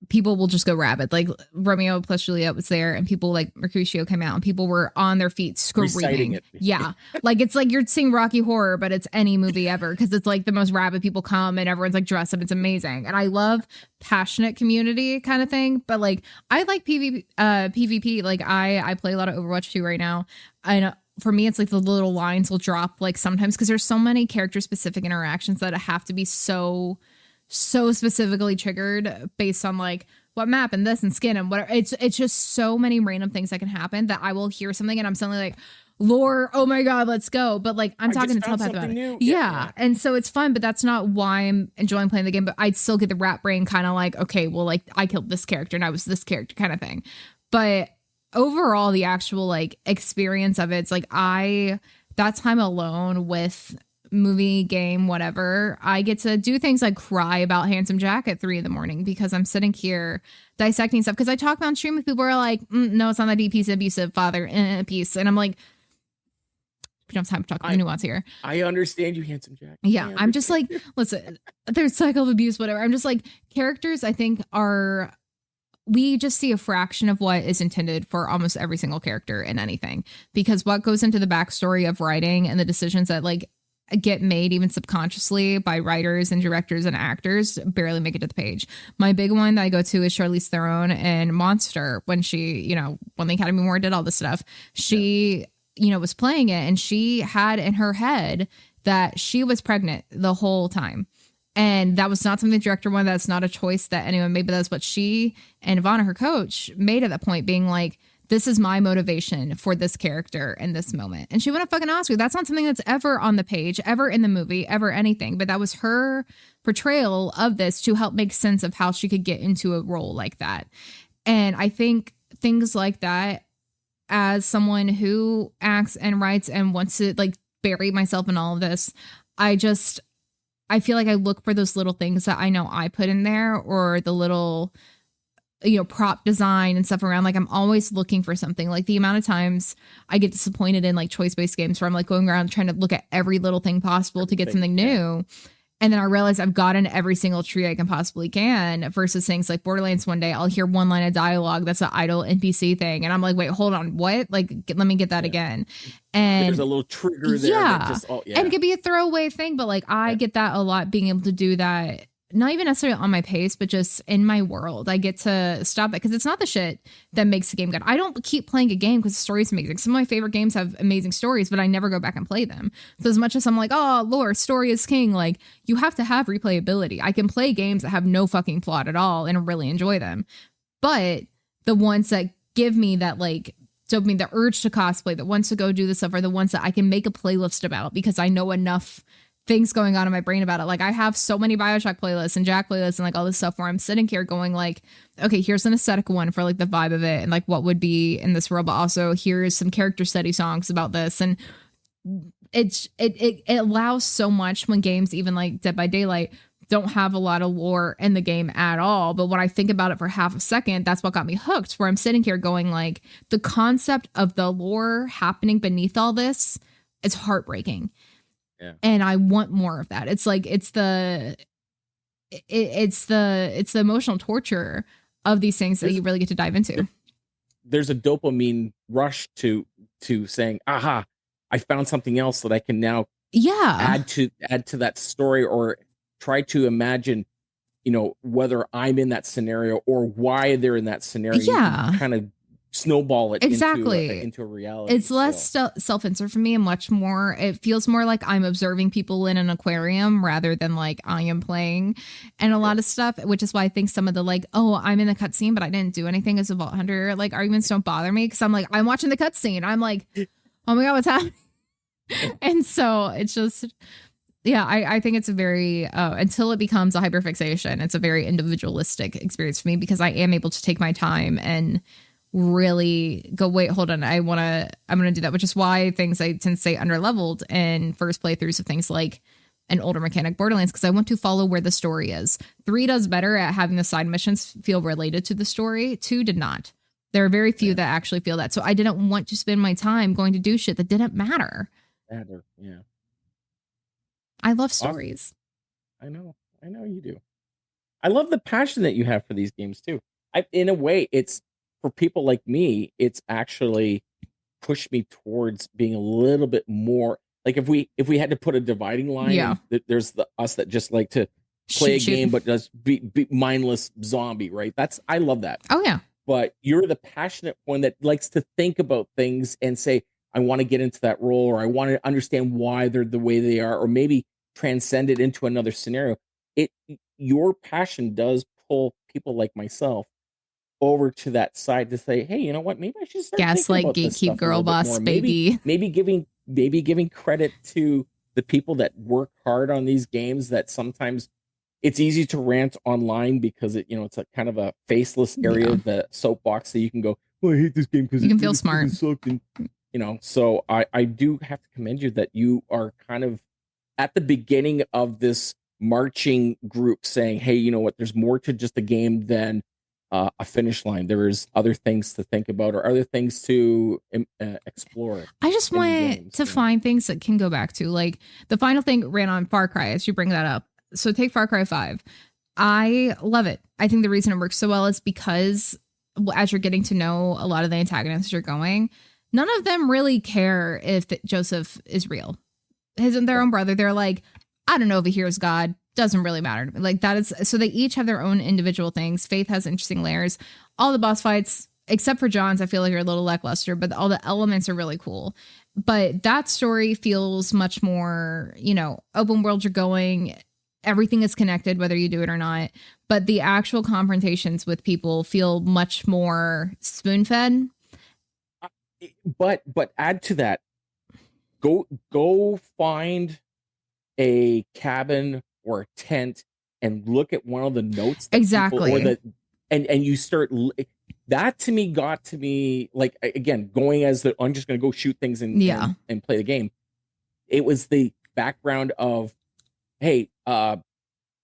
people will just go rabid. Like Romeo plus Juliet was there, and people like Mercutio came out, and people were on their feet screaming. It. Yeah, like it's like you're seeing Rocky Horror, but it's any movie ever, because it's like the most rabid people come, and everyone's like dressed up. It's amazing, and I love passionate community kind of thing. But like I like PvP. Like I play a lot of Overwatch 2 right now. I know. For me, it's like the little lines will drop like sometimes, because there's so many character specific interactions that have to be so specifically triggered based on like what map and this and skin and whatever. It's just so many random things that can happen that I will hear something and I'm suddenly like, lore, oh my god, let's go. But like I'm talking to telepath about it. Yeah. And so it's fun, but that's not why I'm enjoying playing the game. But I'd still get the rat brain kind of like, okay, well, like I killed this character and I was this character kind of thing. But overall, the actual like experience of it's like that time alone with movie, game, whatever, I get to do things like cry about Handsome Jack at 3 a.m. because I'm sitting here dissecting stuff. Because I talk on stream with people who are like, no, it's not that deep. He's an abusive father piece. And I'm like, we don't have time to talk about the nuance here. I understand you, Handsome Jack. Yeah, I'm just like, listen, there's cycle of abuse, whatever. I'm just like, characters I think we just see a fraction of what is intended for almost every single character in anything. Because what goes into the backstory of writing and the decisions that like get made even subconsciously by writers and directors and actors barely make it to the page. My big one that I go to is Charlize Theron in Monster, when she, won the Academy Award, did all this stuff. She, was playing it, and she had in her head that she was pregnant the whole time. And that was not something the director wanted. That's not a choice that anyone made, but that's what she and Ivana, her coach, made at that point, being like, this is my motivation for this character in this moment. And she won a fucking Oscar. That's not something that's ever on the page, ever in the movie, ever anything. But that was her portrayal of this to help make sense of how she could get into a role like that. And I think things like that, as someone who acts and writes and wants to like bury myself in all of this, I feel like I look for those little things that I know I put in there, or the little prop design and stuff around. Like I'm always looking for something. Like the amount of times I get disappointed in like choice-based games where I'm like going around trying to look at every little thing possible to get something new. And then I realize I've gotten every single tree I can possibly can, versus things like Borderlands. One day I'll hear one line of dialogue that's an idle NPC thing. And I'm like, wait, hold on. What? Like, let me get that again. And there's a little trigger there. Yeah. And it could be a throwaway thing, but like I get that a lot, being able to do that. Not even necessarily on my pace, but just in my world. I get to stop it, because it's not the shit that makes the game good. I don't keep playing a game because the story's amazing. Some of my favorite games have amazing stories, but I never go back and play them. So as much as I'm like, oh, lore, story is king, like you have to have replayability. I can play games that have no fucking plot at all and really enjoy them. But the ones that give me that like dopamine, the urge to cosplay, the ones to go do this stuff, are the ones that I can make a playlist about, because I know enough things going on in my brain about it. Like I have so many BioShock playlists and Jack playlists and like all this stuff where I'm sitting here going like, okay, here's an aesthetic one for like the vibe of it and like what would be in this world, but also here's some character study songs about this. And it allows so much when games, even like Dead by Daylight, don't have a lot of lore in the game at all. But when I think about it for half a second, that's what got me hooked, where I'm sitting here going like, the concept of the lore happening beneath all this is heartbreaking. Yeah. And I want more of that. It's like it's the emotional torture of these things that you really get to dive into. There's a dopamine rush to saying, aha, I found something else that I can now add to that story, or try to imagine, whether I'm in that scenario or why they're in that scenario. Yeah. You can kind of snowball it Exactly. into a reality. It's less self-insert for me and much more, it feels more like I'm observing people in an aquarium rather than like I am playing and a lot of stuff, which is why I think some of the like, oh, I'm in the cutscene, but I didn't do anything as a Vault Hunter, like arguments don't bother me because I'm like, I'm watching the cutscene. I'm like, oh my God, what's happening? And so it's just, yeah, I think it's a very, until it becomes a hyperfixation, it's a very individualistic experience for me because I am able to take my time and really go, wait, hold on, I'm gonna do that, which is why things I tend to say underleveled in first playthroughs of things like an older mechanic Borderlands, because I want to follow where the story is. 3 does better at having the side missions feel related to the story. 2 did not. There are very few that actually feel that. So I didn't want to spend my time going to do shit that didn't matter. Yeah. I love stories. Awesome. I know you do. I love the passion that you have for these games too. In a way, it's for people like me, it's actually pushed me towards being a little bit more like if we had to put a dividing line, there's us that just like to play a game but does be mindless zombie, right? I love that. Oh yeah. But you're the passionate one that likes to think about things and say, I want to get into that role, or I want to understand why they're the way they are, or maybe transcend it into another scenario. Your passion does pull people like myself over to that side to say, hey, you know what? Maybe I should start gaslight thinking about gatekeep girl boss baby. Maybe giving credit to the people that work hard on these games. That sometimes it's easy to rant online because it's a kind of a faceless area of the soapbox that you can go, oh, I hate this game because you can feel smart. So I do have to commend you that you are kind of at the beginning of this marching group saying, hey, you know what? There's more to just a game than a finish line. There is other things to think about or other things to explore. I just want to find things that can go back to, like the final thing ran on Far Cry, as you bring that up. So take Far Cry 5. I love it. I think the reason it works so well is because as you're getting to know a lot of the antagonists you're going, none of them really care if Joseph is real. Their own brother. They're like, I don't know if he hears God. Doesn't really matter to me. Like that is, so they each have their own individual things. Faith has interesting layers. All the boss fights, except for John's, I feel like are a little lackluster, but all the elements are really cool. But that story feels much more, open world you're going. Everything is connected, whether you do it or not. But the actual confrontations with people feel much more spoon-fed. But add to that, go find a cabin or a tent and look at one of the notes that exactly and you start that to me got to me like, again, going as I'm just going to go shoot things and play the game. It was the background of, hey,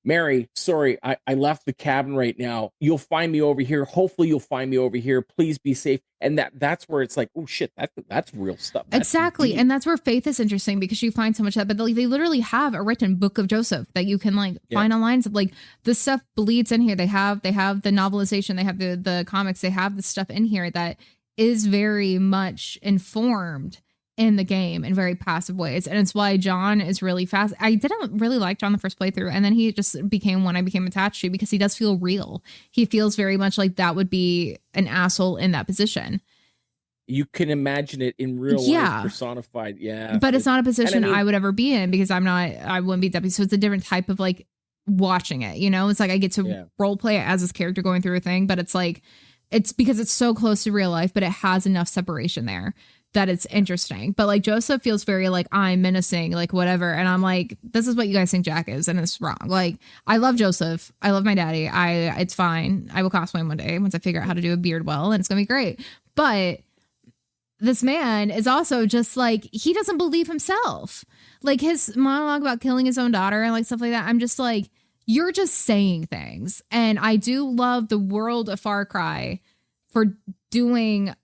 Mary, sorry, I left the cabin right now. You'll find me over here. Hopefully you'll find me over here. Please be safe. And that's where it's like, oh shit, that's real stuff. That's exactly. deep. And that's where Faith is interesting because you find so much of that. But they literally have a written book of Joseph that you can find online. So like this stuff bleeds in here. They have the novelization, they have the comics, they have the stuff in here that is very much informed in the game in very passive ways. And it's why John is really fast. I didn't really like John the first playthrough, and then he just became one I became attached to because he does feel real. He feels very much like that would be an asshole in that position. You can imagine it in real life personified. Yeah. But it's not a position I would ever be in because I wouldn't be deputy. So it's a different type of watching it, It's like I get to role play as this character going through a thing, but it's like, it's because it's so close to real life, but it has enough separation there that it's interesting. But Joseph feels very I'm menacing, whatever. And I'm like, this is what you guys think Jack is, and it's wrong. I love Joseph. I love my daddy. It's fine. I will cosplay him one day once I figure out how to do a beard well, and it's gonna be great. But this man is also just he doesn't believe himself. His monologue about killing his own daughter and stuff like that. I'm just you're just saying things. And I do love the world of Far Cry for doing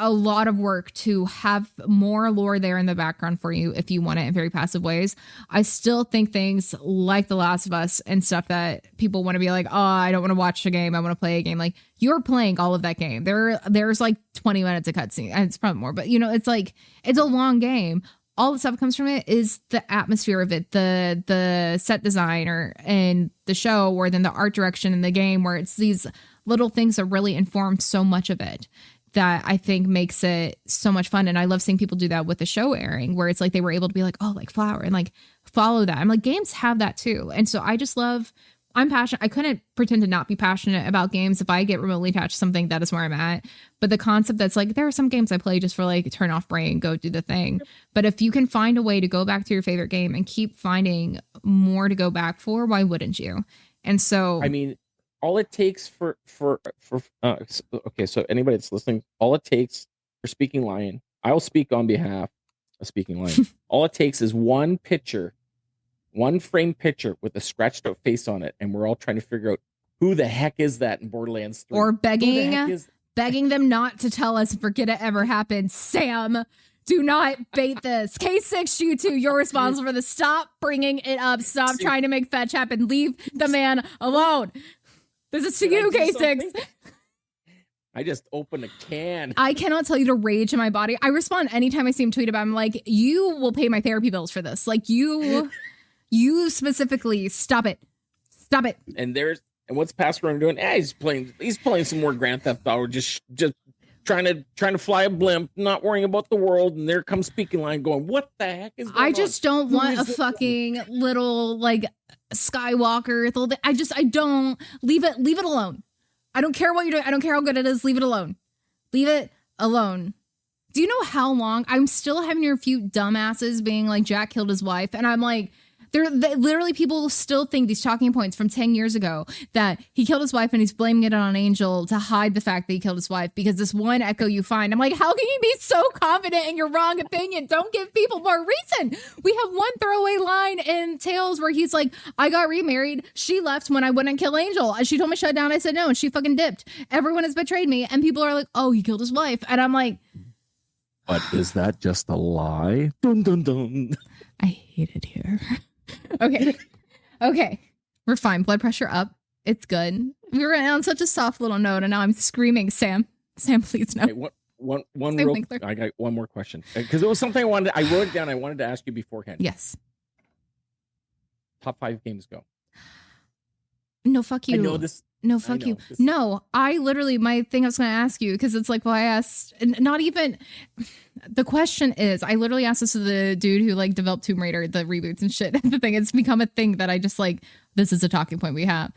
a lot of work to have more lore there in the background for you if you want it in very passive ways. I still think things like The Last of Us and stuff that people want to be I don't want to watch a game, I want to play a game. You're playing all of that game. There's 20 minutes of cutscene, and it's probably more, but it's a long game. All the stuff that comes from it is the atmosphere of it, the set design and the show, or then the art direction in the game, where it's these little things that really inform so much of it. that I think makes it so much fun. And I love seeing people do that with the show airing, where it's like they were able to be like, oh, like Flower, and like follow that. I'm like, games have that too. And so I just love, I'm passionate. I couldn't pretend to not be passionate about games. If I get remotely attached to something, that is where I'm at. But the concept that's like, there are some games I play just for like turn off brain, go do the thing. But if you can find a way to go back to your favorite game and keep finding more to go back for, why wouldn't you? And so, I mean, all it takes for okay, so anybody that's listening, all it takes for Speaking Lion, I will speak on behalf of Speaking Lion. All it takes is one picture, one frame picture with a scratched out face on it, and we're all trying to figure out who the heck is that in Borderlands 3. Or begging them not to tell us, forget it ever happened. Sam, do not bait this. K6, you two, you're responsible for this. Stop bringing it up. Stop trying to make fetch happen. Leave the man alone. This is to you, K6. I just opened a can. I cannot tell you the rage in my body. I respond anytime I see him tweet about it. I'm like, you will pay my therapy bills for this. Like, you specifically, stop it. Stop it. And what's Paskaroni doing? He's playing some more Grand Theft Auto, just trying to fly a blimp, not worrying about the world. And there comes Speaking Line going, what the heck is going on? I just don't want a fucking little like Skywalker. I don't leave it alone. I don't care what you're doing. I don't care how good it is. Leave it alone. Leave it alone. Do you know how long I'm still having to refute dumbasses being like Jack killed his wife? And I'm like, literally people still think these talking points from 10 years ago that he killed his wife and he's blaming it on Angel to hide the fact that he killed his wife because this one echo you find. I'm like, how can you be so confident in your wrong opinion? Don't give people more reason. We have one throwaway line in Tales where he's like, I got remarried. She left when I wouldn't kill Angel. She told me shut down. I said no, and she fucking dipped. Everyone has betrayed me. And people are like, oh, he killed his wife. And I'm like, but is that just a lie? Dun, dun, dun. I hate it here. Okay. We're fine. Blood pressure up. It's good. We were on such a soft little note, and now I'm screaming, Sam, please no. Hey, I got one more question because it was something I wrote it down. I wanted to ask you beforehand. Yes. Top 5 games go. No, fuck you. I know this. No, fuck you. No, I literally, my thing I was going to ask you, because it's like, well, I asked, not even, the question is, I literally asked this to the dude who like developed Tomb Raider, the reboots and shit. The thing, it's become a thing that I just like, this is a talking point we have.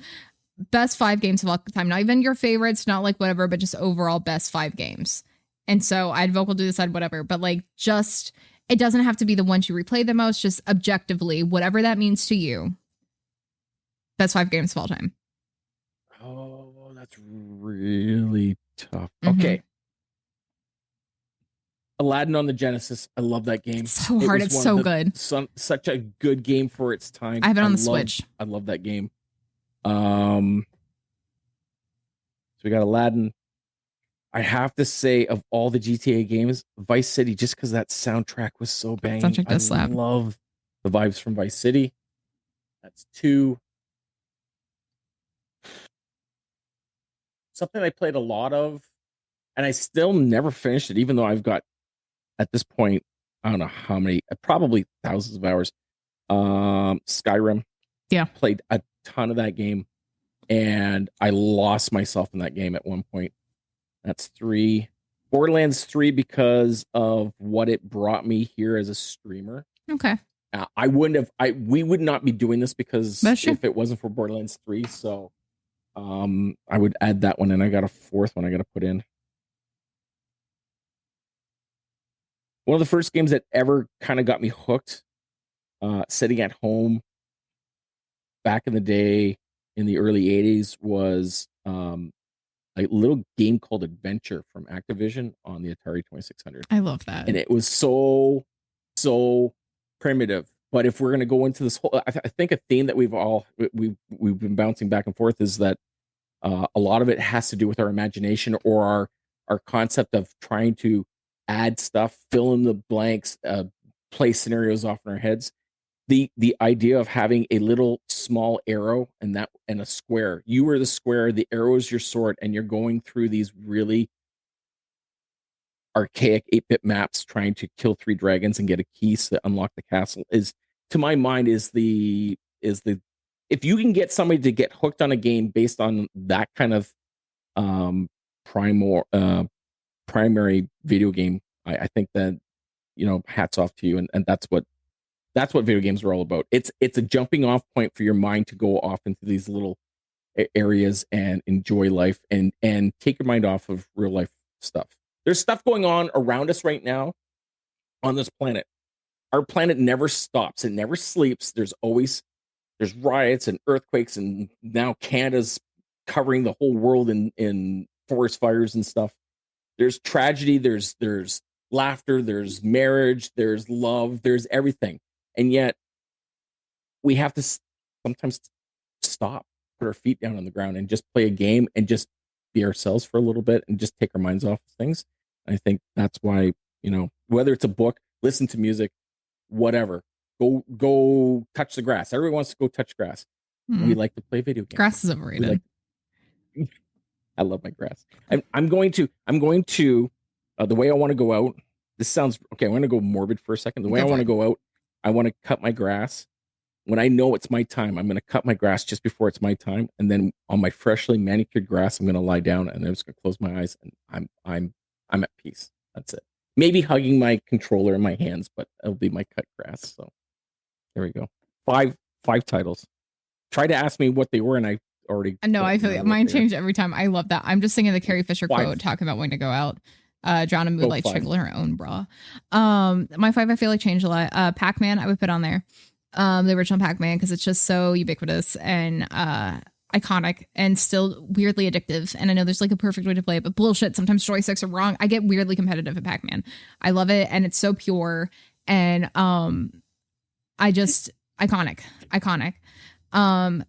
Best 5 games of all time, not even your favorites, not like whatever, but just overall best 5 games. And so I'd vocal do decide whatever, but like just, it doesn't have to be the ones you replay the most, just objectively, whatever that means to you. Best 5 games of all time. Oh, that's really tough. Mm-hmm. Okay. Aladdin on the Genesis. I love that game. It's so hard. It's so good. Such a good game for its time. I have it on the Switch. I love that game. So we got Aladdin. I have to say, of all the GTA games, Vice City, just because that soundtrack was so banging. Soundtrack does slap. I love the vibes from Vice City. That's 2. Something I played a lot of, and I still never finished it, even though I've got, at this point, I don't know how many, probably thousands of hours. Skyrim. Yeah. Played a ton of that game, and I lost myself in that game at one point. That's 3. Borderlands 3 because of what it brought me here as a streamer. Okay. We would not be doing this because if it wasn't for Borderlands 3, so I would add that one, and I got a 4th one I got to put in. One of the first games that ever kind of got me hooked, sitting at home back in the day in the early 80s was a little game called Adventure from Activision on the Atari 2600. I love that. And it was so primitive. But if we're going to go into this whole, I think a theme that we've been bouncing back and forth is that a lot of it has to do with our imagination or our concept of trying to add stuff, fill in the blanks, play scenarios off in our heads. The idea of having a little small arrow and a square. You are the square, the arrow is your sword, and you're going through these really archaic 8-bit maps trying to kill 3 dragons and get a key to unlock the castle is, to my mind, is the if you can get somebody to get hooked on a game based on that kind of primary video game, I think that, hats off to you. And that's what video games are all about. It's a jumping off point for your mind to go off into these little areas and enjoy life and take your mind off of real life stuff. There's stuff going on around us right now on this planet. Our planet never stops. It never sleeps. There's riots and earthquakes, and now Canada's covering the whole world in forest fires and stuff. There's tragedy, there's laughter, there's marriage, there's love, there's everything. And yet we have to sometimes stop, put our feet down on the ground and just play a game and just be ourselves for a little bit and just take our minds off of things. I think that's why, whether it's a book, listen to music, whatever, go touch the grass. Everyone wants to go touch grass. We like to play video games. Grass is overrated. I love my grass. I'm going to the way I want to go out. This sounds okay. I'm going to go morbid for a second. The way I want to go out, I want to cut my grass. When I know it's my time, I'm going to cut my grass just before it's my time, and then on my freshly manicured grass, I'm going to lie down and I'm just going to close my eyes, and I'm at peace. That's it. Maybe hugging my controller in my hands, but it'll be my cut grass. So there we go. Five titles. Try to ask me what they were, and I already. No, I feel mine changed every time. I love that. I'm just thinking of the Carrie Fisher quote talking about when to go out. Drown in moonlight, strangle her own bra. My 5 I feel like changed a lot. Pac-Man I would put on there. The original Pac-Man, because it's just so ubiquitous and iconic and still weirdly addictive. And I know there's like a perfect way to play it, but bullshit, sometimes joysticks are wrong. I get weirdly competitive at Pac-Man. I love it, and it's so pure, and I just iconic.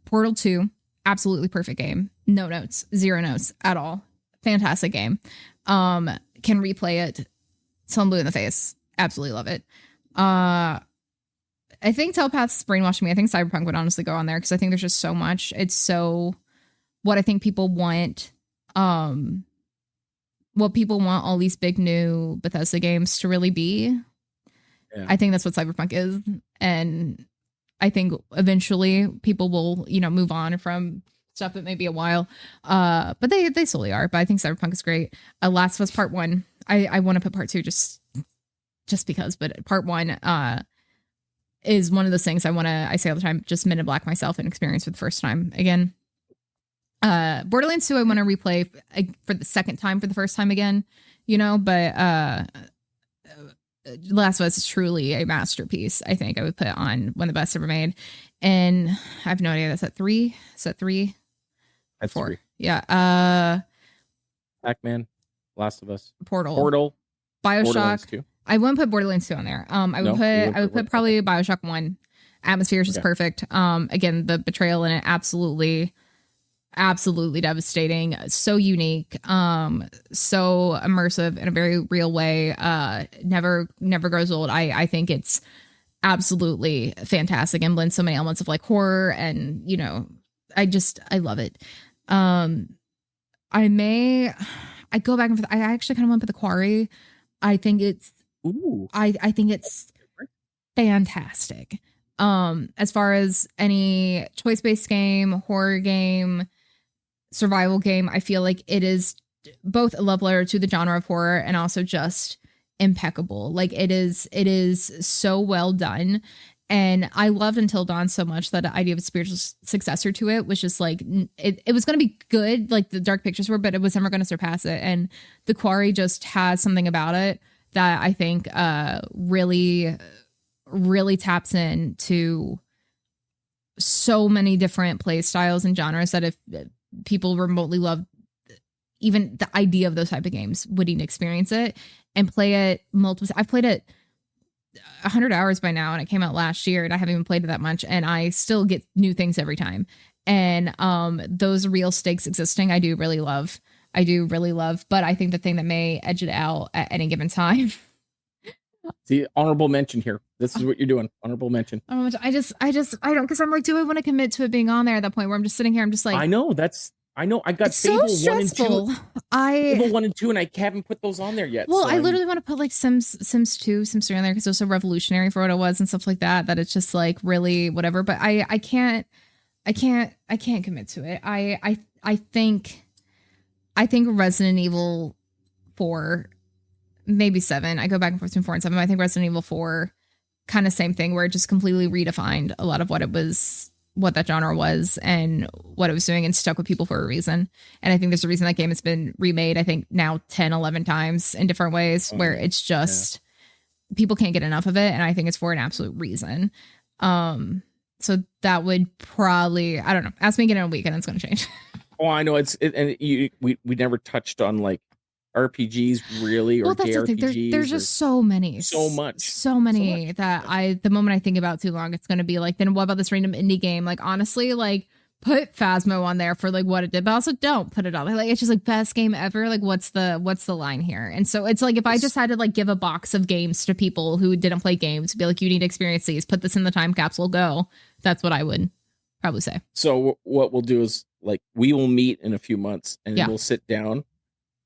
Portal 2, absolutely perfect game. No notes, 0 notes at all. Fantastic game. Can replay it till I'm blue in the face. Absolutely love it. I think Telepath's brainwashing me. I think Cyberpunk would honestly go on there because I think there's just so much. It's so what I think people want. What people want all these big new Bethesda games to really be. Yeah. I think that's what Cyberpunk is, and I think eventually people will, move on from stuff that may be a while. But they slowly are. But I think Cyberpunk is great. Last of Us Part 1. I want to put Part 2 just because, but Part 1 is one of those things I say all the time, just Men in Black myself and experience for the first time again. Borderlands 2 I want to replay for the second time for the first time again, but Last of Us is truly a masterpiece. I think I would put on one of the best ever made. And I have no idea. That's at 3? Is that 3? That's 4. 3. Yeah. Pac-Man, Last of Us, Portal, Bioshock. I wouldn't put Borderlands 2 on there. I would put probably Bioshock 1. Atmosphere is just perfect. Again, the betrayal in it, absolutely devastating. So unique. So immersive in a very real way. Never grows old. I think it's absolutely fantastic and blends so many elements of like horror and, I love it. I go back and forth. I actually kind of went with the Quarry. I think it's I think it's fantastic. As far as any choice-based game, horror game, survival game, I feel like it is both a love letter to the genre of horror and also just impeccable. Like it is so well done. And I loved Until Dawn so much that the idea of a spiritual successor to it was just like, it was going to be good, like the Dark Pictures were, but it was never going to surpass it. And The Quarry just has something about it that I think really, really taps into so many different play styles and genres that if people remotely love even the idea of those type of games would even experience it and play it multiple. I've played it 100 hours by now, and it came out last year, and I haven't even played it that much, and I still get new things every time. And those real stakes existing, I do really love. But I think the thing that may edge it out at any given time. See, honorable mention here. This is what you're doing. Honorable mention. I don't, because I'm like, do I want to commit to it being on there at that point where I'm just sitting here? I'm just like, I know. I got Fable 1 and 2. Fable 1 and 2, and I haven't put those on there yet. Well, I literally want to put like Sims 2, Sims 3 on there because it was so revolutionary for what it was and stuff like that. That it's just like really whatever. But I can't commit to it. I think Resident Evil 4, maybe 7. I go back and forth between 4 and 7. I think Resident Evil 4, kind of same thing, where it just completely redefined a lot of what that genre was and what it was doing, and stuck with people for a reason. And I think there's a reason that game has been remade, I think now 10, 11 times in different ways, where it's just people can't get enough of it. And I think it's for an absolute reason. So that would probably, I don't know, ask me again in a week and it's going to change. Oh, I know we never touched on like RPGs really, or that's the thing. There's just so many, so much that the moment I think about too long, it's going to be like, then what about this random indie game? Like, honestly, like put Phasmo on there for like what it did, but also don't put it on there. Like, it's just like best game ever. Like, what's the line here? And so it's like, if I just had to like give a box of games to people who didn't play games, be like, you need to experience these, put this in the time capsule, go. That's what I would probably say. So what we'll do is, like, we will meet in a few months and we'll sit down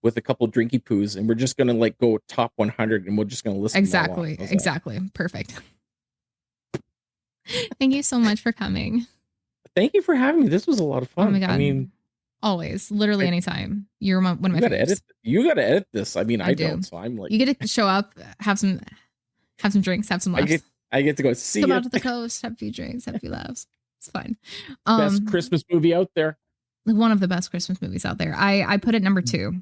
with a couple drinky poos and we're just going to like go top 100 and we're just going to listen. Exactly. Perfect. Thank you so much for coming. Thank you for having me. This was a lot of fun. Oh my God. I mean, always, literally anytime. You're one of my favorites. You got to edit this. I mean, I don't, so I'm like, you get to show up, have some drinks, have some laughs. I get to go see Come out to the coast, have a few drinks, have a few laughs. It's fine. Best Christmas movie out there. One of the best Christmas movies out there. I put it number two.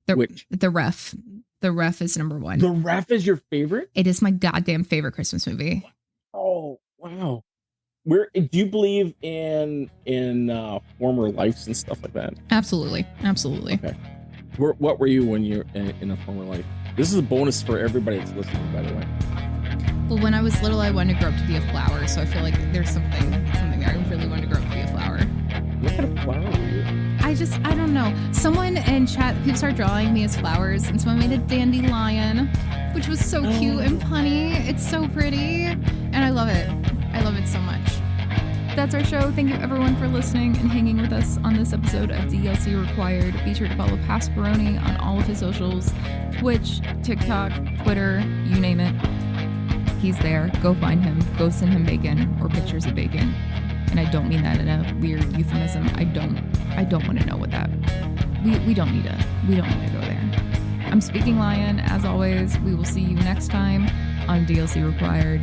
Which? The Ref. The Ref is number 1. The Ref is your favorite? It is my goddamn favorite Christmas movie. Oh, wow. Do you believe in former lives and stuff like that? Absolutely. Okay. What were you when you're in a former life? This is a bonus for everybody that's listening, by the way. Well, when I was little, I wanted to grow up to be a flower, so I feel like there's something there. I really wanted to grow up to be a flower. What kind of flower were you? I don't know. Someone in chat, people started drawing me as flowers, and someone made a dandelion, which was so cute and punny. It's so pretty, and I love it. I love it so much. That's our show. Thank you everyone for listening and hanging with us on this episode of DLC Required. Be sure to follow Paskaroni on all of his socials, Twitch, TikTok, Twitter, you name it. He's there. Go find him. Go send him bacon or pictures of bacon. And I don't mean that in a weird euphemism. I don't want to know what that. We don't need to go there. I'm Speaking Lion. As always, we will see you next time on DLC Required.